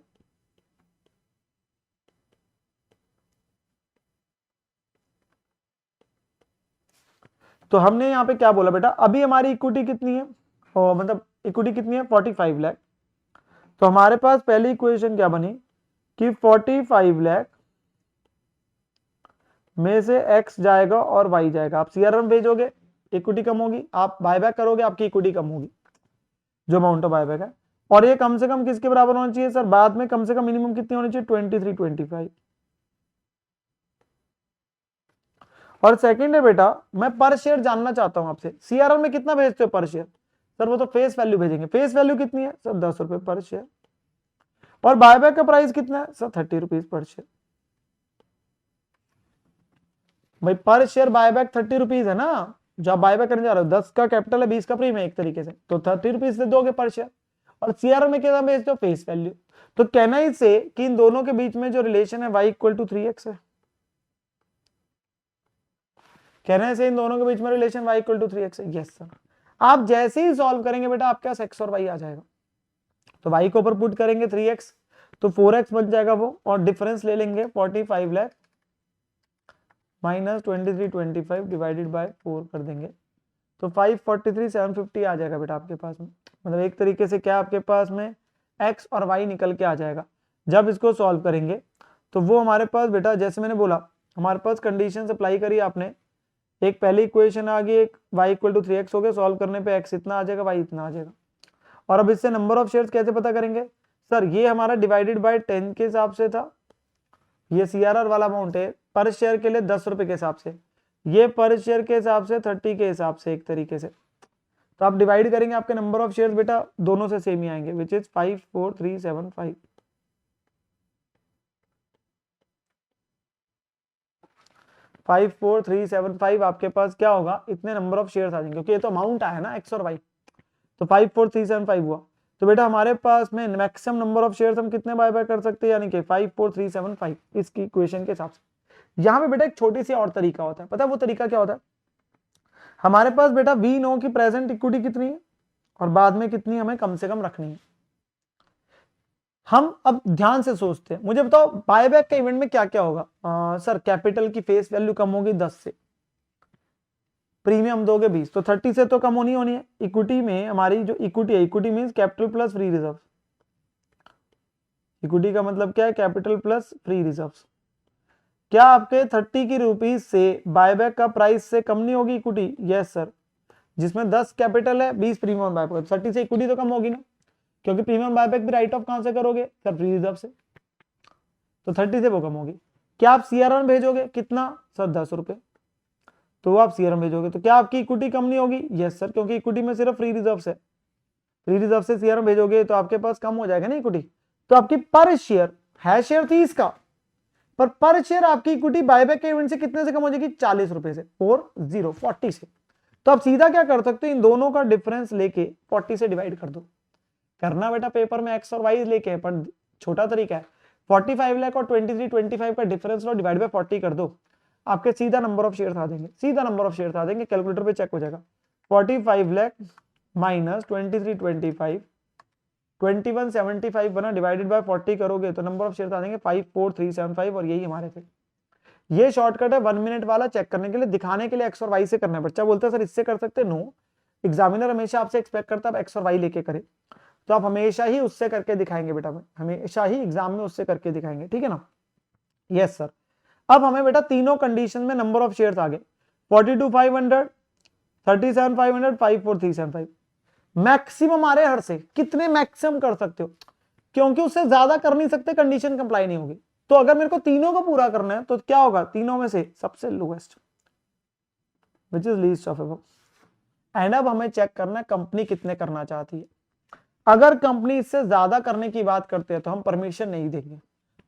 तो हमने यहां पे क्या बोला बेटा, अभी हमारी इक्विटी कितनी है, और मतलब इक्विटी कितनी है 45 लाख। तो हमारे पास पहली इक्वेशन क्या बनी कि 45 लाख में से x जाएगा और y जाएगा। आप सीआरआर में भेजोगे इक्विटी कम होगी, आप बायबैक करोगे आपकी इक्विटी कम होगी, जो अमाउंट ऑफ बायबैक है। और ये कम से कम किसके बराबर होना चाहिए सर, बाद में कम से कम मिनिमम कितनी होनी चाहिए 2325। और सेकंड है बेटा, मैं पर शेयर जानना चाहता हूं आपसे, सीआरआर में कितना भेजते हो पर शेयर? सर वो तो फेस वैल्यू भेजेंगे, फेस वैल्यू कितनी है सर 10 रुपए पर शेयर। और बायबैक का प्राइस कितना है सर 30 रुपीज पर शेयर। भाई पर शेयर बायबैक 30 रुपीज है ना, जो आप बायबैक करने जा रहे हो, 10 का कैपिटल है 20 का प्रीमियम एक तरीके से, तो 30 रुपीज से दोगे पर शेयर। और सीआरआर में कितना भेजते हो, फेस वैल्यू। तो कहना ही से कि इन दोनों के बीच में जो रिलेशन है y इक्वल टू 3x है, कहने से इन दोनों के बीच में relation y equal to 3x है। Yes sir. आप जैसे ही सॉल्व करेंगे बेटा आपके पास x और y आ जाएगा, तो y को ऊपर पुट करेंगे 3x, तो 4x बन जाएगा वो, और डिफरेंस ले लेंगे 45 लाख माइनस 2325 डिवाइडेड बाय 4 कर देंगे, तो 543,750 आ जाएगा बेटा आपके पास में। मतलब एक तरीके से क्या आपके पास में x और y निकल के आ जाएगा। जब इसको सॉल्व करेंगे तो वो हमारे पास बेटा, जैसे मैंने बोला हमारे पास कंडीशन अप्लाई करी आपने, एक पहली इक्वेशन आ गई, एक y इक्वल टू 3x हो गया, सॉल्व करने पे x इतना आ जाएगा, y इतना आ जाएगा। और अब इससे नंबर ऑफ शेयर्स कैसे पता करेंगे सर, ये हमारा डिवाइडेड बाय 10 के हिसाब से था, ये सीआरआर वाला अमाउंट है पर शेयर के लिए 10 रुपए के हिसाब से, ये पर शेयर के हिसाब से 30 के हिसाब से एक तरीके से। तो आप डिवाइड करेंगे आपके नंबर ऑफ शेयर्स बेटा दोनों से सेम ही आएंगे, विच इज 54375। 54375 आपके पास क्या होगा, इतने नंबर ऑफ शेयर्स आ जाएंगे, क्योंकि ये तो अमाउंट आया ना x और y, तो 54375 हुआ। तो बेटा हमारे पास में मैक्सिमम नंबर ऑफ शेयर्स हम कितने बाय कर सकते हैं, यानी कि 54375 इसकी इक्वेशन के हिसाब से। यहाँ पे बेटा एक छोटी सी और तरीका होता है, पता है वो तरीका क्या होता है, हमारे पास बेटा वी नो की प्रेजेंट इक्विटी कितनी है और बाद में कितनी हमें कम से कम रखनी है। हम अब ध्यान से सोचते हैं, मुझे बताओ बायबैक के इवेंट में क्या क्या होगा। सर कैपिटल की फेस वैल्यू कम होगी 10 से, प्रीमियम दोगे 20, तो 30 से तो कम होनी है। इक्विटी में हमारी जो इक्विटी है, equity means capital plus free reserve, equity का मतलब क्या है, कैपिटल प्लस फ्री रिजर्व। क्या आपके 30 की रुपीज से बायबैक का प्राइस से कम नहीं होगी इक्विटी? Yes sir. जिसमें 10 कैपिटल है 20 प्रीमियम बायबैक, 30 से इक्विटी तो कम होगी ना, क्योंकि प्रीमियम बायबैक भी राइट ऑफ कहां से करोगे सर, फ्री रिजर्व से। तो 30 से वो कम होगी। क्या आप सीआरआर में भेजोगे? कितना सर? 10 रुपए। तो आप सीआरआर में भेजोगे तो क्या आपकी इक्विटी कम नहीं होगी? यस सर, क्योंकि इक्विटी में सिर्फ फ्री रिजर्व है। फ्री रिजर्व से सीआरआर में भेजोगे तो आपके पास कम हो जाएगा ना इक्विटी। तो आपकी पर शेयर है, शेयर 30 का, पर शेयर आपकी इक्विटी बायबैक के इवेंट से कितने से कम हो जाएगी? 40 रुपए से, 40 से। तो आप सीधा क्या कर सकते हो, इन दोनों का डिफरेंस लेके 40 से डिवाइड कर दो। करना बेटा पेपर में एक्स और वाई लेके है, पर छोटा तरीका है। 45 लाख और 2325 का डिफरेंस लो, डिवाइड बाय 40 कर दो, आपके सीधा नंबर ऑफ शेयर आ देंगे, सीधा नंबर ऑफ शेयर आ देंगे, कैलकुलेटर पे चेक हो जाएगा। 45 लाख माइनस 2325, 2175 बना, डिवाइडेड बाय 40 करोगे तो नंबर ऑफ शेयर आ जाएंगे 54375, और यही हमारे थे। ये शॉर्टकट है 1 मिनट वाला, चेक करने के लिए, दिखाने के लिए एक्स और वाई से करना है। बच्चा बोलता है सर इससे कर सकते? नो, एग्जामिनर हमेशा आपसे एक्सपेक्ट करता है एक्स और वाई लेके करे, तो आप हमेशा ही उससे करके दिखाएंगे बेटा, हमेशा ही एग्जाम में उससे करके दिखाएंगे, ठीक है ना? Yes sir. अब हमें बेटा तीनों कंडीशन में नंबर ऑफ शेयर्स आ गए, 42,500, 37,500, 54,375। मैक्सिमम आ रहे हर से, कितने मैक्सिमम कर सकते हो, क्योंकि उससे ज्यादा कर नहीं सकते, कंडीशन कंप्लाई नहीं होगी। तो अगर मेरे को तीनों को पूरा करना है तो क्या होगा? तीनों में से सबसे lowest, which is least of above. And अब हमें चेक करना है कंपनी कितने करना चाहती है। अगर कंपनी इससे ज्यादा करने की बात करते हैं तो हम परमिशन नहीं देंगे,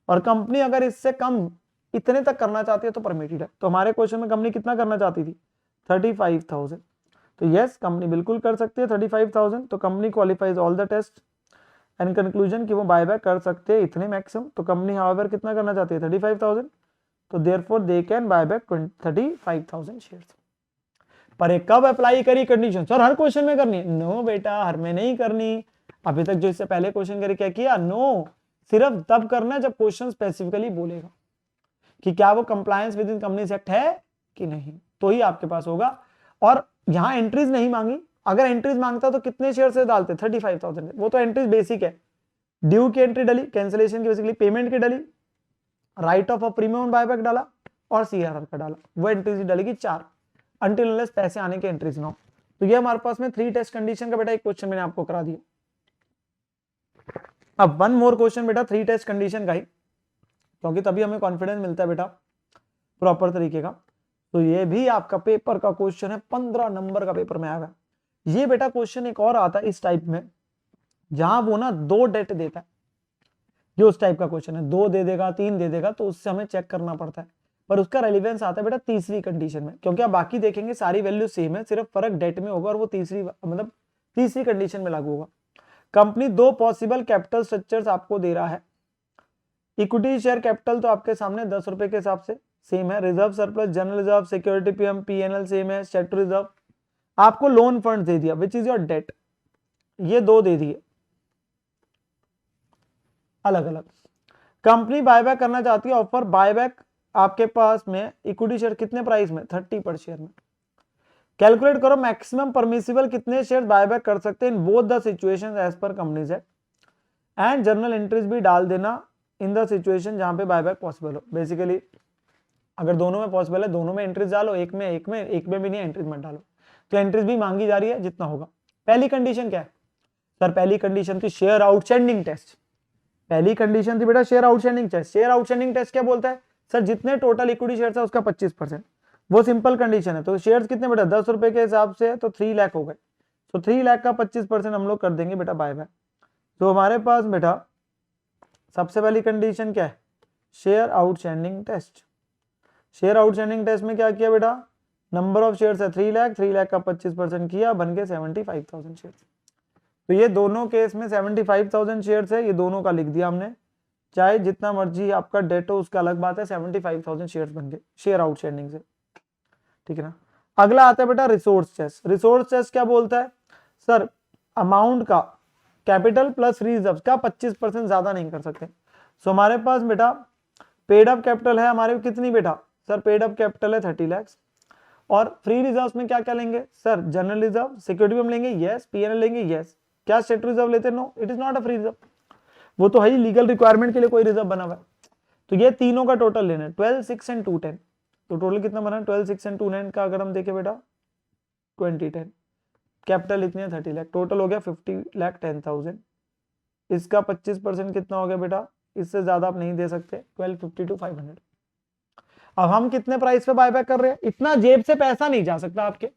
और कंपनी अगर इससे कम इतने तक करना चाहती है तो परमिटेड है। तो हमारे क्वेश्चन में कंपनी कितना करना चाहती थी? 35,000। तो यस, कंपनी बिल्कुल कर सकती है 35,000। तो company qualifies all the test and conclusion कि वो बायबैक कर सकते हैं इतने मैक्सिमम। तो कंपनी हाउएवर कितना करना चाहती है? 35,000। तो therefore they can buyback 35,000 shares. पर एक कब अप्लाई करी कंडीशन? सर हर क्वेश्चन में करनी है? नो बेटा, हर में नहीं करनी। अभी तक जो इससे पहले क्वेश्चन करे क्या किया? नो, सिर्फ तब करना है जब क्वेश्चन स्पेसिफिकली बोलेगा कि क्या वो compliance with in companies act है कि नहीं, तो ही आपके पास होगा। और यहां एंट्रीज नहीं मांगी, अगर एंट्रीज मांगता तो कितने शेयर से डालते? 35,000। वो तो एंट्रीज बेसिक है, ड्यू की एंट्री डाली, कैंसिलेशन की बेसिकली पेमेंट की डाली, राइट ऑफ प्रीमियम बायबैक डाला, और सीआरआर का डाला। वो एंट्रीज डालेगी 4, अनटिल अनलेस पैसे आने के एंट्रीज ना हो। तो ये हमारे पास में 3 टेस्ट कंडीशन का बेटा एक क्वेश्चन मैंने आपको करा दिया। अब 1 मोर क्वेश्चन बेटा 3 टेस्ट कंडीशन का ही, क्योंकि तभी हमें कॉन्फिडेंस मिलता है बेटा प्रॉपर तरीके का। तो ये भी आपका पेपर का क्वेश्चन है, 15 नंबर का पेपर में आएगा। ये बेटा क्वेश्चन एक और आता है इस टाइप में, जहां वो ना 2 डेट देता है। ये उस टाइप का क्वेश्चन है, 2 दे देगा, 3 दे देगा, तो उससे हमें चेक करना पड़ता है। पर उसका रेलिवेंस आता है बेटा तीसरी कंडीशन में, क्योंकि आप बाकी देखेंगे सारी वैल्यू सेम है, सिर्फ फर्क डेट में होगा, और वो तीसरी कंडीशन में लागू होगा। कंपनी 2 पॉसिबल कैपिटल स्ट्रक्चर्स आपको दे रहा है। इक्विटी शेयर कैपिटल तो आपके सामने 10 रुपए के हिसाब से सेम है, reserve surplus, general reserve, security PM, PNL same है, स्टैट्यूटरी रिजर्व। आपको लोन फंड दे दिया विच इज योर डेट, ये 2 दे दिए अलग अलग। कंपनी बायबैक करना चाहती है, ऑफर बायबैक आपके पास में इक्विटी शेयर कितने प्राइस में? 30 पर शेयर में। कैलकुलेट करो मैक्सिमम परमिसिबल कितने शेयर बायबैक कर सकते हैं in both the situations as per companies act, and journal entries भी डाल देना इन द सिचुएशन जहां पे बायबैक पॉसिबल हो। बेसिकली अगर दोनों में पॉसिबल है दोनों में एंट्रीज डालो, एक में भी नहीं एंट्रीज मत डालो। तो एंट्रीज भी मांगी जा रही है जितना होगा। पहली कंडीशन क्या है सर? पहली कंडीशन थी शेयर आउटस्टैंडिंग टेस्ट। पहली कंडीशन थी बेटा share outstanding test. Share outstanding test क्या बोलता है सर? जितने टोटल इक्विटी शेयर है उसका 25%। वो सिंपल कंडीशन है। तो शेयर्स कितने बेटा? 10 रुपए के हिसाब से तो 3 लाख हो गए। तो 3 लाख का 25% हम लोग कर देंगे बेटा बायबैक। तो हमारे पास बेटा सबसे पहली कंडीशन क्या है? Share outstanding test. Share outstanding test में क्या किया बेटा? नंबर ऑफ शेयर्स है 3 लाख, 3 लाख का 25% किया, बन के 75,000 शेयर। तो ये दोनों केस में 75,000 शेयर्स है, ये दोनों का लिख दिया हमने। चाहे जितना मर्जी आपका डेट हो उसका अलग बात है, 75,000 शेयर्स बन गए शेयर आउटस्टैंडिंग से, ठीक है ना। अगला आता है बेटा रिसोर्स टेस्ट। रिसोर्स टेस्ट क्या बोलता है सर? अमाउंट का कैपिटल प्लस रिजर्व का 25% ज्यादा नहीं कर सकते। सो हमारे पास बेटा पेड अप कैपिटल है हमारे कितनी बेटा? सर पेड अप कैपिटल है 30 लाख। और फ्री रिजर्व में क्या क्या लेंगे सर? जनरल रिजर्व, सिक्योरिटी हम लेंगे यस, पीएनएल लेंगे यस। क्या स्टैट्यूटरी रिजर्व लेते? No, it is not a free reserve, वो तो है ही लीगल रिक्वायरमेंट के लिए कोई रिजर्व बना हुआ है। तो ये तीनों का टोटल लेना है 12, 6 एंड 2, 10। तो टोटल कितना बना? 12, 6 एंड 2, 9 का अगर हम देखें बेटा 20, 10। कैपिटल इतनी है 30 लाख, टोटल हो गया 50 लाख 10,000। इसका 25% कितना हो गया बेटा? इससे ज्यादा आप नहीं दे सकते, 1250 to 500। अब हम कितने प्राइस पे बायबैक कर रहे हैं, इतना जेब से पैसा नहीं जा सकता आपके,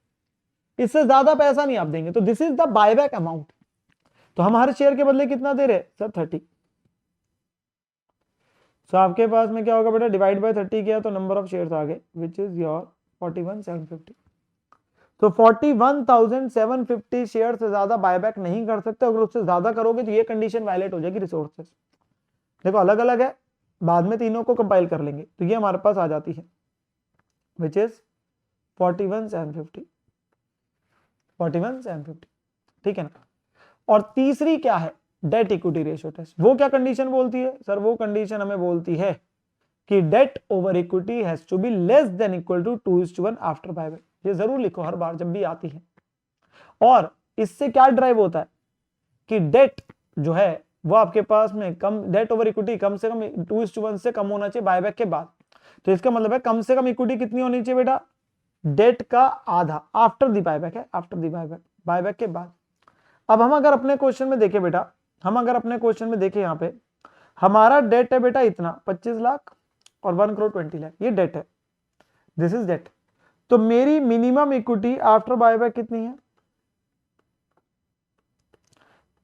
इससे ज्यादा पैसा नहीं आप देंगे, तो this is the buyback amount. तो हम हर शेयर के बदले कितना दे रहे हैं सर, 30। तो आपके पास में क्या होगा बेटा, डिवाइड बाय 30 किया तो नंबर ऑफ शेयर्स आ गए विच इज योर 41,750। तो 41,750 शेयर से ज्यादा बायबैक नहीं कर सकते, अगर उससे ज्यादा करोगे तो ये कंडीशन वायलेट हो जाएगी रिसोर्सेस। देखो अलग अलग है, बाद में तीनों को कंपाइल कर लेंगे, तो ये हमारे पास आ जाती है विच इज 41,750, 41,750, ठीक है ना। और तीसरी क्या है, डेट इक्विटी रेशियो टेस्ट। वो क्या कंडीशन बोलती है सर, वो कंडीशन हमें बोलती है कि debt over equity has to be less than equal to 2:1 after buyback. ये जरूर लिखो हर बार जब भी आती है। और इससे क्या ड्राइव होता है कि डेट जो है वो आपके पास में कम, डेट ओवर इक्विटी कम से कम 2:1 से कम होना चाहिए बायबैक के बाद। तो इसका मतलब है कम से कम इक्विटी कितनी होनी चाहिए बेटा, डेट का आधा आफ्टर दी बायबैक है, आफ्टर दी बायबैक, बायबैक के बाद। अब हम अगर अपने क्वेश्चन में देखें बेटा, हम अगर अपने क्वेश्चन में देखें यहाँ पे हमारा डेट है बेटा इतना 25 लाख और 1 करोड़ 20 लाख, ये डेट है, दिस इज डेट। तो मेरी मिनिमम इक्विटी आफ्टर बायबैक कितनी है,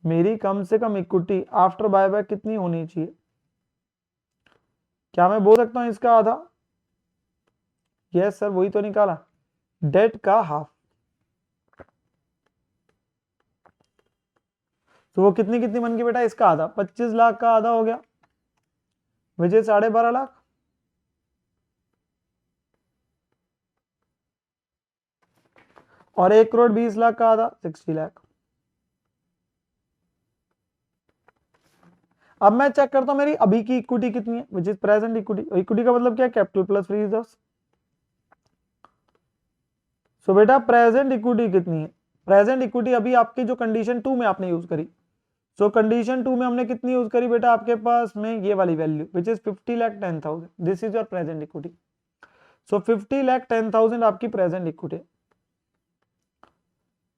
मेरी कम से कम इक्विटी आफ्टर बायबैक कितनी होनी चाहिए, क्या मैं बोल सकता हूं इसका आधा, यस सर वही तो निकाला, डेट का हाफ। तो वो कितनी कितनी बन गई बेटा, इसका आधा, 25 लाख का आधा हो गया विजय 12.5 लाख, और 1 करोड़ 20 लाख का आधा 60 लाख। अब मैं चेक करता हूं मेरी अभी की इक्विटी कितनी है which is present equity. Equity का मतलब क्या है, कैपिटल प्लस फ्री रिजर्व्स। सो बेटा प्रेजेंट इक्विटी कितनी है, प्रेजेंट इक्विटी अभी आपकी जो कंडीशन 2 में आपने यूज करी, सो कंडीशन 2 में हमने कितनी यूज करी बेटा, आपके पास में ये वाली value which is 50,10,000, this is your present equity. So 50,10,000 आपकी प्रेजेंट इक्विटी।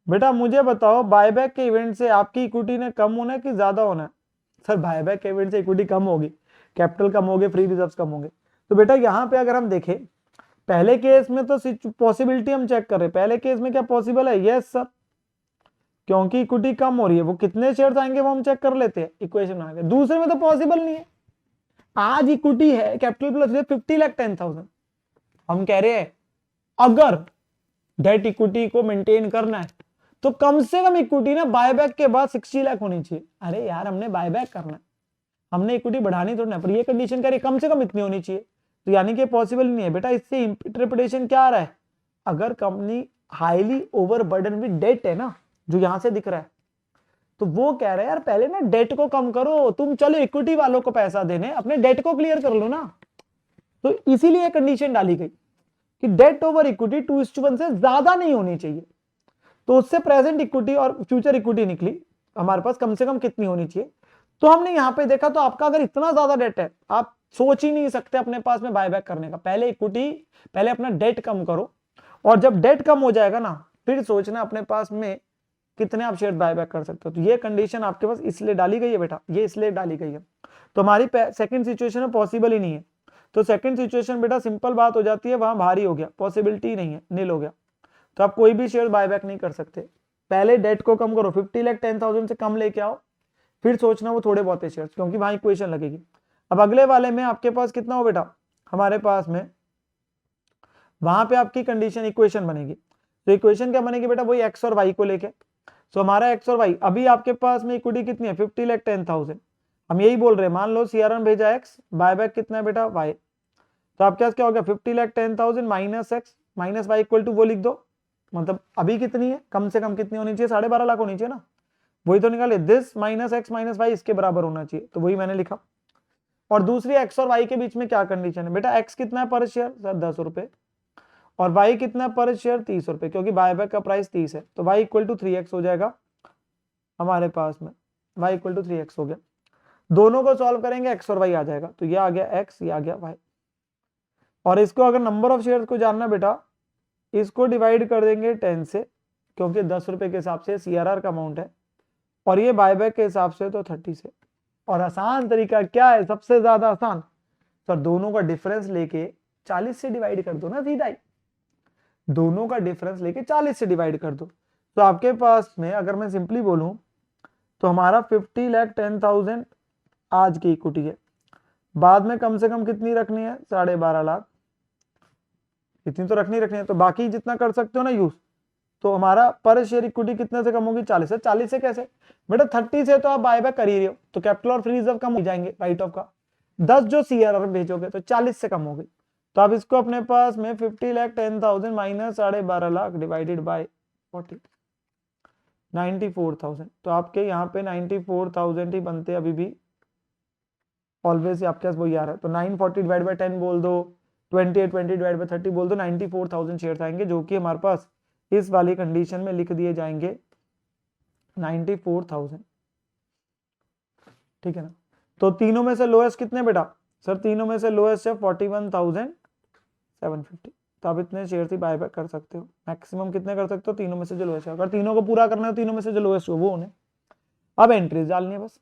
बेटा मुझे बताओ बायबैक के इवेंट से आपकी इक्विटी ने कम होना है कि ज्यादा होना है, सर बायबैक के इवेंट से इक्विटी कम होगी, कैपिटल कम होगी, फ्री रिजर्व्स कम होंगे। तो बेटा यहाँ पे अगर हम देखें पहले केस में तो पॉसिबिलिटी हम चेक कर रहे हैं, पहले केस में क्या पॉसिबल है, यस सर, क्योंकि इक्विटी कम हो रही है, वो कितने शेयर्स आएंगे वो हम चेक कर लेते हैं, इक्वेशन आ गया। दूसरे में तो पॉसिबल नहीं है, आज इक्विटी है कैपिटल प्लस 50,10,000, हम कह रहे हैं अगर डेट इक्विटी को मेंटेन करना है तो कम से कम इक्विटी ना बायबैक के बाद 60 लाख होनी चाहिए। अरे यार हमने बायबैक करना है, हमने इक्विटी बढ़ानी थोड़ी ना, पर ये कंडीशन कह रही कम से कम इतनी होनी चाहिए, तो यानी कि पॉसिबल नहीं है बेटा। इससे इंटरप्रिटेशन क्या आ रहा है, अगर company highly overburden with debt है ना, जो यहां से दिख रहा है, तो वो कह रहा है यार पहले ना डेट को कम करो, तुम चलो इक्विटी वालों को पैसा देने, अपने डेट को क्लियर कर लो ना। तो इसीलिए कंडीशन डाली गई कि डेट ओवर इक्विटी 2:1 से ज्यादा नहीं होनी चाहिए। तो उससे प्रेजेंट इक्विटी और फ्यूचर इक्विटी निकली हमारे पास कम से कम कितनी होनी चाहिए। तो हमने यहां पे देखा, तो आपका अगर इतना ज्यादा डेट है, आप सोच ही नहीं सकते अपने पास में बायबैक करने का, पहले इक्विटी, पहले अपना डेट कम करो, और जब डेट कम हो जाएगा ना फिर सोचना अपने पास में कितने आप शेयर बायबैक कर सकते हो। तो ये कंडीशन आपके पास इसलिए डाली गई है बेटा, ये इसलिए डाली गई है। तो हमारी सेकंड सिचुएशन में पॉसिबल ही नहीं है, तो सेकंड सिचुएशन बेटा सिंपल बात हो जाती है, वहां भारी हो गया, पॉसिबिलिटी नहीं है, नील हो गया, तो आप कोई भी शेयर बायबैक नहीं कर सकते। पहले डेट को कम करो, 50,10,000 से कम लेके आओ, फिर सोचना वो थोड़े बहुत शेयर, क्योंकि वहां इक्वेशन लगेगी। अब अगले वाले में आपके पास कितना हो बेटा, हमारे पास में वहां पे आपकी कंडीशन इक्वेशन बनेगी, तो इक्वेशन क्या बनेगी बेटा, वही एक्स और वाई को लेके। सो हमारा एक्स और वाई, अभी आपके पास में इक्विटी कितनी है 50,10,000, हम यही बोल रहे हैं, मान लो सीआरआर भेजा एक्स, बायबैक कितना है बेटा वाई, तो आपके पास क्या हो गया 50,10,000 minus X minus Y equal to वो लिख दो, मतलब अभी कितनी है, कम से कम कितनी होनी चाहिए, 12.5 लाख होनी चाहिए ना, वही तो निकाले, this minus X minus Y इसके बराबर होना चाहिए, तो वही मैंने लिखा। और दूसरी एक्स और वाई के बीच में क्या कंडीशन है बेटा, एक्स कितना है पर शेयर सर 10 रुपए, और वाई कितना है पर शेयर 30 रुपए, क्योंकि बायबैक का प्राइस 30 है, तो वाई इक्वल टू 3x हो जाएगा हमारे पास में, वाई इक्वल टू 3x हो गया। दोनों को सॉल्व करेंगे एक्स और वाई आ जाएगा, तो ये आ गया एक्स, ये आ गया वाई। और इसको अगर नंबर ऑफ शेयर्स को जानना बेटा, इसको डिवाइड कर देंगे 10 से, क्योंकि 10 रुपए के हिसाब से सीआरआर का अमाउंट है, और ये बायबैक के हिसाब से तो 30 से। और आसान तरीका क्या है, सबसे ज्यादा आसान सर, दोनों का डिफरेंस लेके 40 से डिवाइड कर दो ना सीधा ही, दोनों का डिफरेंस लेके 40 से डिवाइड कर दो। तो आपके पास में अगर मैं सिंपली बोलूं तो हमारा 50,10,000 आज की इक्विटी है, बाद में कम से कम कितनी रखनी है, 12.5 लाख, इतनी तो रखनी है, तो बाकी जितना कर सकते हो ना यूज। तो हमारा पर शेयर इक्विटी कितने से कम होगी, 40 से। 40 से कैसे बेटा, 30 से तो आप बायबैक कर ही रहे हो, तो कैपिटल और फ्री रिजर्व कम हो जाएंगे राइट ऑफ का, 10 जो सीआरआर में भेजोगे तो 40 से कम होगी। तो आप इसको अपने पास में 50,10,000 माइनस 12.5 लाख डिवाइडेड बाय 40, 94,000। तो आपके यहाँ पे 94,000 ही बनते अभी भी, ऑलवेज आपके पास वही आ रहा है। तो 940 डिवाइड बाय 10 बोल दो, 2820 डिवाइड बाय 30 बोल दो, 94,000 शेयर आएंगे, जो कि हमारे पास इस वाली कंडीशन में लिख दिए जाएंगे 94,000, ठीक है ना। तो तीनों में से लोएस्ट कितने बेटा, सर तीनों में से लोएस्ट है 41,750। तो आप इतने शेयर ही बायबैक कर सकते हो, मैक्सिमम कितने कर सकते हो, तीनों में से जो लोएस्ट है। अगर तीनों को पूरा करना है, तीनों में से जो लोएस्ट हो वो उन्हें अब एंट्रीज डालनी है बस।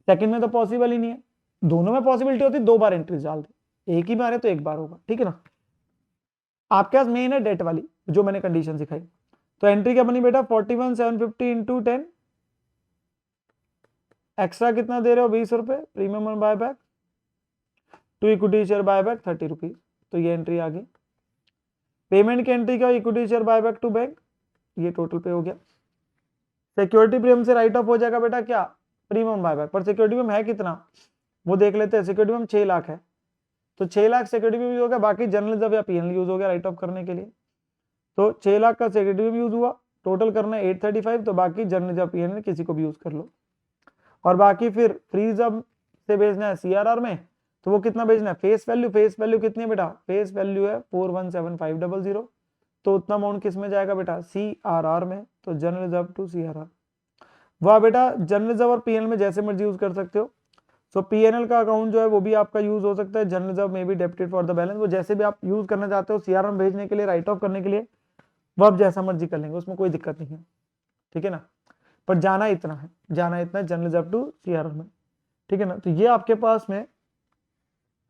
सेकंड में तो पॉसिबल ही नहीं है, दोनों में पॉसिबिलिटी होती है 2 बार एंट्रीज डाल दे, एक ही बार है तो 1 बार होगा, ठीक है ना। आपके पास मेन है डेट वाली जो मैंने कंडीशन सिखाई। तो एंट्री क्या बनी बेटा, 41,750 इंटू 10, एक्स्ट्रा कितना दे रहे हो, 20 रुपए, premium on buyback, to equity share buyback 30 rupees. तो ये एंट्री आ गई। पेमेंट की एंट्री क्या, equity share buyback to bank, ये टोटल पे हो गया। सिक्योरिटी प्रीमियम से राइट ऑफ हो जाएगा बेटा क्या, प्रीमियम बायबैक, पर सिक्योरिटी प्रीमियम है कितना वो देख लेते हैं। सिक्योरिटी प्रीमियम 6 लाख है, तो 6 लाख सिक्योरिटी प्रीमियम यूज हो गया, बाकी जनरल रिजर्व या पीएनएल यूज हो गया राइट ऑफ करने के लिए। तो 6 लाख का सिक्योरिटी प्रीमियम यूज हुआ, टोटल करना है 835, तो बाकी जनरल रिजर्व पीएनएल किसी को भी यूज कर लो। और बाकी फिर फ्री रिजर्व से भेजना है सीआरआर में, तो वो कितना भेजना है, फेस वैल्यू, फेस वैल्यू कितनी है बेटा, फेस वैल्यू है 417500, तो उतना अमाउंट किस में जाएगा बेटा, सीआरआर में। तो जनरल रिजर्व टू सीआरआर, वह बेटा जनरल रिजर्व और पीएनएल में जैसे मर्जी यूज कर सकते हो। सो पीएनएल का अकाउंट जो है वो भी आपका यूज हो सकता है, जनरल रिजर्व में भी डेबिटेड फॉर द बैलेंस, वो जैसे भी आप यूज करना चाहते हो सीआरआर में भेजने के लिए, राइट ऑफ करने के लिए, वो आप जैसा मर्जी कर लेंगे, उसमें कोई दिक्कत नहीं है, ठीक है ना। पर जाना इतना है, जाना इतना है जनरल रिजर्व टू सीआरआर में, ठीक है ना। तो ये आपके पास में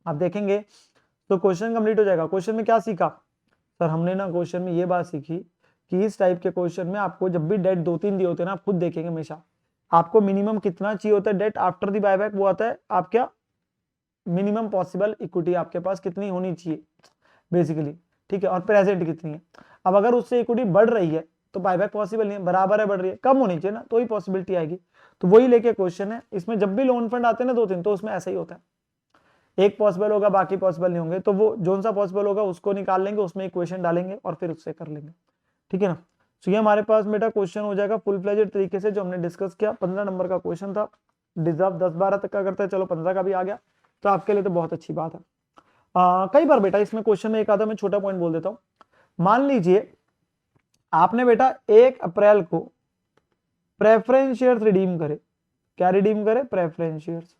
आप देखेंगे तो क्वेश्चन कंप्लीट हो जाएगा। क्वेश्चन में क्या सीखा सर, हमने ना क्वेश्चन में ये बात सीखी कि इस टाइप के क्वेश्चन में आपको जब भी डेट 2-3 दिए होते हैं ना, आप खुद देखेंगे हमेशा आपको मिनिमम कितना चाहिए होता है डेट आफ्टर दी बायबैक, वो आता है आप क्या मिनिमम पॉसिबल इक्विटी आपके पास कितनी होनी चाहिए बेसिकली, ठीक है, और प्रेजेंट कितनी है। अब अगर उससे इक्विटी बढ़ रही है तो बायबैक पॉसिबल नहीं है, बराबर है बढ़ रही है, कम होनी चाहिए ना, तो ही पॉसिबिलिटी आएगी। तो वही लेके क्वेश्चन है, इसमें जब भी लोन फंड आते हैं ना 2-3, तो उसमें ऐसा ही होता है, एक पॉसिबल होगा बाकी पॉसिबल नहीं होंगे, तो वो जो सा पॉसिबल होगा उसको निकाल लेंगे, उसमें इक्वेशन डालेंगे और फिर उससे कर लेंगे, ठीक है ना। तो ये हमारे पास बेटा क्वेश्चन हो जाएगा फुल फ्लेजेड तरीके से जो हमने डिस्कस किया। 15 नंबर का क्वेश्चन था, डिजर्व 10-12 तक का करते हैं, चलो 15 का भी आ गया, तो आपके लिए तो बहुत अच्छी बात है। कई बार बेटा इसमें क्वेश्चन में एक आधा मैं छोटा पॉइंट बोल देता हूं। मान लीजिए आपने बेटा 1 अप्रैल को प्रेफरेंस शेयर्स रिडीम करे, क्या रिडीम करे, प्रेफरेंस शेयर्स,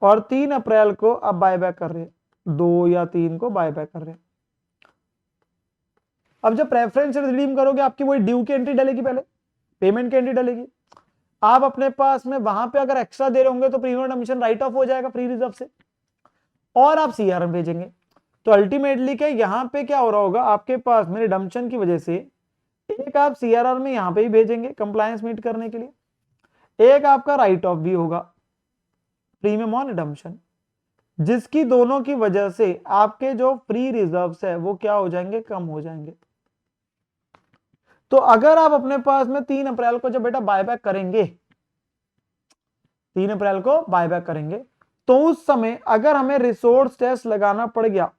और 3 अप्रैल को आप बायबैक कर रहे हैं, 2 या 3 को बायबैक कर रहे हैं। अब जब प्रेफरेंस शेयर रिडीम करोगे आपकी वही ड्यू की एंट्री डलेगी, पहले पेमेंट की एंट्री डलेगी। आप अपने पास में वहां पे अगर एक्स्ट्रा दे रहे होंगे तो प्रीमियम एडमिशन राइट ऑफ हो जाएगा फ्री रिजर्व से, और आप सीआरआर भेजेंगे। तो अल्टीमेटली क्या यहां पे क्या हो रहा होगा, आपके पास में रिडम्पशन की वजह से एक आप सीआरआर में यहां पे ही भेजेंगे कंप्लायंस मीट करने के लिए, एक आपका राइट ऑफ भी होगा प्रीमियम ऑन रिडम्पशन, जिसकी दोनों की वजह से आपके जो फ्री रिजर्व्स है वो क्या हो जाएंगे, कम हो जाएंगे। तो अगर आप अपने पास में 3 अप्रैल को जब बेटा बायबैक करेंगे, 3 अप्रैल को बायबैक करेंगे, तो उस समय अगर हमें रिसोर्स टेस्ट लगाना पड़ गया,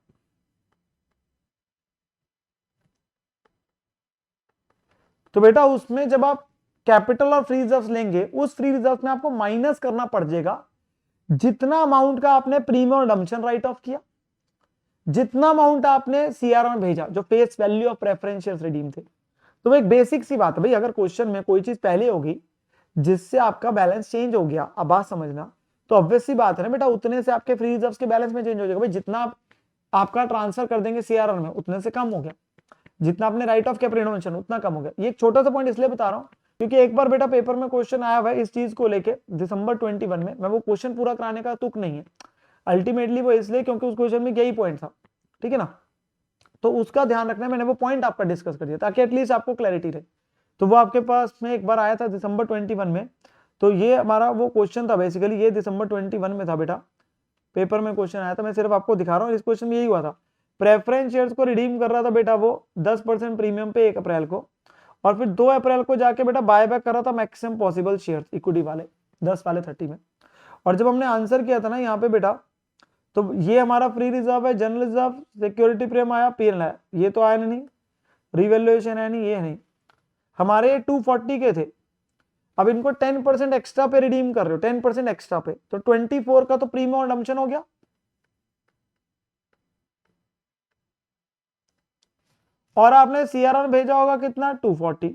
तो बेटा उसमें जब आप कैपिटल और फ्री रिजर्व्स लेंगे, उस फ्री रिजर्व में आपको माइनस करना पड़ जाएगा जितना अमाउंट का आपने प्रीमियम रिडम्पशन राइट ऑफ किया, जितना अमाउंट आपने सीआरआर में भेजा जो face value of preference shares redeem थे। तो एक बेसिक सी बात है भाई, अगर क्वेश्चन में कोई चीज पहले होगी जिससे आपका बैलेंस चेंज हो गया, अब बात समझना, तो ऑब्वियस सी बात है ना बेटा, उतने से आपके फ्री रिजर्व्स के बैलेंस में चेंज हो जाएगा भाई, जितना आप आपका ट्रांसफर कर देंगे सीआरआर में उतने से कम हो गया, जितना आपने राइट ऑफ किया प्रीमियम उतना कम हो गया। ये एक छोटा सा पॉइंट इसलिए बता रहा हूं क्योंकि एक बार बेटा पेपर में क्वेश्चन आया हुआ है इस चीज को लेके दिसंबर 21 में, मैं वो क्वेश्चन पूरा कराने का तुक नहीं है अल्टीमेटली, वो इसलिए क्योंकि उस क्वेश्चन में यही पॉइंट था, ठीक है ना, तो उसका ध्यान रखना, मैंने वो पॉइंट आपका डिस्कस कर दिया ताकि एटलीस्ट आपको क्लैरिटी रहे। तो वो आपके पास में एक बार आया था दिसंबर 21 में, तो ये हमारा वो क्वेश्चन था बेसिकली, ये दिसंबर 21 में था बेटा, पेपर में क्वेश्चन आया था, मैं सिर्फ आपको दिखा रहा हूँ। इस क्वेश्चन में यही हुआ था, प्रेफरेंस शेयर्स को रिडीम कर रहा था बेटा वो 10% प्रीमियम पे 1 अप्रैल को, और फिर 2 अप्रैल को जाके बेटा बाय बैक कर रहा था मैक्सिमम पॉसिबल शेयर्स इक्विटी वाले 10 वाले 30 में। और जब हमने आंसर किया था ना यहाँ पे बेटा, तो ये हमारा फ्री रिजर्व है, जनरल रिजर्व, सिक्योरिटी प्रीमियम आया, पीएनएल आया, ये तो आया नहीं, रिवैल्यूएशन है नहीं, ये नहीं, हमारे 240 के थे। अब इनको 10% एक्स्ट्रा पे रिडीम कर रहे हो, 10% एक्स्ट्रा पे, तो 24 का तो प्रीमियम और डम्पशन हो गया, और आपने सीआरआर भेजा होगा कितना 240,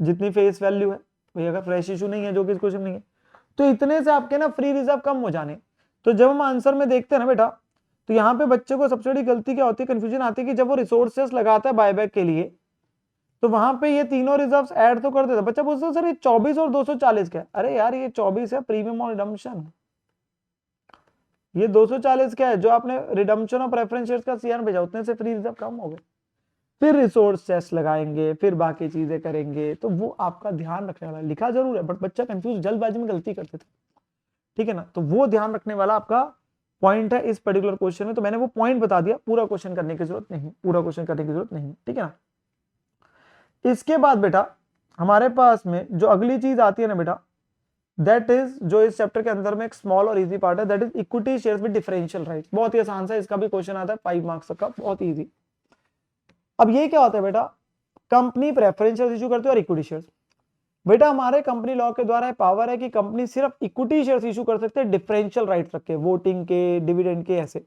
जितनी फेस वैल्यू है भाई, अगर फ्रेश इशू नहीं है जो कि क्वेश्चन नहीं है, तो इतने से आपके ना फ्री रिजर्व कम हो जाने। तो जब हम आंसर में देखते हैं ना बेटा, तो यहाँ पे बच्चे को सबसे बड़ी गलती क्या होती है, कंफ्यूजन आती है कि जब वो रिसोर्सेस लगाता है बायबैक के लिए, तो वहां पे ये तीनों रिजर्व्स ऐड तो कर देता, बच्चा पूछता है सर ये 24 और 240 क्या है, अरे यार ये 24 है प्रीमियम और रिडम्पशन, ये 240 क्या है जो आपने रिडम्पशन और प्रेफरेंस शेयर्स का सीआर भेजा, उतने से फ्री रिजर्व कम हो गए, फिर रिसोर्स टेस्ट लगाएंगे, फिर बाकी चीजें करेंगे, तो वो आपका ध्यान रखने वाला, लिखा जरूर है बट बच्चा कंफ्यूज जल्दबाजी में गलती करते थे, ठीक है ना, तो वो ध्यान रखने वाला आपका पॉइंट है इस पर्टिकुलर क्वेश्चन में। तो मैंने वो पॉइंट बता दिया, पूरा क्वेश्चन करने की जरूरत नहीं, पूरा क्वेश्चन करने की जरूरत नहीं, ठीक है ना। इसके बाद बेटा हमारे पास में जो अगली चीज आती है ना बेटा, दैट इज जो इस चैप्टर के अंदर में एक स्मॉल और इजी पार्ट है, that is equity shares with differential rights. बहुत ही आसान सा, इसका भी क्वेश्चन आता है 5 मार्क्स का, बहुत इजी। अब ये क्या होता है बेटा, कंपनी प्रेफरेंस शेयर्स इशू करती है और इक्विटी शेयर्स। बेटा हमारे कंपनी लॉ के द्वारा पावर है कि कंपनी सिर्फ इक्विटी शेयर्स इशू कर सकते हैं डिफरेंशियल राइट्स रख के, वोटिंग के, डिविडेंड के, ऐसे,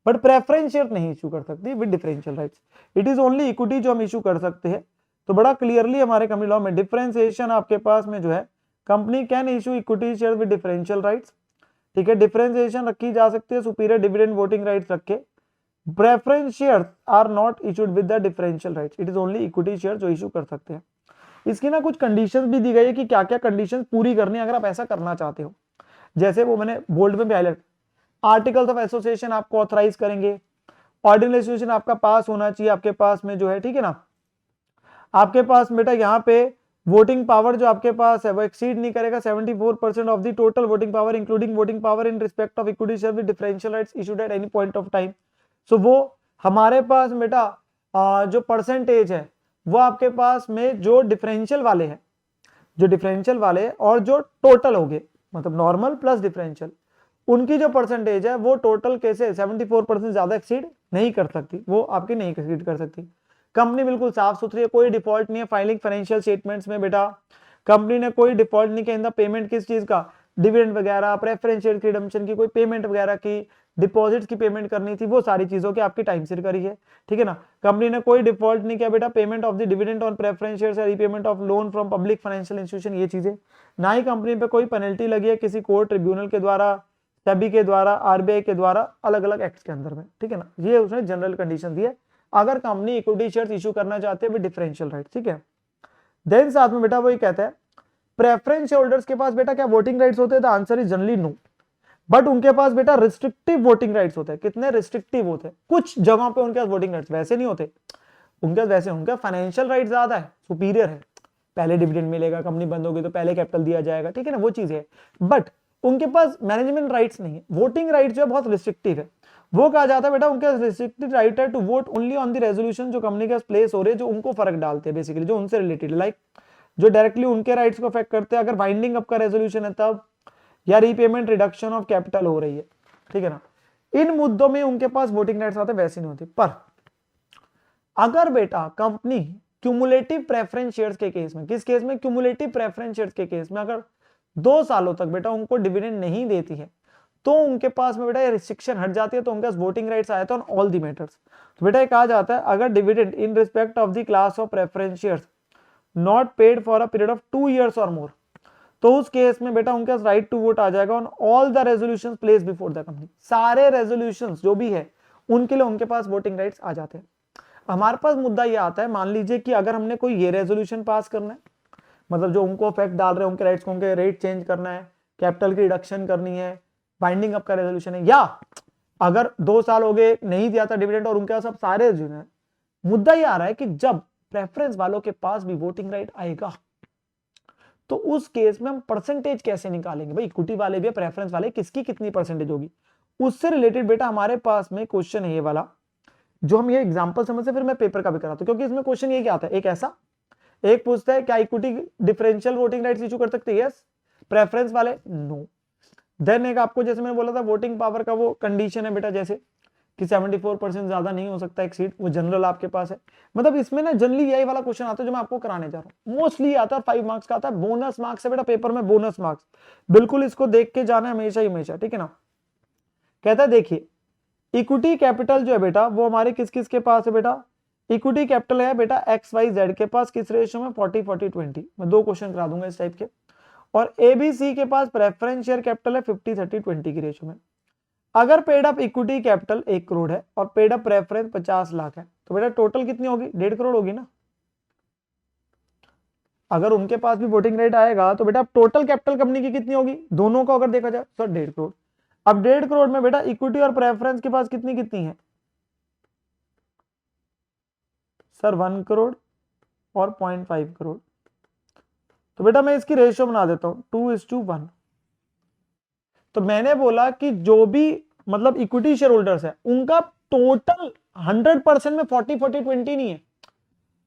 बट प्रेफरेंस शेयर नहीं इशू कर सकती with differential rights. It is only equity जो हम इशू कर सकते हैं। तो बड़ा क्लियरली हमारे कंपनी लॉ में डिफरेंशिएशन आपके पास में जो है, company can issue equity share with differential rights, ठीक है, डिफरेंशिएशन रखी जा सकती है सुपीरियर डिविडेंड वोटिंग राइट्स रख के। Preference share are not issued with the differential rights, it is only equity share जो इशू कर सकते हैं। इसकी ना कुछ कंडीशंस भी दी गई है कि क्या क्या कंडीशंस पूरी करनी है अगर आप ऐसा करना चाहते हो, जैसे वो मैंने बोल्ड में भी हाईलाइट, आर्टिकल्स ऑफ एसोसिएशन आपको ऑथराइज करेंगे, ऑर्डिनल एसोसिएशन आपका पास होना चाहिए आपके पास में जो है, ठीक है ना, आपके पास बेटा यहाँ पे वोटिंग पावर जो आपके पास है वो एक्सीड नहीं करेगा 74% of the total voting power including voting power in respect of equity share with differential rights issued at any point of time. So वो हमारे पास बेटा जो परसेंटेज है वो आपके पास में जो डिफरेंशियल वाले हैं, जो डिफरेंशियल वाले और जो टोटल हो गए, मतलब नॉर्मल प्लस डिफरेंशियल, उनकी जो परसेंटेज है वो टोटल कैसे 74% ज्यादा एक्सीड नहीं कर सकती, वो आपकी नहीं एक्सीड कर सकती। कंपनी बिल्कुल साफ सुथरी है, कोई डिफॉल्ट नहीं है फाइलिंग फाइनेंशियल स्टेटमेंट्स में बेटा, कंपनी ने कोई डिफॉल्ट नहीं किया इन द पेमेंट किस चीज का, डिविडेंड वगैरह, प्रेफरेंस शेयर की रिडम्पशन की कोई पेमेंट वगैरह की, डिपॉजिट्स की पेमेंट करनी थी, वो सारी चीजों की आपकी टाइम सिर करी है, ठीक है ना। कंपनी ने कोई डिफॉल्ट नहीं किया बेटा payment of the dividend on preference shares या repayment of loan from public financial institution, ये चीजें, ना ही कंपनी पे कोई पेनल्टी लगी है किसी कोर्ट ट्रिब्यूनल के द्वारा, सेबी के द्वारा, आरबीआई के द्वारा, अलग अलग एक्ट के अंदर में, ठीक है ना। ये उसने जनरल कंडीशन दी है अगर कंपनी इक्विटी शेयर्स इशू करना चाहते हैं विद डिफरेंशियल राइट, ठीक है। देन साथ में बेटा वही कहता है प्रेफरेंस होल्डर्स के पास बेटा क्या वोटिंग राइट्स होते हैं, the answer is generally no, but उनके पास बेटा रिस्ट्रिक्टिव वोटिंग राइट्स होते हैं। कितने रिस्ट्रिक्टिव होते हैं, कुछ जगहों पे उनके पास वोटिंग राइट्स वैसे नहीं होते, उनके पास वैसे उनका फाइनेंशियल राइट ज्यादा है, सुपीरियर है, पहले डिविडेंड मिलेगा, कंपनी बंद होगी तो पहले कैपिटल दिया जाएगा, ठीक है ना, वो चीज है, बट उनके पास मैनेजमेंट राइट्स नहीं है। वोटिंग राइट जो है बहुत रिस्ट्रिक्टिव है, वो कहा जाता है बेटा उनके रिस्ट्रिक्टेड राइट है to vote only on the resolution जो कंपनी के प्लेस हो रहे हैं, जो उनको फर्क डालते हैं बेसिकली, जो उनसे रिलेटेड, लाइक जो डायरेक्टली उनके राइट्स को अफेक्ट करते हैं, अगर बाइंडिंग अप का रेजोल्यूशन है तब, या रीपेमेंट रिडक्शन ऑफ कैपिटल हो रही है, ठीक है ना, इन मुद्दों में उनके पास वोटिंग राइट्स आते वैसे नहीं होती। पर अगर बेटा कंपनी क्यूमुलेटिव प्रेफरेंस शेयर्स के केस में, किस केस में, क्यूमुलेटिव प्रेफरेंस शेयर्स के केस में अगर 2 सालों तक बेटा उनको डिविडेंड नहीं देती है, तो उनके पास में बेटा ये रिस्ट्रिक्शन हट जाती है, तो उनके पास वोटिंग राइट्स आए ऑन ऑल दी मैटर्स। तो बेटा ये कहा जाता है अगर dividend in respect of the class of preference shares not paid for a period of 2 years और मोर, तो उस केस में बेटा उनके पास राइट टू वोट आ जाएगा on all the resolutions place before the company. सारे रेजोल्यूशंस जो भी है उनके लिए उनके पास वोटिंग राइट्स आ जाते हैं। हमारे पास मुद्दा ये आता है, मान लीजिए कि अगर हमने कोई ये रेजोल्यूशन पास करना है, मतलब जो उनको इफेक्ट डाल रहे हैं उनके राइट्स को, उनके रेट चेंज करना है, कैपिटल की रिडक्शन करनी है, बाइंडिंग अप का रेजोल्यूशन है, या अगर 2 साल हो गए नहीं दिया था डिविडेंड और उनके सब सारे जो है, मुद्दा ये आ रहा है कि जब प्रेफरेंस वालों के पास भी वोटिंग राइट आएगा तो उस केस में हम परसेंटेज कैसे निकालेंगे, भाई इक्विटी वाले भी प्रेफरेंस वाले, किसकी कितनी परसेंटेज होगी, उससे रिलेटेड बेटा हमारे पास में क्वेश्चन है ये वाला, जो हम ये एग्जांपल समझते फिर मैं पेपर का भी कराता हूं, क्योंकि इसमें क्वेश्चन ये क्या आता है, एक ऐसा, एक पूछता है क्या equity differential voting rights issue कर सकते हैं, यस, प्रेफरेंस वाले नो। देन एक आपको जैसे मैंने बोला था वोटिंग पावर का वो कंडीशन है बेटा, जैसे कि 74% ज्यादा नहीं हो सकता एक सीट, वो जनरल आपके पास है। मतलब इसमें ना जनरली यही वाला क्वेश्चन आता है जो मैं आपको कराने जा रहा हूँ, मोस्टली आता है 5 मार्क्स का आता है, बोनस मार्क्स है बेटा पेपर में, बोनस मार्क्स, बिल्कुल इसको देख के जाना है हमेशा ही हमेशा, ठीक है ना। कहता है देखिए इक्विटी कैपिटल जो है बेटा वो हमारे किस किस के पास है बेटा, इक्विटी कैपिटल है बेटा एक्स वाई जेड के पास, किस रेशियो में, 40-40-20, मैं 2 क्वेश्चन करा दूंगा इस टाइप के। और एबीसी के पास प्रेफरेंस शेयर कैपिटल है 50-30-20 की रेशियो में। अगर paid up equity capital 1 crore है और पेड अप प्रेफरेंस 50 लाख है, तो बेटा टोटल कितनी होगी, 1.5 करोड़ होगी ना। अगर उनके पास भी वोटिंग राइट आएगा तो बेटा टोटल कैपिटल कंपनी की कितनी होगी, दोनों को अगर देखा जाए तो 1.5 करोड़। अब 1.5 करोड़ में बेटा इक्विटी और प्रेफरेंस के पास कितनी कितनी है सर, 1 करोड़ और 0.5 करोड़। तो बेटा मैं इसकी रेशियो बना देता हूं 2:1। तो मैंने बोला कि जो भी मतलब इक्विटी शेयर होल्डर्स है उनका टोटल 100% में 40-40-20 नहीं है,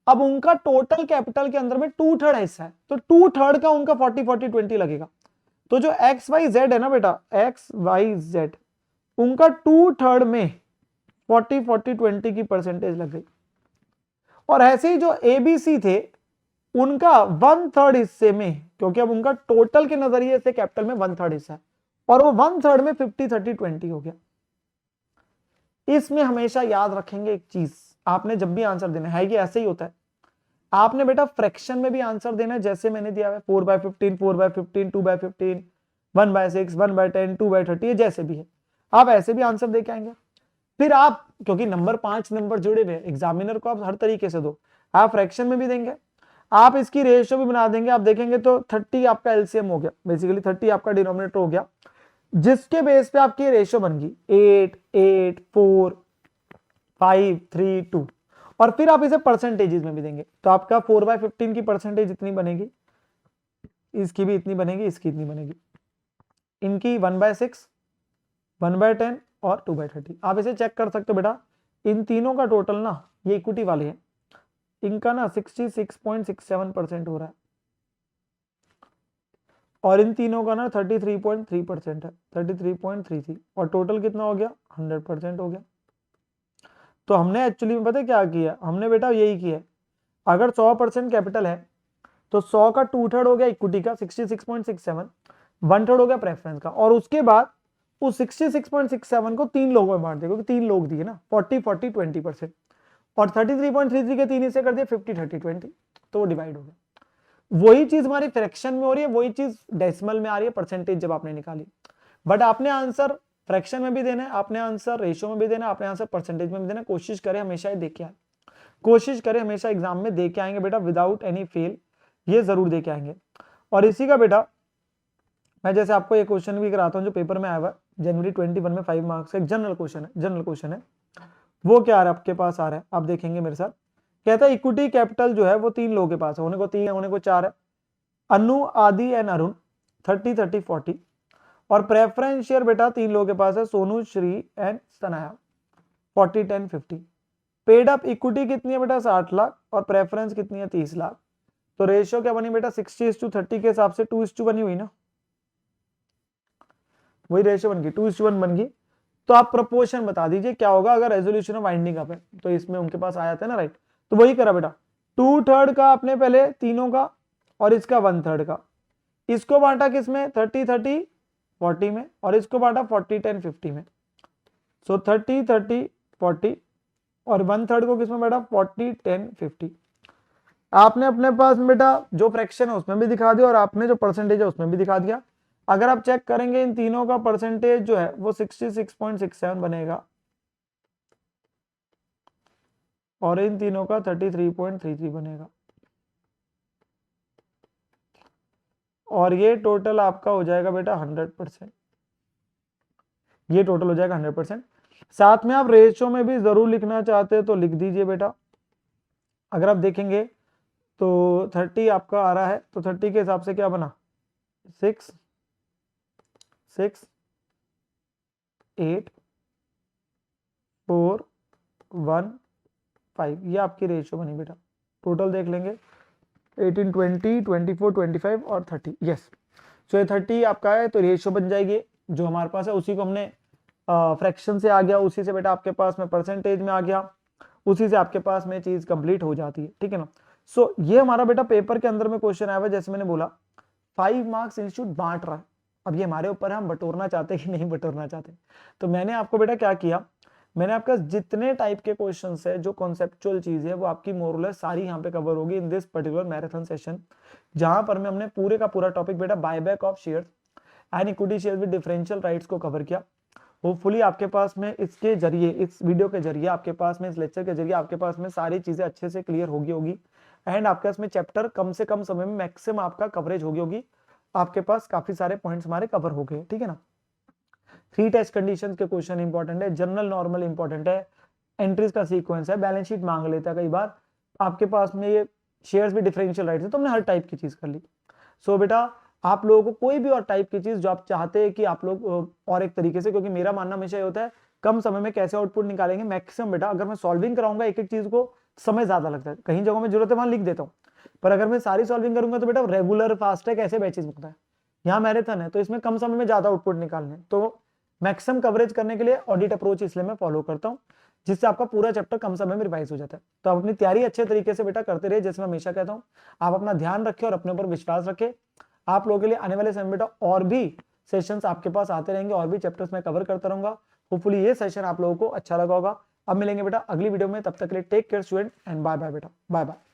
अब उनका टोटल कैपिटल के अंदर में 2/3 हिस्सा है, तो 2/3 का उनका 40-40-20 लगेगा। तो जो एक्स वाई जेड है ना बेटा, एक्स वाई जेड, उनका 2/3 में 40-40-20 की परसेंटेज लग गई। और ऐसे ही जो एबीसी थे उनका 1/3 हिस्से में, क्योंकि अब उनका टोटल के नजरिए से कैपिटल में 1/3 हिस्सा है, और वो 1/3 में 50-30-20 हो गया। इसमें हमेशा याद रखेंगे एक चीज, आपने जब भी आंसर देना है, ये ऐसे ही होता है, आपने बेटा फ्रैक्शन में भी आंसर देना है, जैसे मैंने दिया है 4/15, 4/15, 2/15, 1/6, 1/10, 2/30, जैसे भी है आप ऐसे भी आंसर दे के आएंगे। फिर आप, क्योंकि नंबर 5 नंबर जुड़े हुए एग्जामिनर को आप हर तरीके से दो, आप फ्रैक्शन में भी देंगे, आप इसकी रेशियो भी बना देंगे, आप देखेंगे तो 30 आपका एलसीएम हो गया, बेसिकली 30 आपका डिनोमिनेटर हो गया, जिसके बेस पे आपकी रेशियो बन गई 8, 8, 4, 5, 3, 2, और फिर आप इसे परसेंटेजेस में भी देंगे, तो आपका 4/15 की परसेंटेज इतनी बनेगी, इसकी भी इतनी बनेगी, इसकी इतनी बनेगी, इनकी 1/6, 1/10 और 2/30। आप इसे चेक कर सकते हो बेटा, इन तीनों का टोटल ना, ये इक्विटी वाले हैं, इनका ना 66.67% हो रहा है, और इन तीनों का ना 33.3% है, 33.33, और टोटल कितना हो गया, 100% हो गया। तो हमने एक्चुअली में पता है क्या किया, हमने बेटा यही किया, अगर 100% कैपिटल है तो 100 का 2/3 हो गया इक्विटी का 66.67, 1/3 हो गया प्रेफरेंस का, और उसके बाद उस 66.67 को 3 लोगों में बांट दिया, क्योंकि 3 लोग दिए ना, 40-40-20%, और 33.33 के 3 हिस्से कर दिए 50-30-20, तो वो डिवाइड हो गया। वही चीज हमारी फ्रैक्शन में हो रही है, वही चीज डेसिमल में आ रही है, परसेंटेज जब आपने निकाली। बट आपने आंसर फ्रैक्शन में भी देना है, आपने आंसर रेशियो में भी देना है, आपने आंसर परसेंटेज में भी देना है। कोशिश करें हमेशा दे के आए, कोशिश करें हमेशा एग्जाम में दे के आएंगे बेटा, विदाउट एनी फेल, ये जरूर दे के आएंगे। और इसी का बेटा मैं जैसे आपको एक क्वेश्चन भी कराता हूँ जो पेपर में आया हुआ जनवरी 21 में, 5 मार्क्स का, एक जनरल क्वेश्चन है, वो क्या आ रहा है आपके पास आ रहा है, आप देखेंगे मेरे साथ। कहता है इक्विटी कैपिटल जो है वो 3 लोगों के पास है, होने को 3 है, होने को 4 है, अनु, आदि एंड अरुण, 30-30-40, और प्रेफरेंस शेयर बेटा 3 लोगों के पास है, Sonu, Shri and Sanaya, 40-10-50। Paid up equity कितनी है बेटा, 60 लाख, और प्रेफरेंस कितनी है, 30 लाख। तो रेशियो क्या बनी बेटा, 60:30 के हिसाब से 2:1 बनी हुई ना, वही रेशियो बन गई, 2:1 बन गई। तो आप प्रपोर्शन बता दीजिए क्या होगा अगर रेजोल्यूशन ऑफ वाइंडिंग अप है, तो इसमें उनके पास आया था ना, राइट, तो वही करा बेटा, 2/3 का आपने पहले तीनों का, और इसका 1/3 का, इसको बांटा किसमें, 30-30-40 में, और इसको बांटा 40-10-50 में, सो 30-30-40, और 1/3 को किसमें बेटा, 40-10-50। आपने अपने पास बेटा जो फ्रैक्शन है उसमें भी दिखा दिया, और आपने जो परसेंटेज है उसमें भी दिखा दिया। अगर आप चेक करेंगे इन तीनों का परसेंटेज जो है वो 66.67 बनेगा, और इन तीनों का 33.33 बनेगा। और ये टोटल आपका हो जाएगा बेटा 100%, ये टोटल हो जाएगा 100%। साथ में आप रेशियो में भी जरूर लिखना चाहते हैं तो लिख दीजिए बेटा। अगर आप देखेंगे तो 30 आपका आ रहा है, तो 30 के हिसाब से क्या बना, 6 6 8 4 1 5, ये आपकी रेशियो बनी बेटा। टोटल देख लेंगे 18 20 24 25 और 30, यस। सो ये 30 आपका है, तो रेशियो बन जाएगी जो हमारे पास है, उसी को हमने फ्रैक्शन से आ गया, उसी से बेटा आपके पास में परसेंटेज में आ गया, उसी से आपके पास में चीज कंप्लीट हो जाती है, ठीक है ना। सो ये हमारा बेटा पेपर के अंदर में क्वेश्चन आया हुआ, जैसे मैंने बोला 5 मार्क्स इंस्टीट्यूट बांट रहा है। अब ये हमारे ऊपर है, हम बटोरना चाहते हैं कि नहीं बटोरना चाहते। तो मैंने आपको बेटा क्या किया, मैंने आपका जितने टाइप के क्वेश्चंस है, जो कॉन्सेप्चुअल चीज है, वो आपकी मोरलेस सारी यहाँ पे कवर होगी in this particular marathon session, जहां पर मैं हमने पूरे का पूरा टॉपिक बेटा buyback of shares and equity shares with differential rights को कवर किया। होपफुली आपके पास में इसके जरिए, इस वीडियो के जरिए आपके पास में, इस लेक्चर के जरिए आपके पास में सारी चीजें अच्छे से क्लियर होगी एंड आपके पास में चैप्टर कम से कम समय में मैक्सिमम आपका कवरेज होगी। आपके पास काफी सारे पॉइंट्स हमारे कवर हो गए, ठीक है ना। 3 टेस्ट कंडीशंस के क्वेश्चन इंपॉर्टेंट है, जनरल नॉर्मल इंपॉर्टेंट है, एंट्रीज का सीक्वेंस है, बैलेंस शीट मांग लेता है कई बार, आपके पास में ये शेयर्स भी डिफरेंशियल राइट्स है, तो हमने हर टाइप की चीज कर ली। सो बेटा आप लोगों को कोई भी और टाइप की चीज जो आप चाहते हैं कि आप लोग और एक तरीके से, क्योंकि मेरा मानना हमेशा ये होता है कम समय में कैसे आउटपुट निकालेंगे मैक्सिमम बेटा। अगर मैं सॉल्विंग कराऊंगा एक एक चीज को, समय ज्यादा लगता है, कहीं जगहों में जरूरत है वहां लिख देता हूँ, पर अगर मैं सारी सॉल्विंग करूंगा तो बेटा रेगुलर फास्टैग ऐसे बैचेस होता है, यहाँ मैराथन है तो इसमें कम समय में ज्यादा आउटपुट निकालने, तो मैक्सिमम कवरेज करने के लिए ऑडिट अप्रोच इसलिए मैं फॉलो करता हूँ, जिससे आपका पूरा चैप्टर कम समय में रिवाइज हो जाता है। तो आप अपनी तैयारी अच्छे तरीके से बेटा करते रहिए, जैसे मैं हमेशा कहता हूँ, आप अपना ध्यान रखें और अपने ऊपर विश्वास रखें। आप लोगों के लिए आने वाले समय बेटा और भी सेशंस आपके पास आते रहेंगे, और भी चैप्टर्स मैं कवर करता रहूंगा। होपफुली ये सेशन आप लोगों को अच्छा लगा होगा। अब मिलेंगे बेटा अगली वीडियो में, तब तक के लिए take care student and bye bye बेटा, बाय बाय।